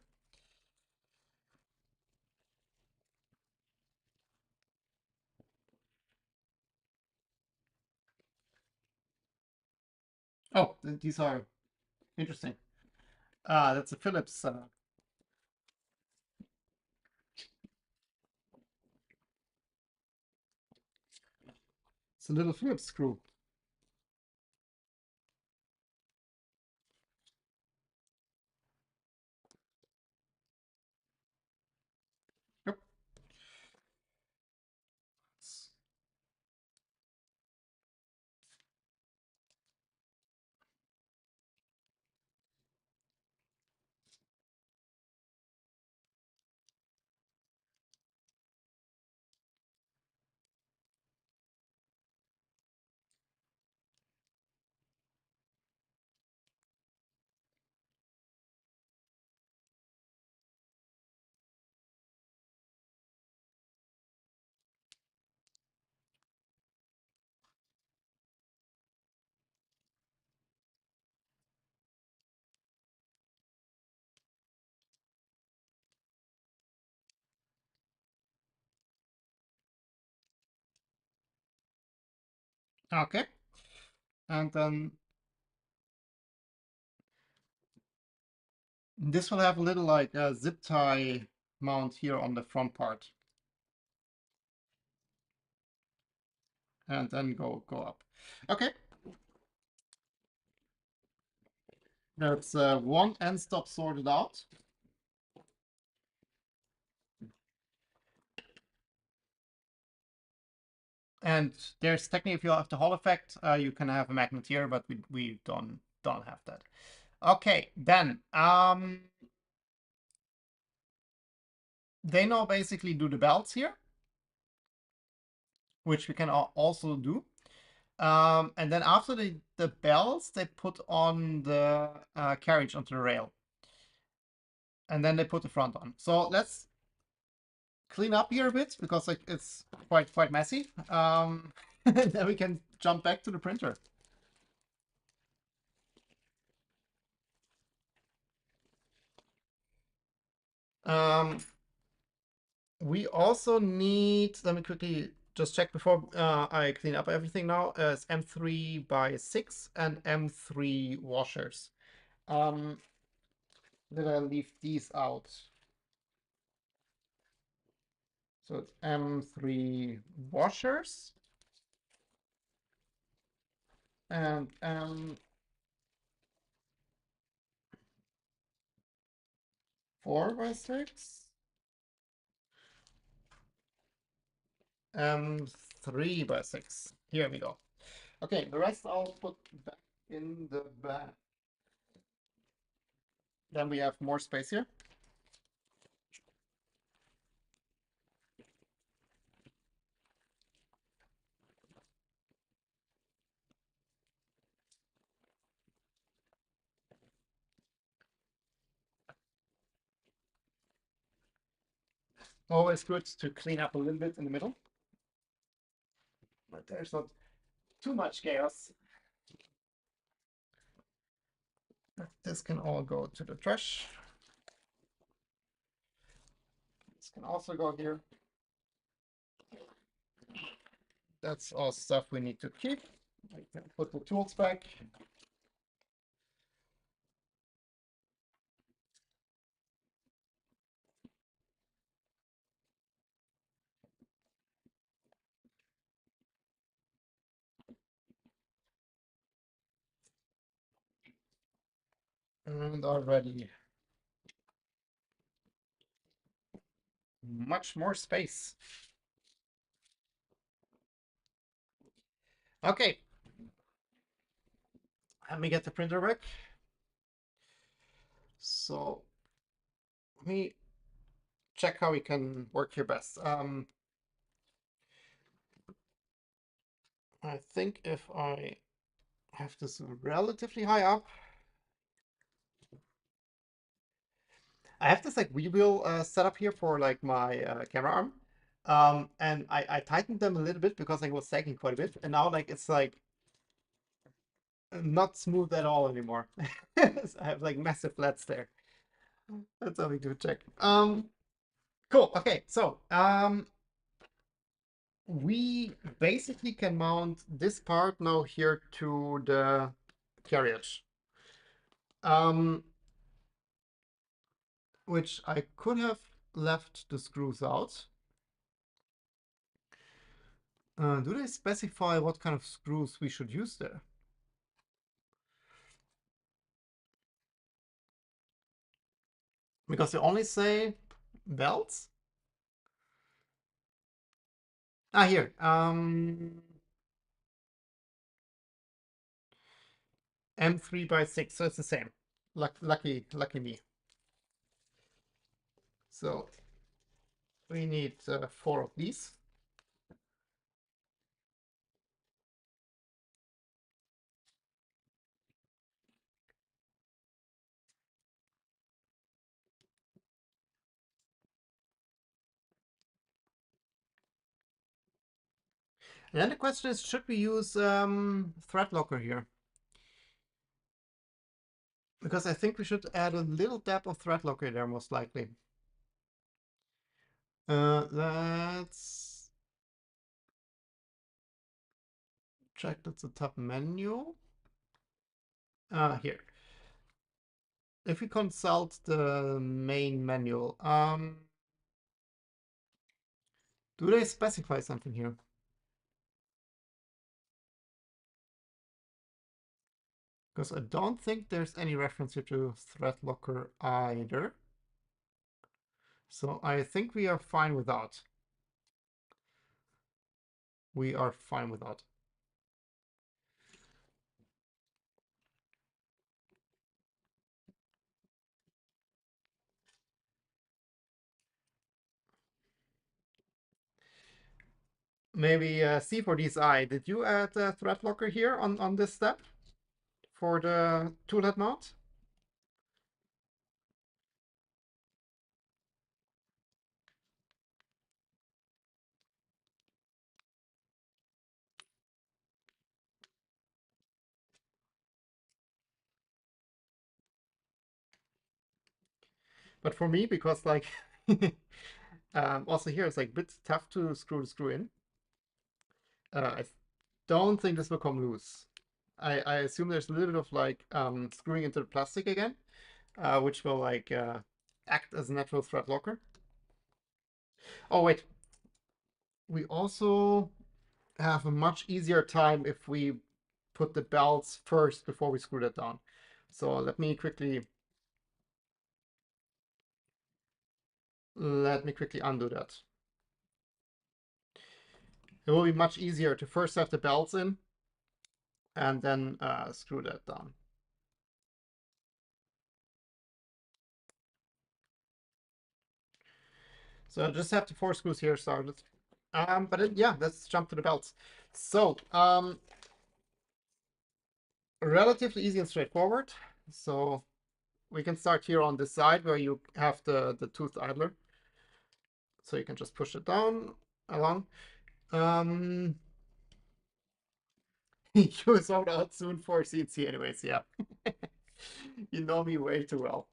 Oh, these are interesting. That's a Phillips. It's a little Phillips screw. Yep. Okay. And then this will have a little like a zip tie mount here on the front part. And then go up. Okay. That's one end stop sorted out. And there's technically, if you have the Hall effect, you can have a magnet here, but we don't have that. Okay, then they now basically do the belts here, which we can also do. And then after the belts, they put on the carriage onto the rail. And then they put the front on. So let's clean up here a bit because like it's quite messy. Then we can jump back to the printer. We also need, let me quickly just check before I clean up everything now. It's M3x6 and M3 washers. Did I leave these out? So it's M3 washers and M4x6. M3x6. Here we go. Okay, the rest I'll put back in the bag. Then we have more space here. Always good to clean up a little bit in the middle. But there's not too much chaos. This can all go to the trash. This can also go here. That's all stuff we need to keep. I can put the tools back. And already much more space. Okay. Let me get the printer back. So let me check how we can work here best. I think if I have this relatively high up, I have this like wheel set up here for like my camera arm. And I tightened them a little bit because like, it was sagging quite a bit. And now like it's like not smooth at all anymore. So I have like massive flats there. That's something to check. Cool. Okay, so we basically can mount this part now here to the carriage. Which I could have left the screws out. Do they specify what kind of screws we should use there? Because they only say belts. Ah, here. M3x6, so it's the same. Lucky me. So we need 4 of these. And then the question is, should we use thread locker here? Because I think we should add a little dab of thread locker there, most likely. Let's check that's the top menu. Here. If we consult the main manual, do they specify something here? Because I don't think there's any reference here to thread locker either. So I think we are fine without. We are fine without. Maybe C4DSI, did you add a thread locker here on this step for the toolhead mount? But for me, because like also here it's like a bit tough to screw the screw in. I don't think this will come loose. I assume there's a little bit of like screwing into the plastic again, which will like act as a natural thread locker. Oh wait, we also have a much easier time if we put the belts first before we screw that down. So let me quickly undo that. It will be much easier to first have the belts in and then screw that down. So I just have the 4 screws here started. Yeah, let's jump to the belts. So relatively easy and straightforward. So we can start here on this side where you have the toothed idler. So you can just push it down along. You sold out soon for CNC anyways, yeah. You know me way too well.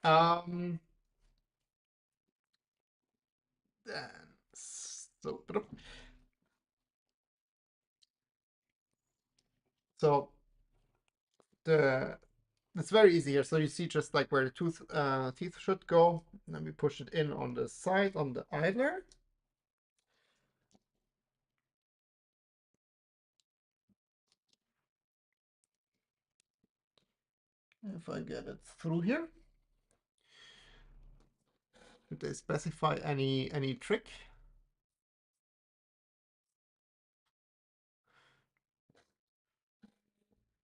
Then, so it's very easy here. So you see just like where the teeth should go. Then we push it in on the side on the idler. If I get it through here. Did they specify any trick?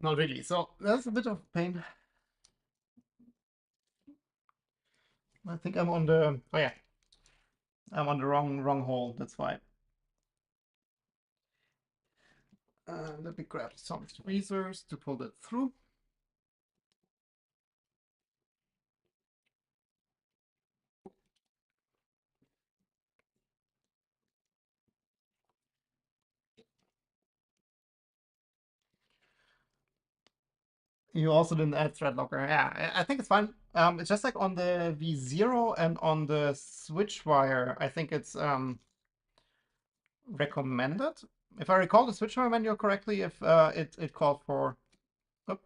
Not really. So that's a bit of pain. I think I'm on the I'm on the wrong hole. That's why. Let me grab some tweezers to pull that through. You also didn't add thread locker. Yeah, I think it's fine. It's just like on the V0 and on the switch wire. I think it's recommended. If I recall the switch wire manual correctly, if it called for. Oop.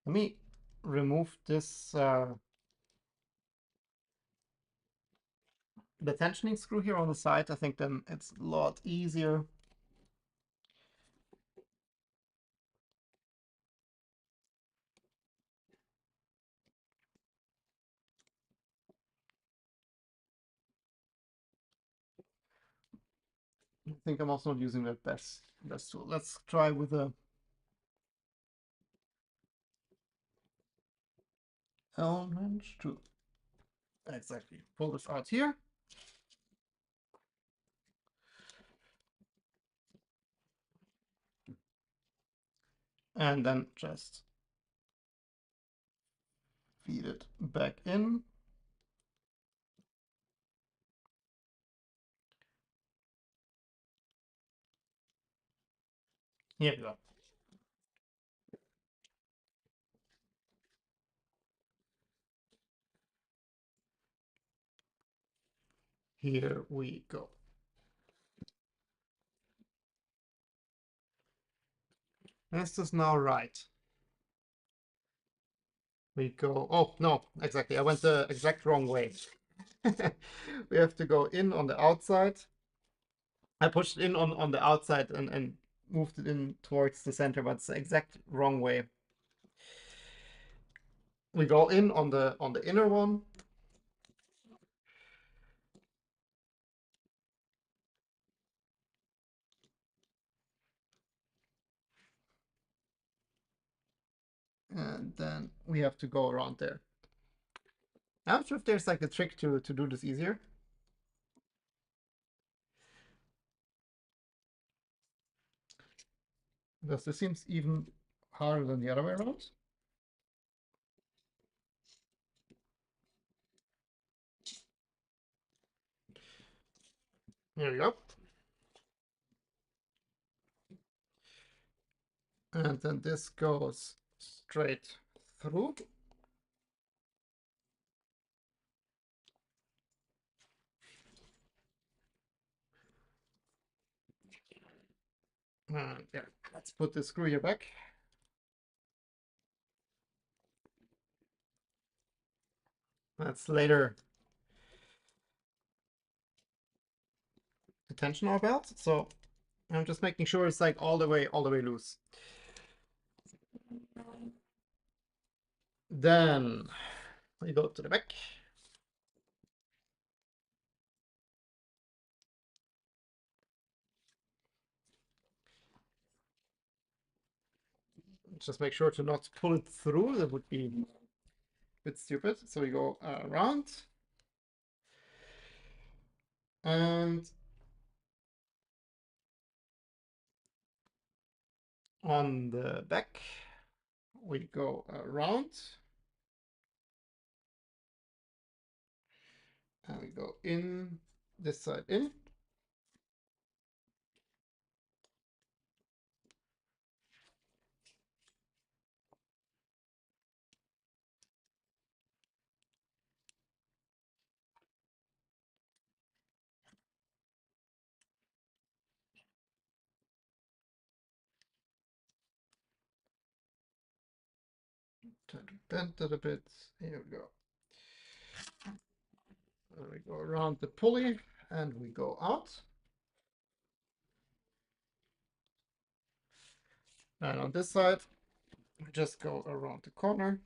Let me remove this the tensioning screw here on the side. I think then it's a lot easier. I think I'm also not using the best tool. Let's try with a Allen wrench to exactly pull this out here. And then just feed it back in. Here we go. Here we go. This is now right. We go, oh, no, exactly. I went the exact wrong way. We have to go in on the outside. I pushed in on the outside and moved it in towards the center, but it's the exact wrong way. We go in on the inner one. And then we have to go around there. I'm not sure if there's like a trick to do this easier. Because this seems even harder than the other way around. There we go. And then this goes straight through. Yeah, let's put the screw here back. That's later the tension our belt. So I'm just making sure it's like all the way loose. Then we go to the back. Just make sure to not pull it through. That would be a bit stupid. So we go around. And on the back, we go around. And we go in this side in. Try to bend it a bit. Here we go. And we go around the pulley and we go out. And on this side, we just go around the corner.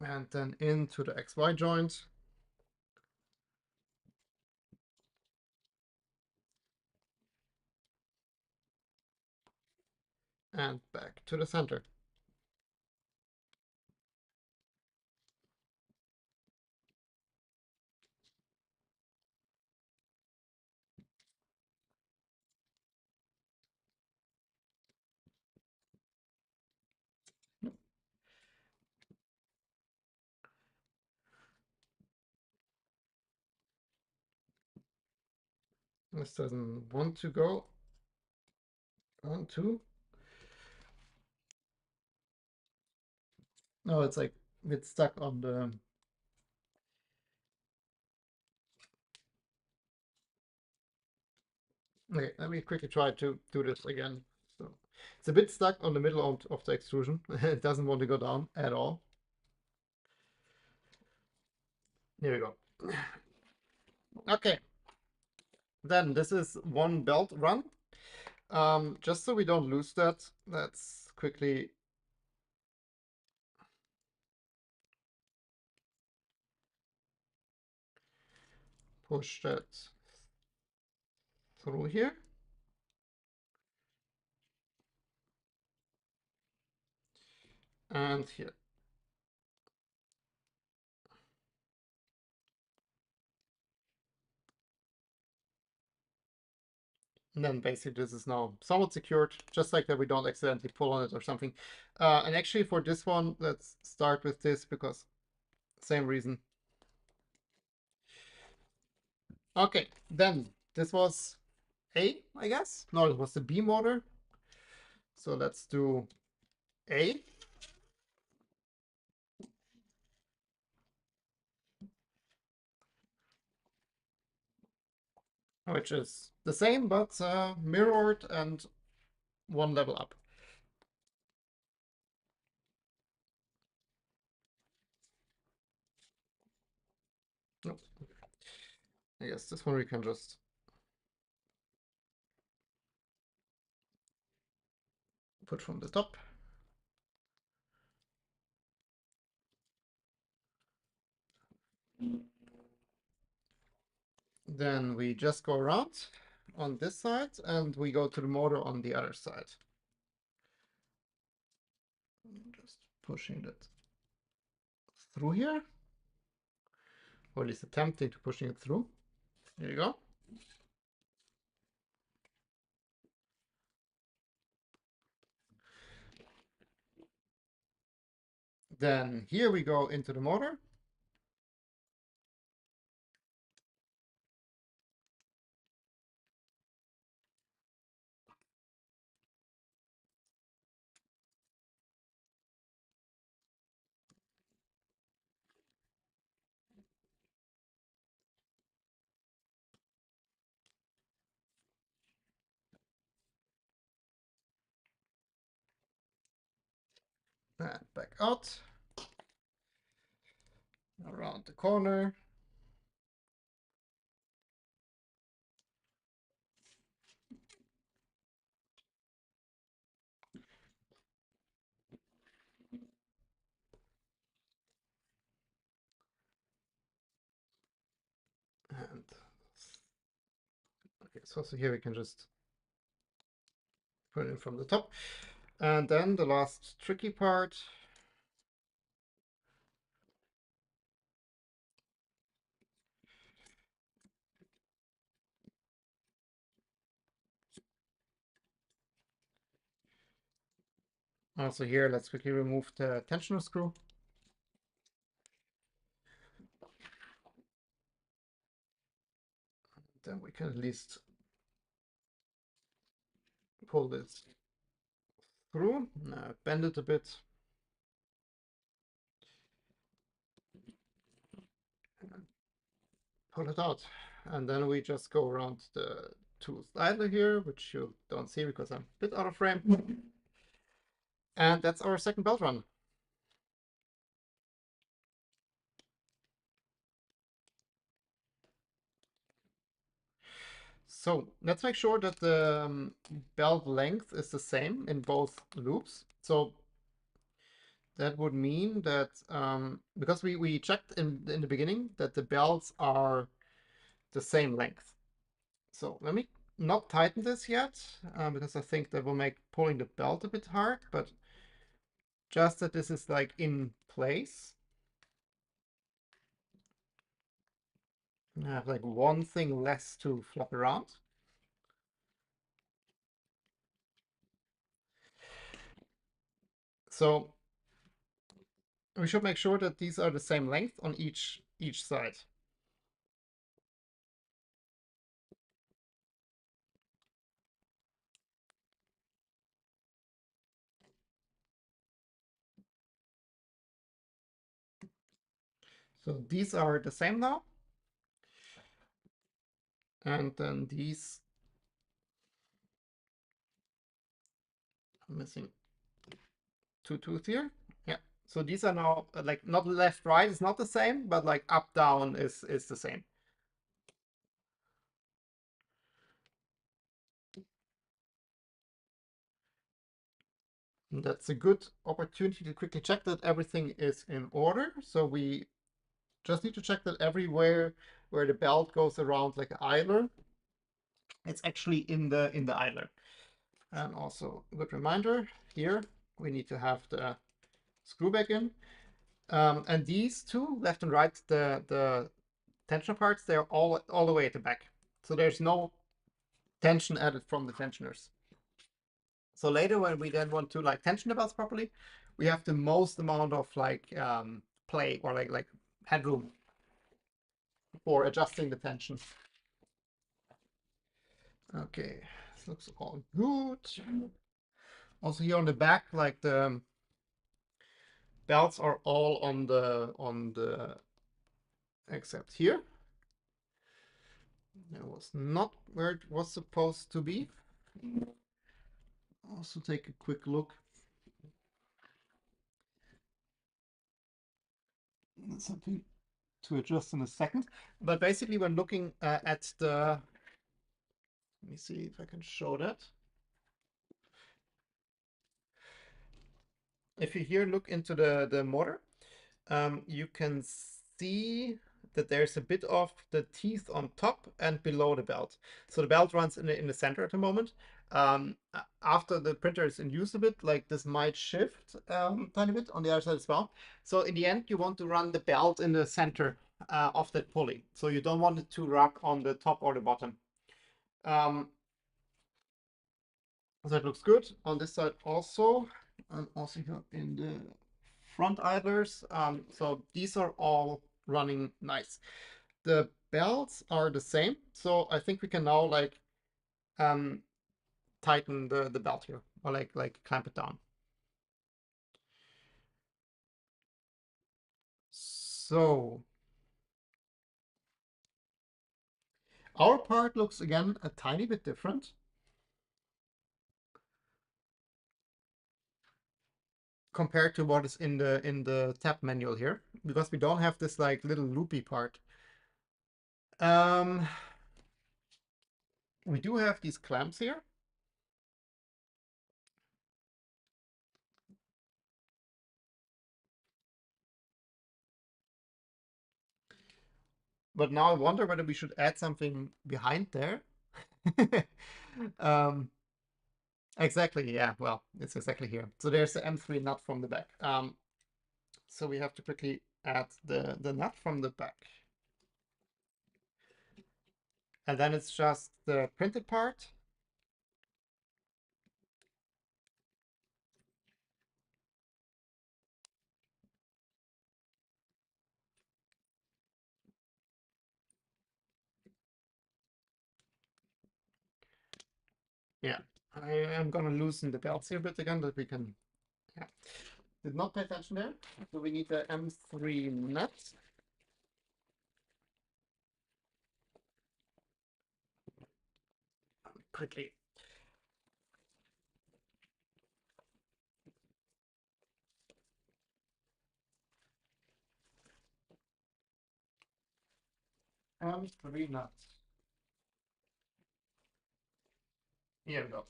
And then into the XY joint. And back to the center. This doesn't want to go on to. No, it's like it's stuck on the. Okay, let me quickly try to do this again. So it's a bit stuck on the middle of the extrusion. It doesn't want to go down at all. Here we go. Okay. Then this is one belt run. Just so we don't lose that, let's quickly push that through here. And here. And then basically this is now somewhat secured, just like that we don't accidentally pull on it or something. And actually for this one, let's start with this because same reason. Okay, then this was A, I guess. No, it was the B motor. So let's do A. which is the same, but mirrored and one level up. Nope. I guess this one we can just put from the top. Then we just go around on this side and we go to the motor on the other side. Just pushing that through here, or at least attempting to pushing it through. There you go. Then here we go into the motor. And back out. Around the corner. And okay, so here we can just put it in from the top. And then the last tricky part. Also here, let's quickly remove the tensioner screw. Then we can at least pull this through, bend it a bit. Pull it out. And then we just go around the tooth idler here, which you don't see because I'm a bit out of frame. And that's our second belt run. So let's make sure that the belt length is the same in both loops. So that would mean that because we checked in the beginning that the belts are the same length. So let me not tighten this yet because I think that will make pulling the belt a bit hard, but just that this is like in place. I have like one thing less to flop around. So we should make sure that these are the same length on each side. So these are the same now. And then these, I'm missing two tooth here. Yeah. So these are now like not left, right is not the same, but like up, down is the same. And that's a good opportunity to quickly check that everything is in order. So we just need to check that everywhere where the belt goes around like an idler, it's actually in the idler. And also a good reminder here, we need to have the screw back in. And these two, left and right, the tensioner parts, they're all the way at the back. So there's no tension added from the tensioners. So later when we then want to like tension the belts properly, we have the most amount of like play or like headroom for adjusting the tension. Okay, this looks all good. Also here on the back, like the belts are all on the except here. That was not where it was supposed to be. Also take a quick look. That's something to adjust in a second. But basically, when looking at the, let me see if I can show that. If you here look into the motor, you can see that there's a bit of the teeth on top and below the belt. So the belt runs in the center at the moment. After the printer is in use a bit, like this might shift tiny bit on the other side as well. So in the end, you want to run the belt in the center of that pulley. So you don't want it to rock on the top or the bottom. So it looks good on this side also. And also here in the front idlers. So these are all running nice. The belts are the same. So I think we can now like tighten the belt here or like clamp it down. So our part looks again a tiny bit different compared to what is in the tap manual here, because we don't have this like little loopy part. We do have these clamps here. But now I wonder whether we should add something behind there. um, exactly, yeah, well, it's exactly here. So there's the M3 nut from the back. So we have to quickly add the nut from the back. And then it's just the printed part. Yeah, I am gonna loosen the belts here a bit again, that we can, yeah. Did not pay attention there. So we need the M3 nut. Quickly. M3 nuts. Here we go.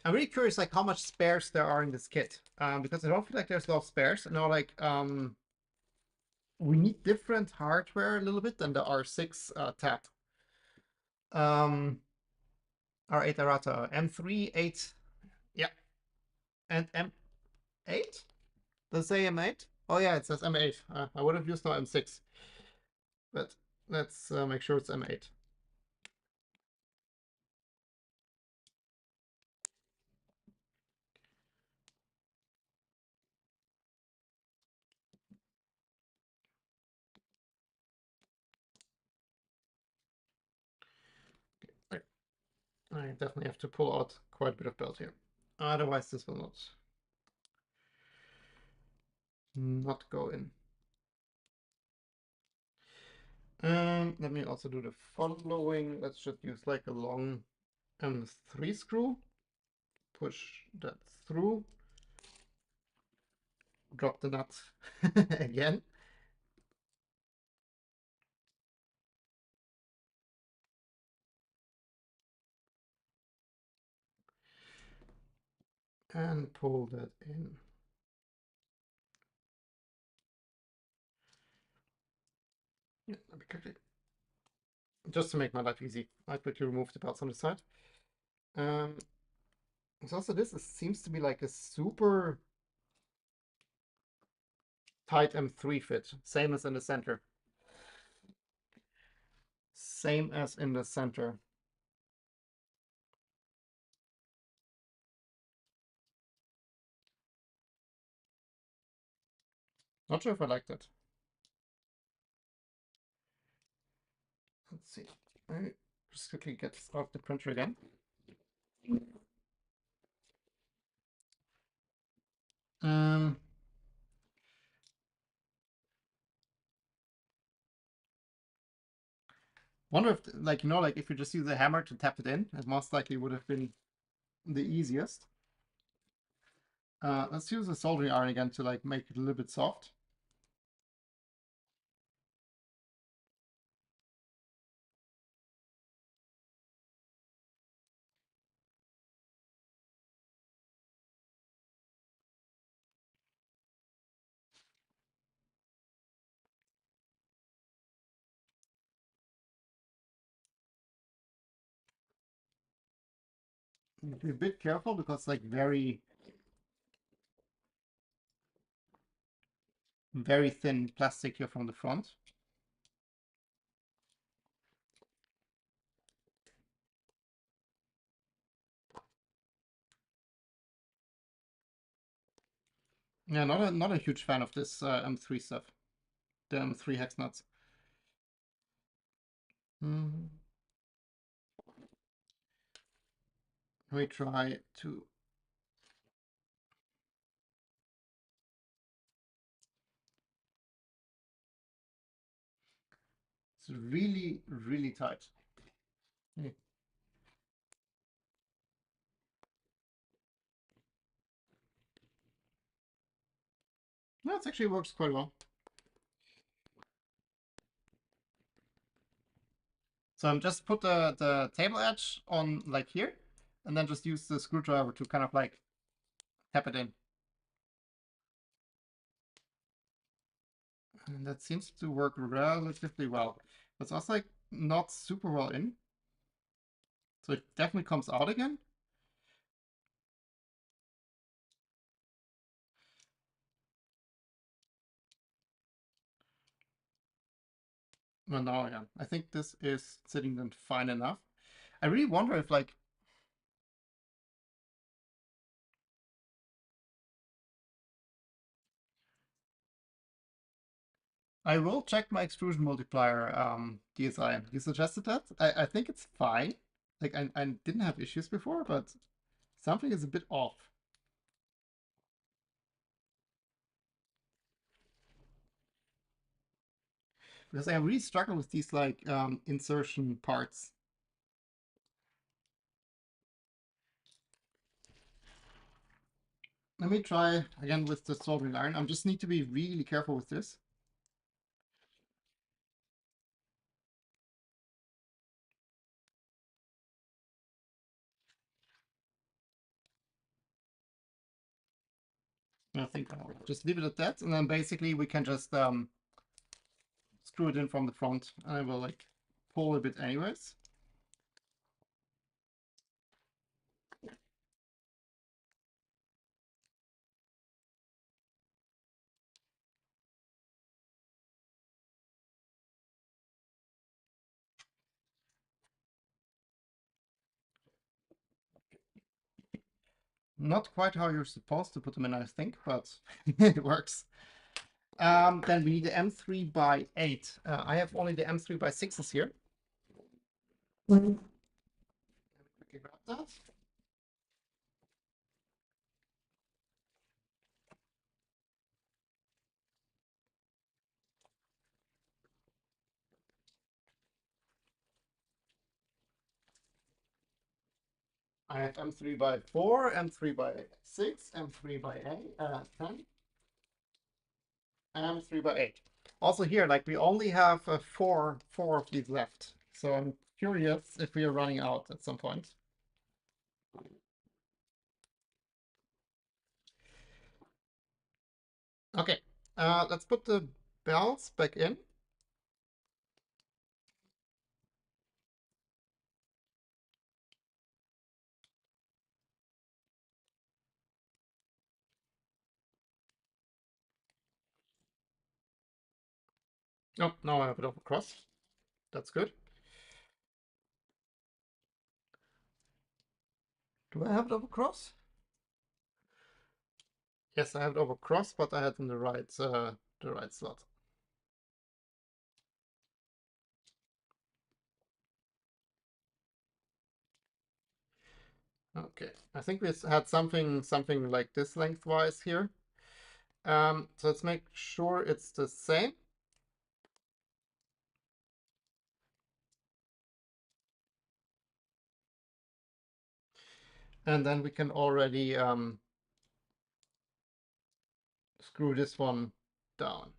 I'm really curious, like how much spares there are in this kit, because I don't feel like there's a lot of spares. No, like we need different hardware a little bit than the R6 tap. R8 errata, M3, 8, yeah, and M8. Does it say M8? Oh yeah, it says M8. I would have used now M6, but let's make sure it's M8. I definitely have to pull out quite a bit of belt here. Otherwise, this will not go in. Let me also do the following. Let's just use like a long M3 screw. Push that through. Drop the nut again. And pull that in. Yeah, let me quickly. Just to make my life easy, I quickly remove the belts on the side. So also this seems to be like a super tight M3 fit, same as in the center. Same as in the center. Not sure if I like that. Let's see. I just quickly get this off the printer again. Um, Wonder if, like, like if you just use a hammer to tap it in, it most likely would have been the easiest. Let's use a soldering iron again to like make it a little bit soft. Be a bit careful because it's like very thin plastic here from the front. Yeah, not a huge fan of this M3 stuff. The M3 hex nuts. Mm. We try to. It's really, really tight. Hey. No, it actually works quite well. So I'm just put the table edge on like here, and then just use the screwdriver to kind of like tap it in. And that seems to work relatively well. But it's also like not super well in. So it definitely comes out again. Well, no, yeah. I think this is sitting in fine enough. I really wonder if like I will check my extrusion multiplier DSI. You suggested that? I think it's fine. Like I didn't have issues before, but something is a bit off. Because I really struggle with these like insertion parts. Let me try again with the soldering iron. I just need to be really careful with this. I think I'll just leave it at that, and then basically we can just screw it in from the front, and I will like pull a bit anyways. Not quite how you're supposed to put them in, I think, but it works. Then we need the M3 by 8. I have only the M3 by 6s here. Quickly grab that. I have M3 by 4, M3 by 6, M3 by 8, 10, and M3 by 8. Also here, like we only have four of these left. So I'm curious if we are running out at some point. Okay, let's put the bells back in. Oh, now I have it over cross. That's good. Do I have it over cross? Yes, I have it over cross, but I had in the right slot. Okay, I think we had something like this lengthwise here. So let's make sure it's the same. And then we can already screw this one down.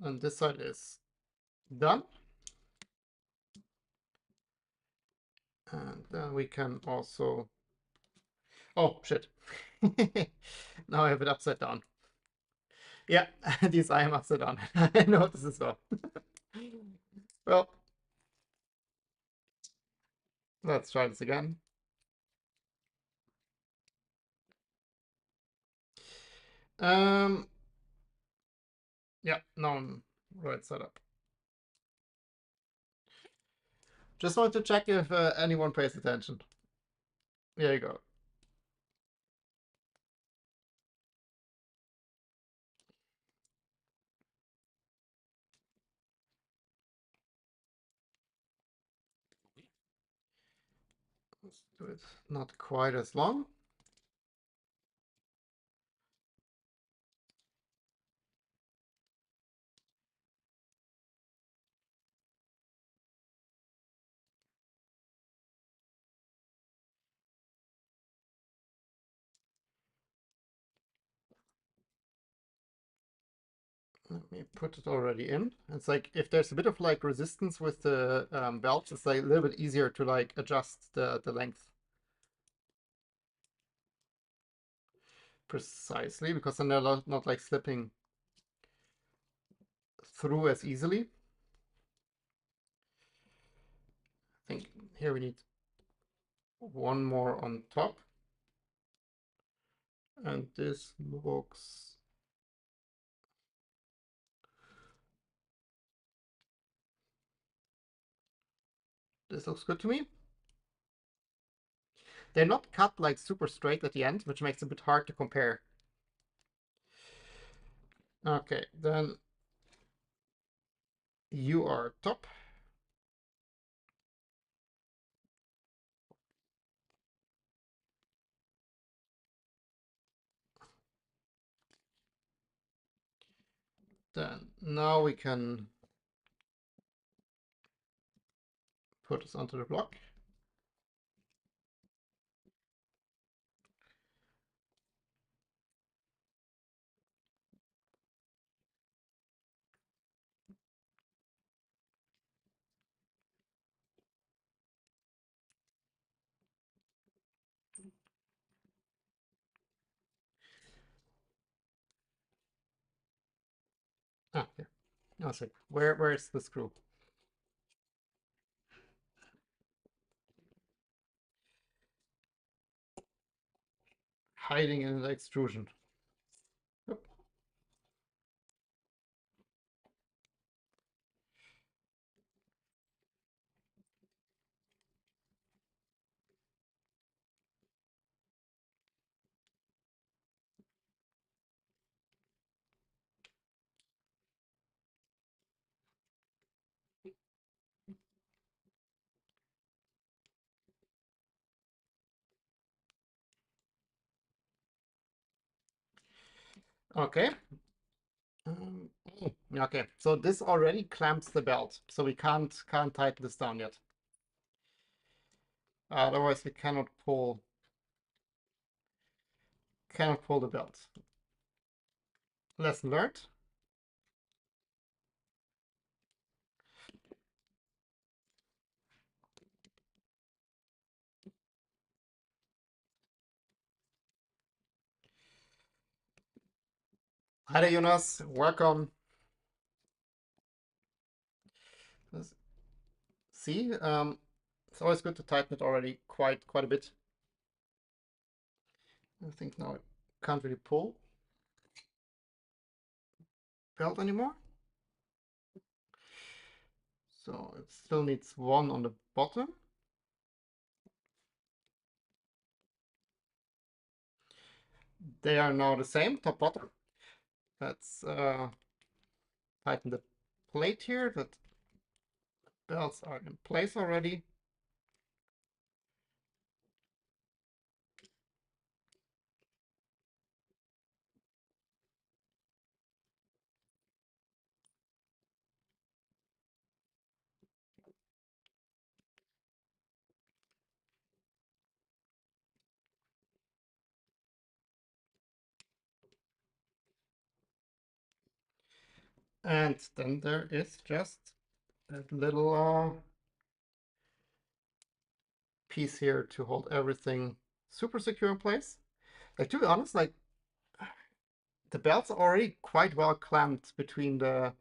And this side is done. And then we can also, oh shit. Now I have it upside down. Yeah, these I am upside down. I noticed as well. Well, let's try this again. Yeah, now I'm right side up. Just wanted to check if anyone pays attention. There you go. Let's do it not quite as long. Let me put it already in. It's like if there's a bit of like resistance with the belts, it's like a little bit easier to like adjust the length precisely, because then they're not like slipping through as easily. I think here we need one more on top. And this looks good to me. They're not cut like super straight at the end, which makes it a bit hard to compare. Okay, then you are top. Then now we can put this onto the block. Ah, yeah. I was like, where is the screw? Hiding in the extrusion. Yep. Okay. Okay, so this already clamps the belt, so we can't tighten this down yet. Otherwise, we cannot pull the belt. Lesson learned. Hi there, Jonas. Welcome. See, it's always good to tighten it already quite a bit. I think now I can't really pull belt anymore. So it still needs one on the bottom. They are now the same, top bottom. Let's tighten the plate here. That belts are in place already. And then there is just that little piece here to hold everything super secure in place. Like, to be honest, like, the belts are already quite well clamped between the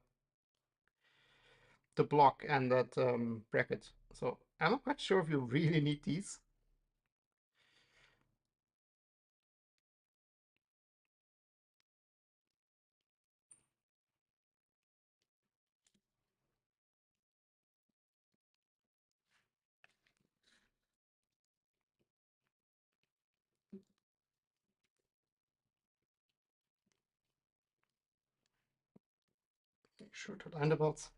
block and that bracket. So I'm not quite sure if you really need these. Make sure to line the belts.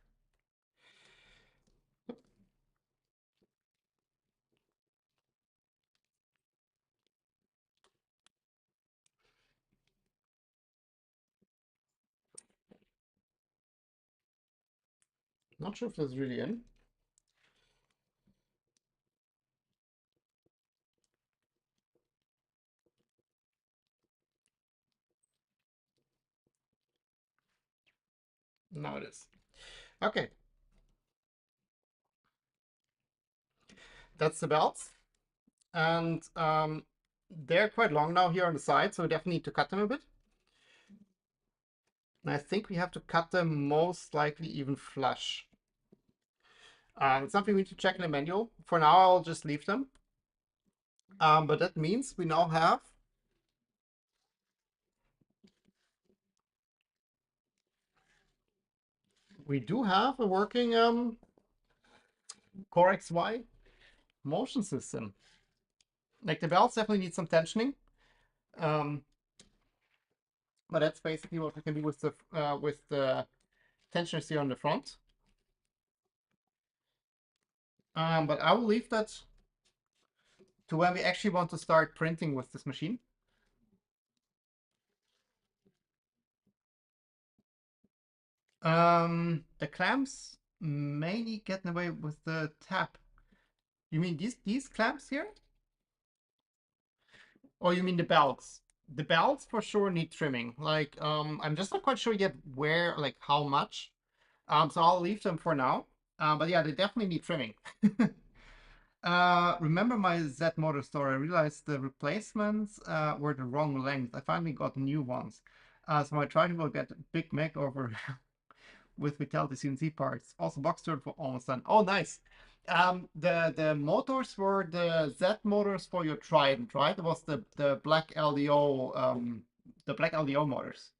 Not sure if that's really in. Now it is. Okay. That's the belts. And they're quite long now here on the side, so we definitely need to cut them a bit. And I think we have to cut them most likely even flush. It's something we need to check in the manual. For now, I'll just leave them. But that means we now have a working Core XY motion system. Like, the belts definitely need some tensioning. But that's basically what we can do with the tensioners here on the front. But I will leave that to when we actually want to start printing with this machine. The clamps mainly get in the way with the tap. You mean these clamps here? Or you mean the belts? The belts for sure need trimming. Like, I'm just not quite sure yet where, like, how much. So I'll leave them for now. But yeah, they definitely need trimming. Remember my Z motor story? I realized the replacements were the wrong length. I finally got new ones. So I tried to get a big makeover with Vitality CNC parts. Also box turn for almost done. Oh, nice. The motors were the Z motors for your Trident, right? It was the black LDO motors.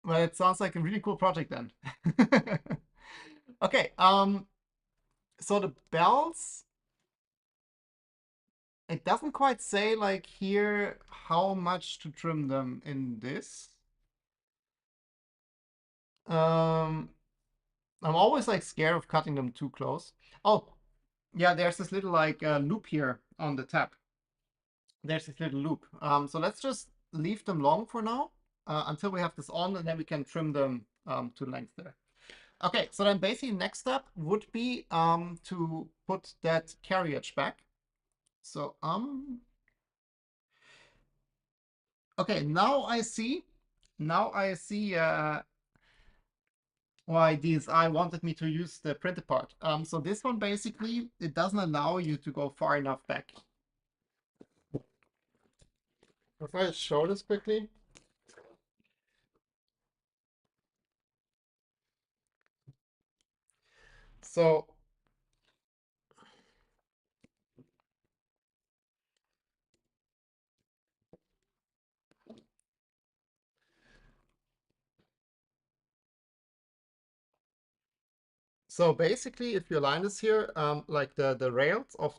Well, it sounds like a really cool project then. Okay, so the bells, it doesn't quite say like here how much to trim them in this. Um, I'm always like scared of cutting them too close. Oh, yeah, there's this little like loop here on the tap. There's this little loop. So let's just leave them long for now until we have this on, and then we can trim them to length there. Okay, so then basically next step would be to put that carriage back. So okay, now I see why DSI wanted me to use the printed part. So this one basically, it doesn't allow you to go far enough back. If I show this quickly. So so basically, if you align this here, like the rails of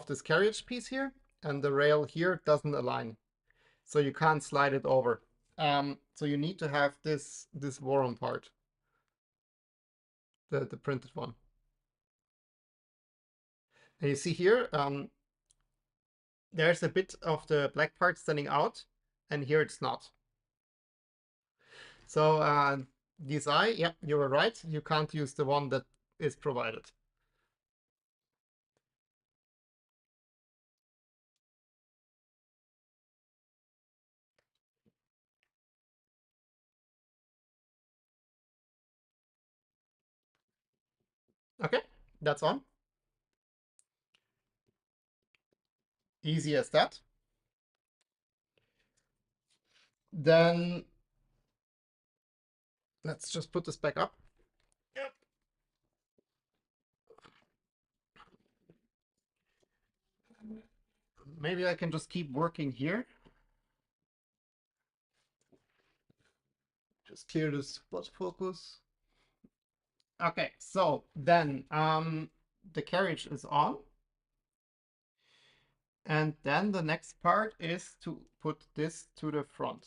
this carriage piece here, and the rail here doesn't align, so you can't slide it over. So you need to have this Voron part, the printed one. And you see here, there's a bit of the black part standing out, and here it's not. So DSI, yeah, you were right. You can't use the one that is provided. Okay, that's on. Easy as that. Then let's just put this back up. Yep. Maybe I can just keep working here. Just clear the spot focus. Okay, so then the carriage is on. And then the next part is to put this to the front.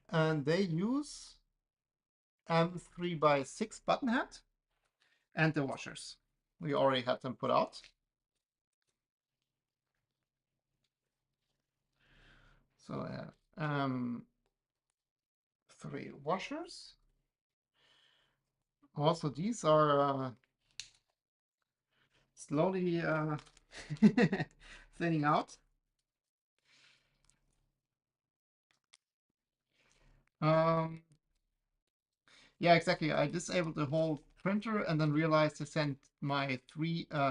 And they use 3x6 button head and the washers. We already had them put out. So I have 3 washers. Also, these are slowly thinning out. Yeah, exactly. I disabled the whole printer and then realized to send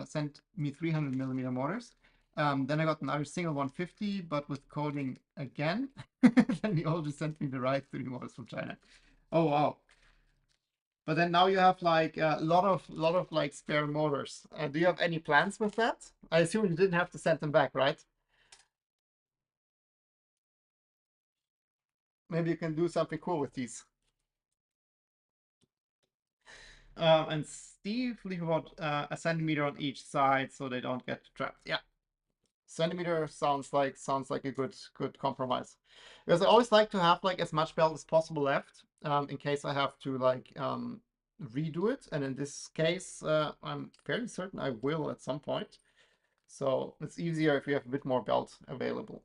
sent me 300mm mortars. Then I got another single 150, but with coding again. Then he also sent me the right 3 mortars from China. Oh wow! But then now you have like a lot of like spare mortars. Do you have any plans with that? I assume you didn't have to send them back, right? Maybe you can do something cool with these. And Steve, leave about a centimeter on each side so they don't get trapped. Yeah, centimeter sounds like a good compromise. Because I always like to have like as much belt as possible left, in case I have to like redo it. And in this case, I'm fairly certain I will at some point. So it's easier if you have a bit more belt available.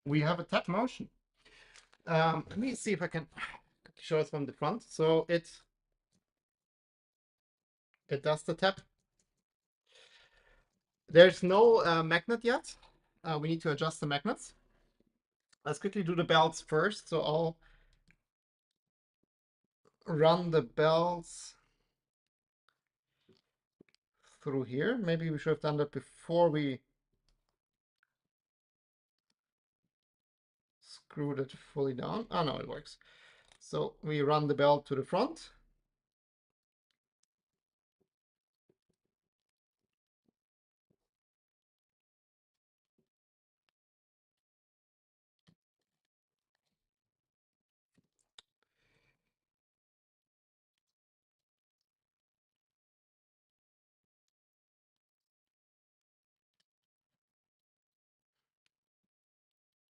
We have a tap motion. Let me see if I can show us from the front. So it does the tap. There's no magnet yet. We need to adjust the magnets. Let's quickly do the belts first. So I'll run the belts through here. Maybe we should have done that before we screwed it fully down. Oh no, it works. So we run the belt to the front.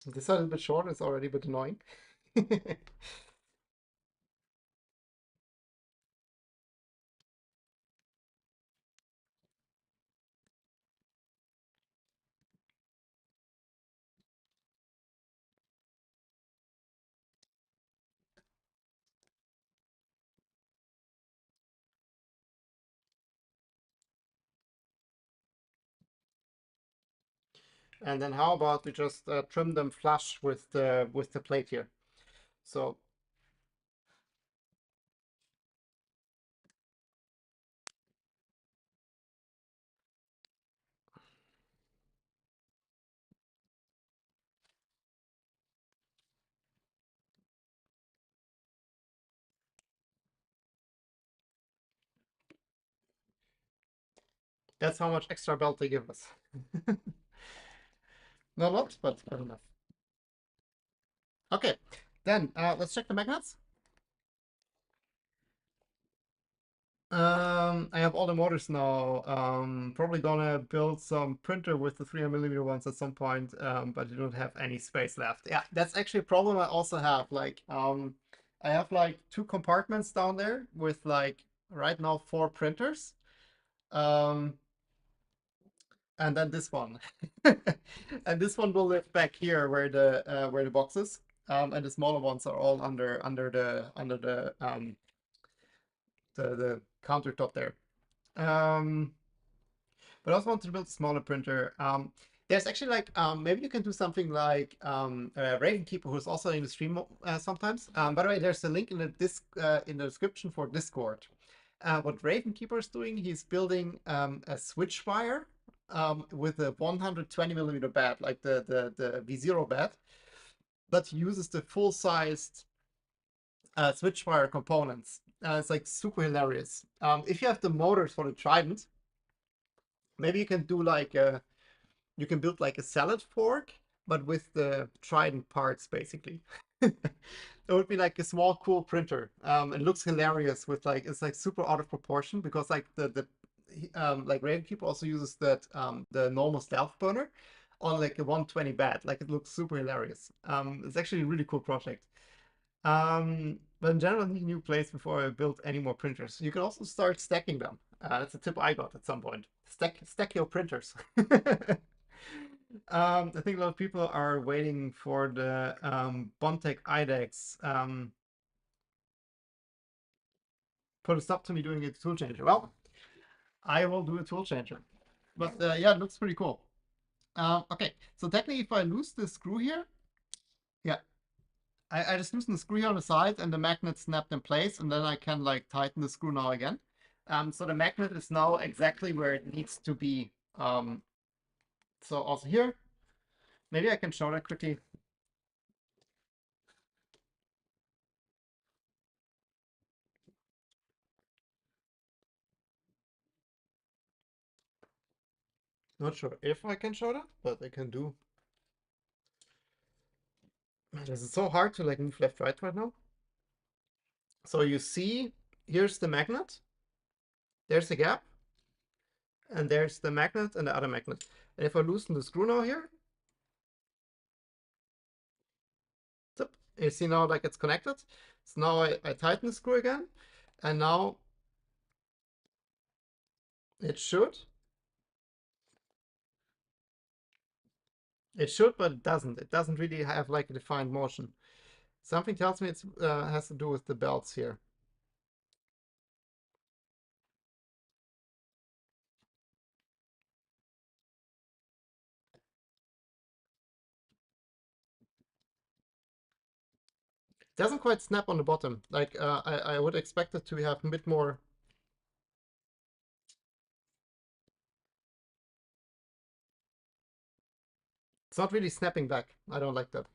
This side is a bit short, it's already a bit annoying. And then how about we just trim them flush with the plate here. So that's how much extra belt they give us. Not a lot, but fair enough. Okay, then let's check the magnets. I have all the motors now. Probably gonna build some printer with the 300mm ones at some point, but I don't have any space left. Yeah, that's actually a problem I also have. Like, I have like two compartments down there with like right now 4 printers. Um, and then this one, and this one will live back here where the box is. And the smaller ones are all under the countertop there. Um, but I also want to build a smaller printer. There's actually like maybe you can do something like Ravenkeeper, who's also in the stream sometimes. By the way, there's a link in the description for Discord. What Ravenkeeper is doing, he's building a switch wire with a 120mm bed, like the V0 bed, that uses the full-sized switch wire components. It's like super hilarious. If you have the motors for the Trident, maybe you can do like you can build like a salad fork, but with the Trident parts basically. It would be like a small cool printer. It looks hilarious with like it's like super out of proportion because like the like Ravenkeeper also uses that the normal stealth burner on like a 120 bed. Like it looks super hilarious. It's actually a really cool project. But in general, I need a new place before I build any more printers. You can also start stacking them. That's a tip I got at some point. Stack your printers. I think a lot of people are waiting for the Bontech IDEX. Put a stop to me doing a tool changer. Well, I will do a tool changer. But yeah, it looks pretty cool. Okay, so technically if I lose the screw here, yeah, I just loosen the screw here on the side and the magnet snapped in place, and then I can like tighten the screw now again. So the magnet is now exactly where it needs to be. So also here, maybe I can show that quickly. Not sure if I can show that, but I can do. This is so hard to like move left, right now. So you see, here's the magnet. There's the gap. And there's the magnet and the other magnet. And if I loosen the screw now here, you see now like it's connected. So now I tighten the screw again. And now it should. It should, but it doesn't. It doesn't really have like a defined motion. Something tells me it has to do with the belts here. It doesn't quite snap on the bottom. Like I would expect it to have a bit more. It's not really snapping back. I don't like that.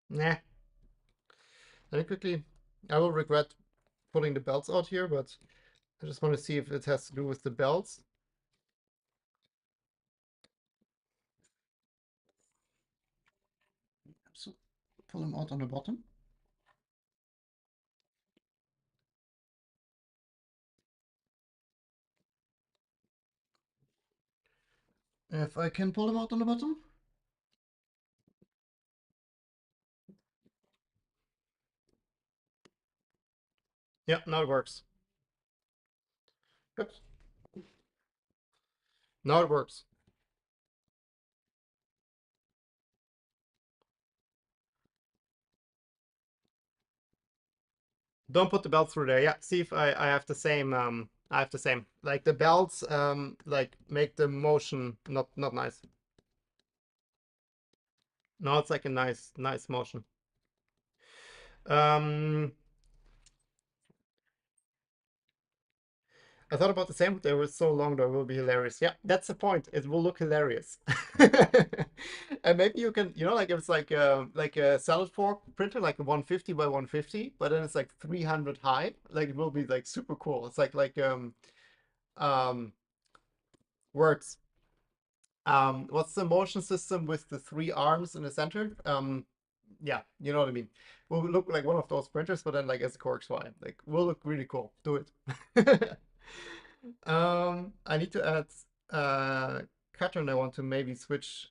Nah. Very quickly, I will regret pulling the belts out here, but I just want to see if it has to do with the belts. So pull them out on the bottom. If I can pull them out on the bottom. Yeah, now it works. Good. Now it works. Don't put the belts through there. Yeah, see if I have the same. I have the same. Like the belts, like make the motion not nice. No, it's like a nice motion. I thought about the same, but they were so long though, it will be hilarious. Yeah, that's the point. It will look hilarious. And maybe you can, like if it's like a salad fork printer, like a 150 by 150, but then it's like 300 high. Like it will be like super cool. It's like um words. What's the motion system with the three arms in the center? Yeah, you know what I mean. Will look like one of those printers, but then like as a Core XY. Like will look really cool. Do it. I need to add cutter, and I want to maybe switch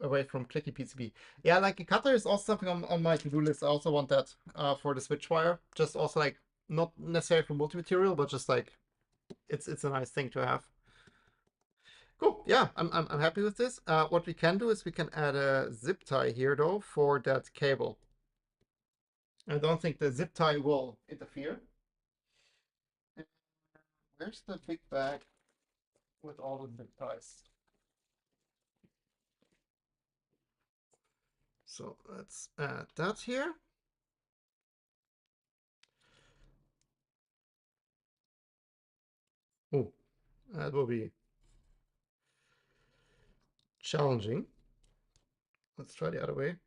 away from clicky PCB. Yeah, like a cutter is also something on my to-do list. I also want that for the switch wire. Just also like not necessarily for multi-material, but just like it's a nice thing to have. Cool. Yeah, I'm happy with this. What we can do is we can add a zip tie here though for that cable. I don't think the zip tie will interfere. Where's the big bag with all the zip ties? So let's add that here. Oh, that will be challenging. Let's try the other way.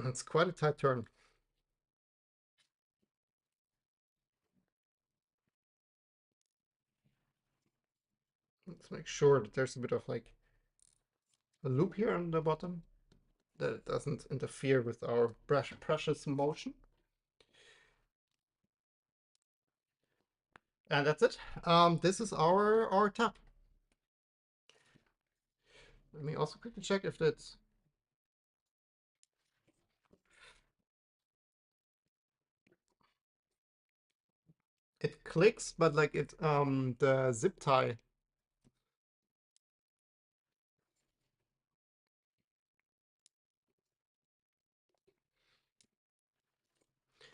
It's quite a tight turn. Let's make sure that there's a bit of like a loop here on the bottom, that it doesn't interfere with our precious motion. And that's it. This is our tap. Let me also quickly check if that's... It clicks, but like it the zip tie.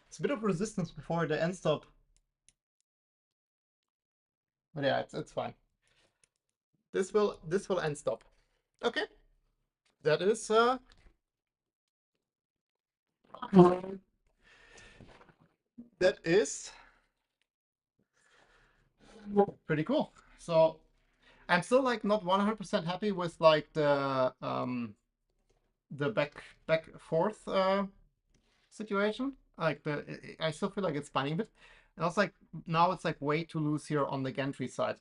It's a bit of resistance before the end stop. But yeah, it's fine. This will end stop. Okay. That is that is pretty cool. So I'm still like not 100% happy with like the back forth situation. Like I still feel like it's spinning a bit. And also like now it's like way too loose here on the gantry side.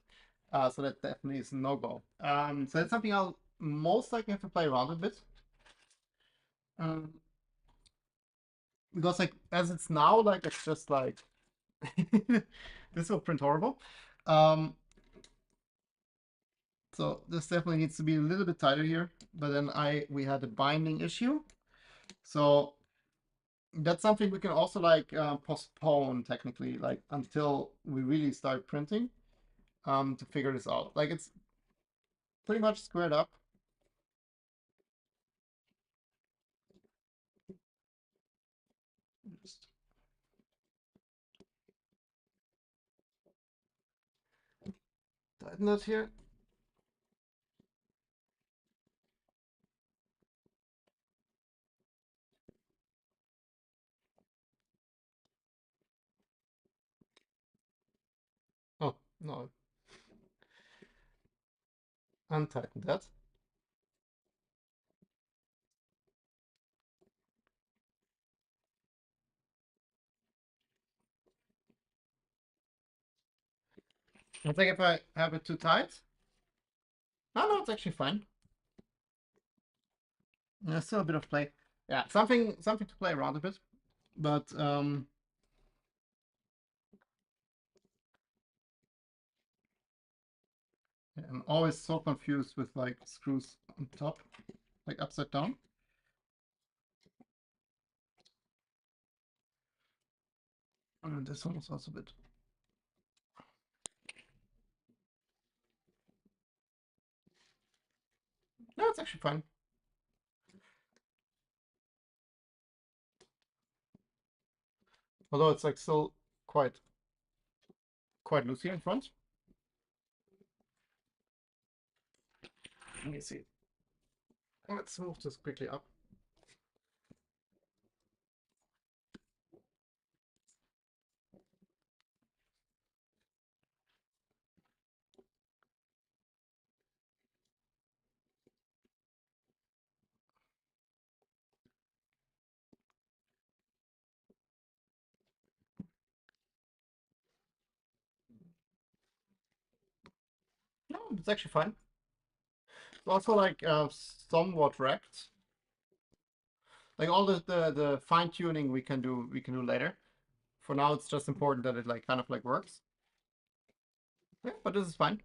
So that definitely is a no-go. So that's something I'll most likely have to play around a bit. Um, because like as it's now, like it's just like this will print horrible. Um, so this definitely needs to be a little bit tighter here. But then we had a binding issue. So that's something we can also like postpone technically, like until we really start printing, to figure this out. Like it's pretty much squared up. Just tighten that here. Oh no, untighten that. I think if I have it too tight. No, it's actually fine. There's still a bit of play. Yeah, something to play around a bit. But I'm always so confused with like screws on top, like upside down. And this one is also a bit. No, it's actually fine. Although it's like still quite loose here in front. Let me see. Let's move this quickly up. it's actually fine. It's also like somewhat wrapped. Like all the fine tuning we can do later. For now, it's just important that it like kind of like works. Yeah, but this is fine.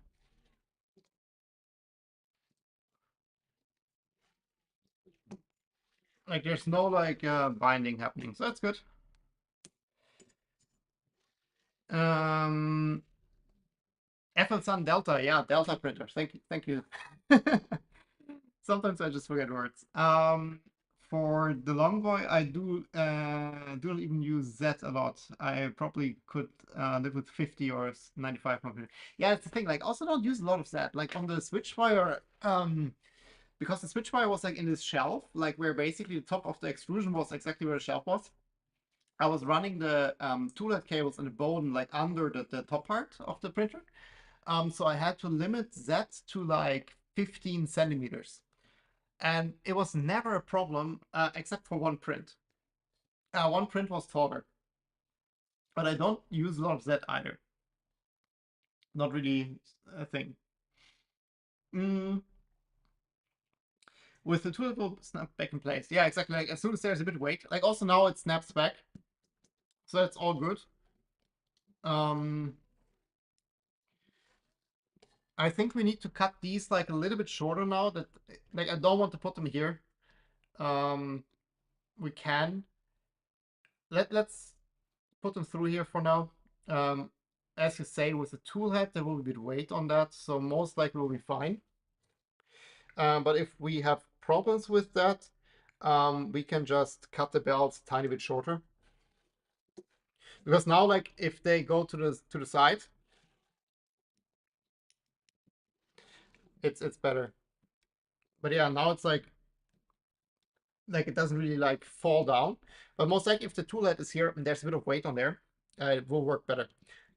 Like there's no like binding happening, so that's good. Um, Sun Delta, yeah, Delta printer. Thank you. Sometimes I just forget words. For the Longboy, I don't even use Z a lot. I probably could live with 50 or 95. Yeah, it's the thing. Like, also don't use a lot of Z. Like on the Switchfire, because the Switchfire was like in this shelf, like where basically the top of the extrusion was exactly where the shelf was. I was running the tool head cables in the bone like under the top part of the printer. So I had to limit that to like 15 centimeters. And it was never a problem except for one print. One print was taller. But I don't use a lot of that either. Not really a thing. Mm, with the tool, it will snap back in place. Yeah, exactly. Like as soon as there's a bit of weight. Like also now it snaps back. So that's all good. Um, I think we need to cut these like a little bit shorter now. That like I don't want to put them here. Um, we can. Let's put them through here for now. Um, as you say, with the tool head, there will be a bit of weight on that, so most likely we'll be fine. But if we have problems with that, we can just cut the belts a tiny bit shorter. Because now, like, if they go to the side, it's better. But yeah, now it's like it doesn't really like fall down. But most likely, if the tool head is here and there's a bit of weight on there, it will work better.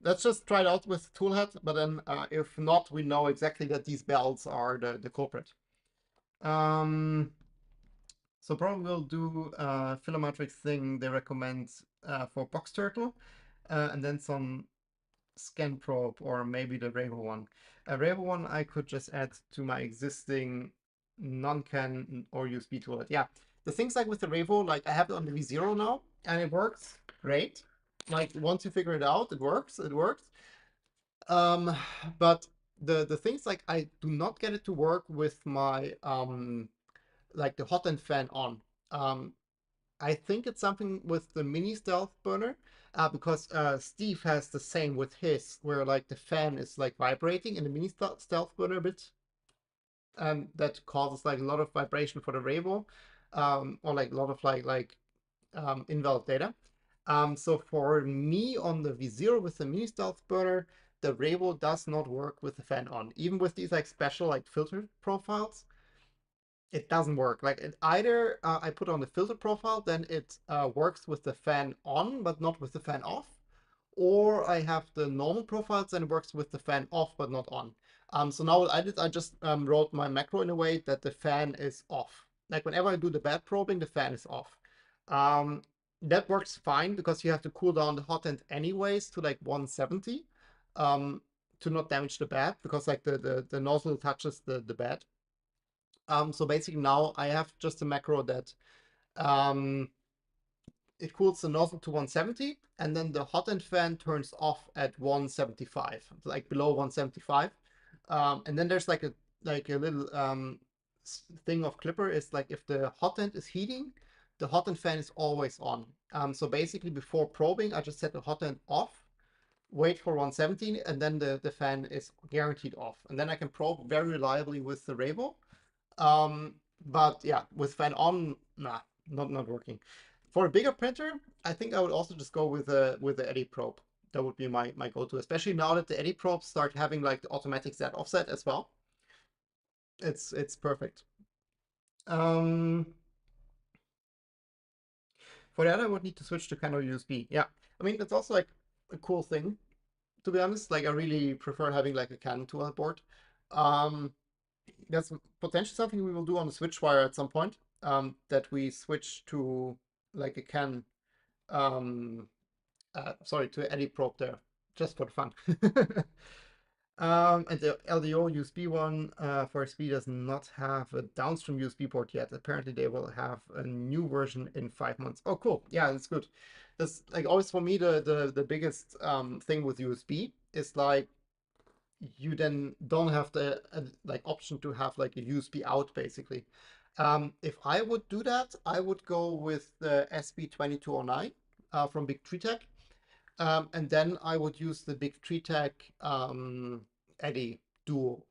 Let's just try it out with the tool head, but then if not, we know exactly that these belts are the culprit. So probably we'll do a Philomatrix thing they recommend for Box Turtle, and then some Scan Probe or maybe the Ravo one. A Ravo one I could just add to my existing non-can or USB toollet. Yeah, the things like with the Ravo, like I have it on the V0 now, and it works great. Like once you figure it out, it works. It works. But the things like I do not get it to work with my like the hot end fan on. Um, I think it's something with the mini stealth burner, because Steve has the same with his, where like the fan is like vibrating in the mini stealth burner a bit, and that causes like a lot of vibration for the Ravo, or like a lot of invalid data. So for me on the V0 with the mini stealth burner, the Ravo does not work with the fan on, even with these like special like filter profiles. It doesn't work. Like it either I put on the filter profile, then it works with the fan on, but not with the fan off, or I have the normal profiles and it works with the fan off, but not on. So now what I did, I just wrote my macro in a way that the fan is off. Like whenever I do the bed probing, the fan is off. That works fine because you have to cool down the hot end anyways to like 170 to not damage the bed, because like the nozzle touches the bed. So basically now I have just a macro that um, it cools the nozzle to 170, and then the hot end fan turns off at 175, like below 175. And then there's like a little thing of Clipper is like if the hot end is heating, the hot end fan is always on. So basically before probing, I just set the hot end off, wait for 170, and then the fan is guaranteed off. And then I can probe very reliably with the Ravo. But yeah, with fan on, nah, not working. For a bigger printer, I think I would also just go with the eddy probe. That would be my go-to, especially now that the eddy probes start having like the automatic Z offset as well. It's perfect. For that, I would need to switch to Canon USB. Yeah, I mean that's also like a cool thing, to be honest. Like I really prefer having like a Canon tool board. Um, that's potentially something we will do on the Switchwire at some point. That we switch to like a Canon, sorry, to any probe there, just for fun. And the LDO USB one for SP does not have a downstream USB port yet. Apparently, they will have a new version in 5 months. Oh, cool. Yeah, that's good. That's like always for me the biggest thing with USB is like you then don't have the like option to have like a USB out basically. If I would do that, I would go with the SB2209 from Big Tree Tech. And then I would use the Big Tree Tech Eddy Duo,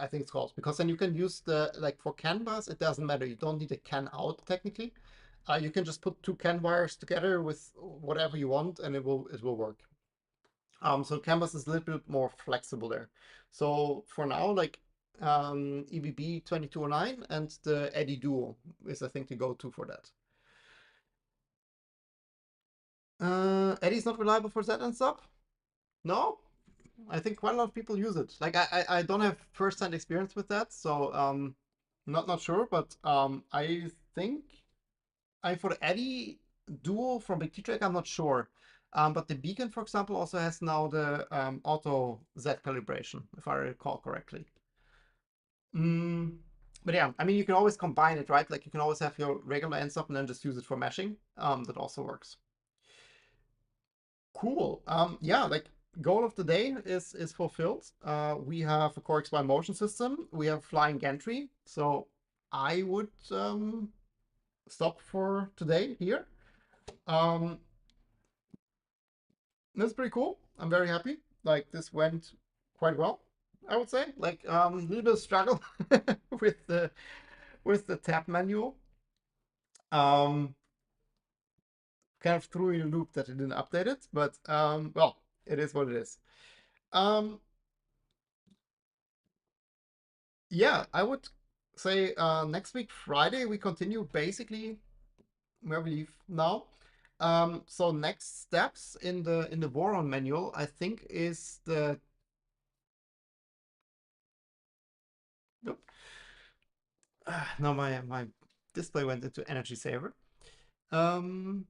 I think it's called, because then you can use the, like for CAN bus, it doesn't matter. You don't need a CAN out technically. You can just put two CAN wires together with whatever you want and it will work. So Canvas is a little bit more flexible there. So for now, like EBB 2209 and the Eddy Duo is I think the go-to for that. Eddy's not reliable for Z and sub? No? I think quite a lot of people use it. Like I don't have first-hand experience with that, so not sure, but I think for the Eddy Duo from Big T-Track, I'm not sure. But the beacon, for example, also has now the auto Z calibration, if I recall correctly. Mm, but yeah, I mean, you can always combine it, right? Like you can always have your regular end stop and then just use it for meshing. That also works. Cool. Yeah, like goal of the day is fulfilled. We have a Core XY motion system. We have flying gantry. So I would stop for today here. Um, that's pretty cool. I'm very happy. Like this went quite well, I would say. Like a little bit of struggle with the tap manual. Um, kind of threw in a loop that it didn't update it, but well, it is what it is. Um, yeah, I would say next week Friday we continue basically where we leave now. So next steps in the Voron manual, I think, is the nope. Now my display went into energy saver. Um,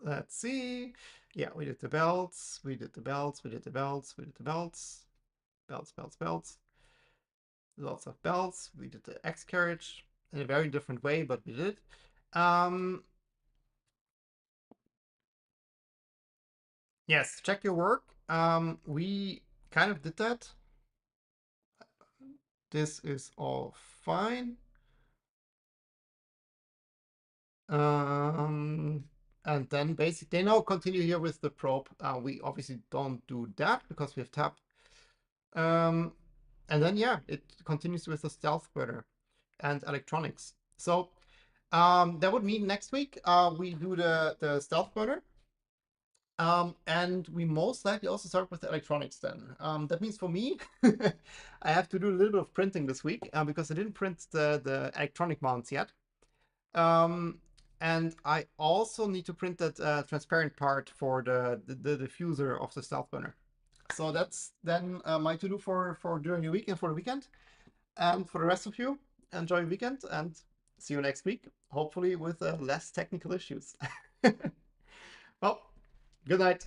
let's see. Yeah, we did the belts, we did the belts, we did the belts, we did the belts, belts. Lots of belts. We did the X carriage in a very different way, but we did. Yes, check your work. We kind of did that. This is all fine. And then basically, they now continue here with the probe. We obviously don't do that because we have tap. And then, yeah, it continues with the stealth burner and electronics. So that would mean next week we do the stealth burner. And we most likely also start with the electronics then. That means for me, I have to do a little bit of printing this week because I didn't print the electronic mounts yet. And I also need to print that transparent part for the diffuser of the stealth burner. So that's then my to-do for during the week and for the weekend. And for the rest of you, enjoy your weekend and see you next week, hopefully with less technical issues. Well, good night.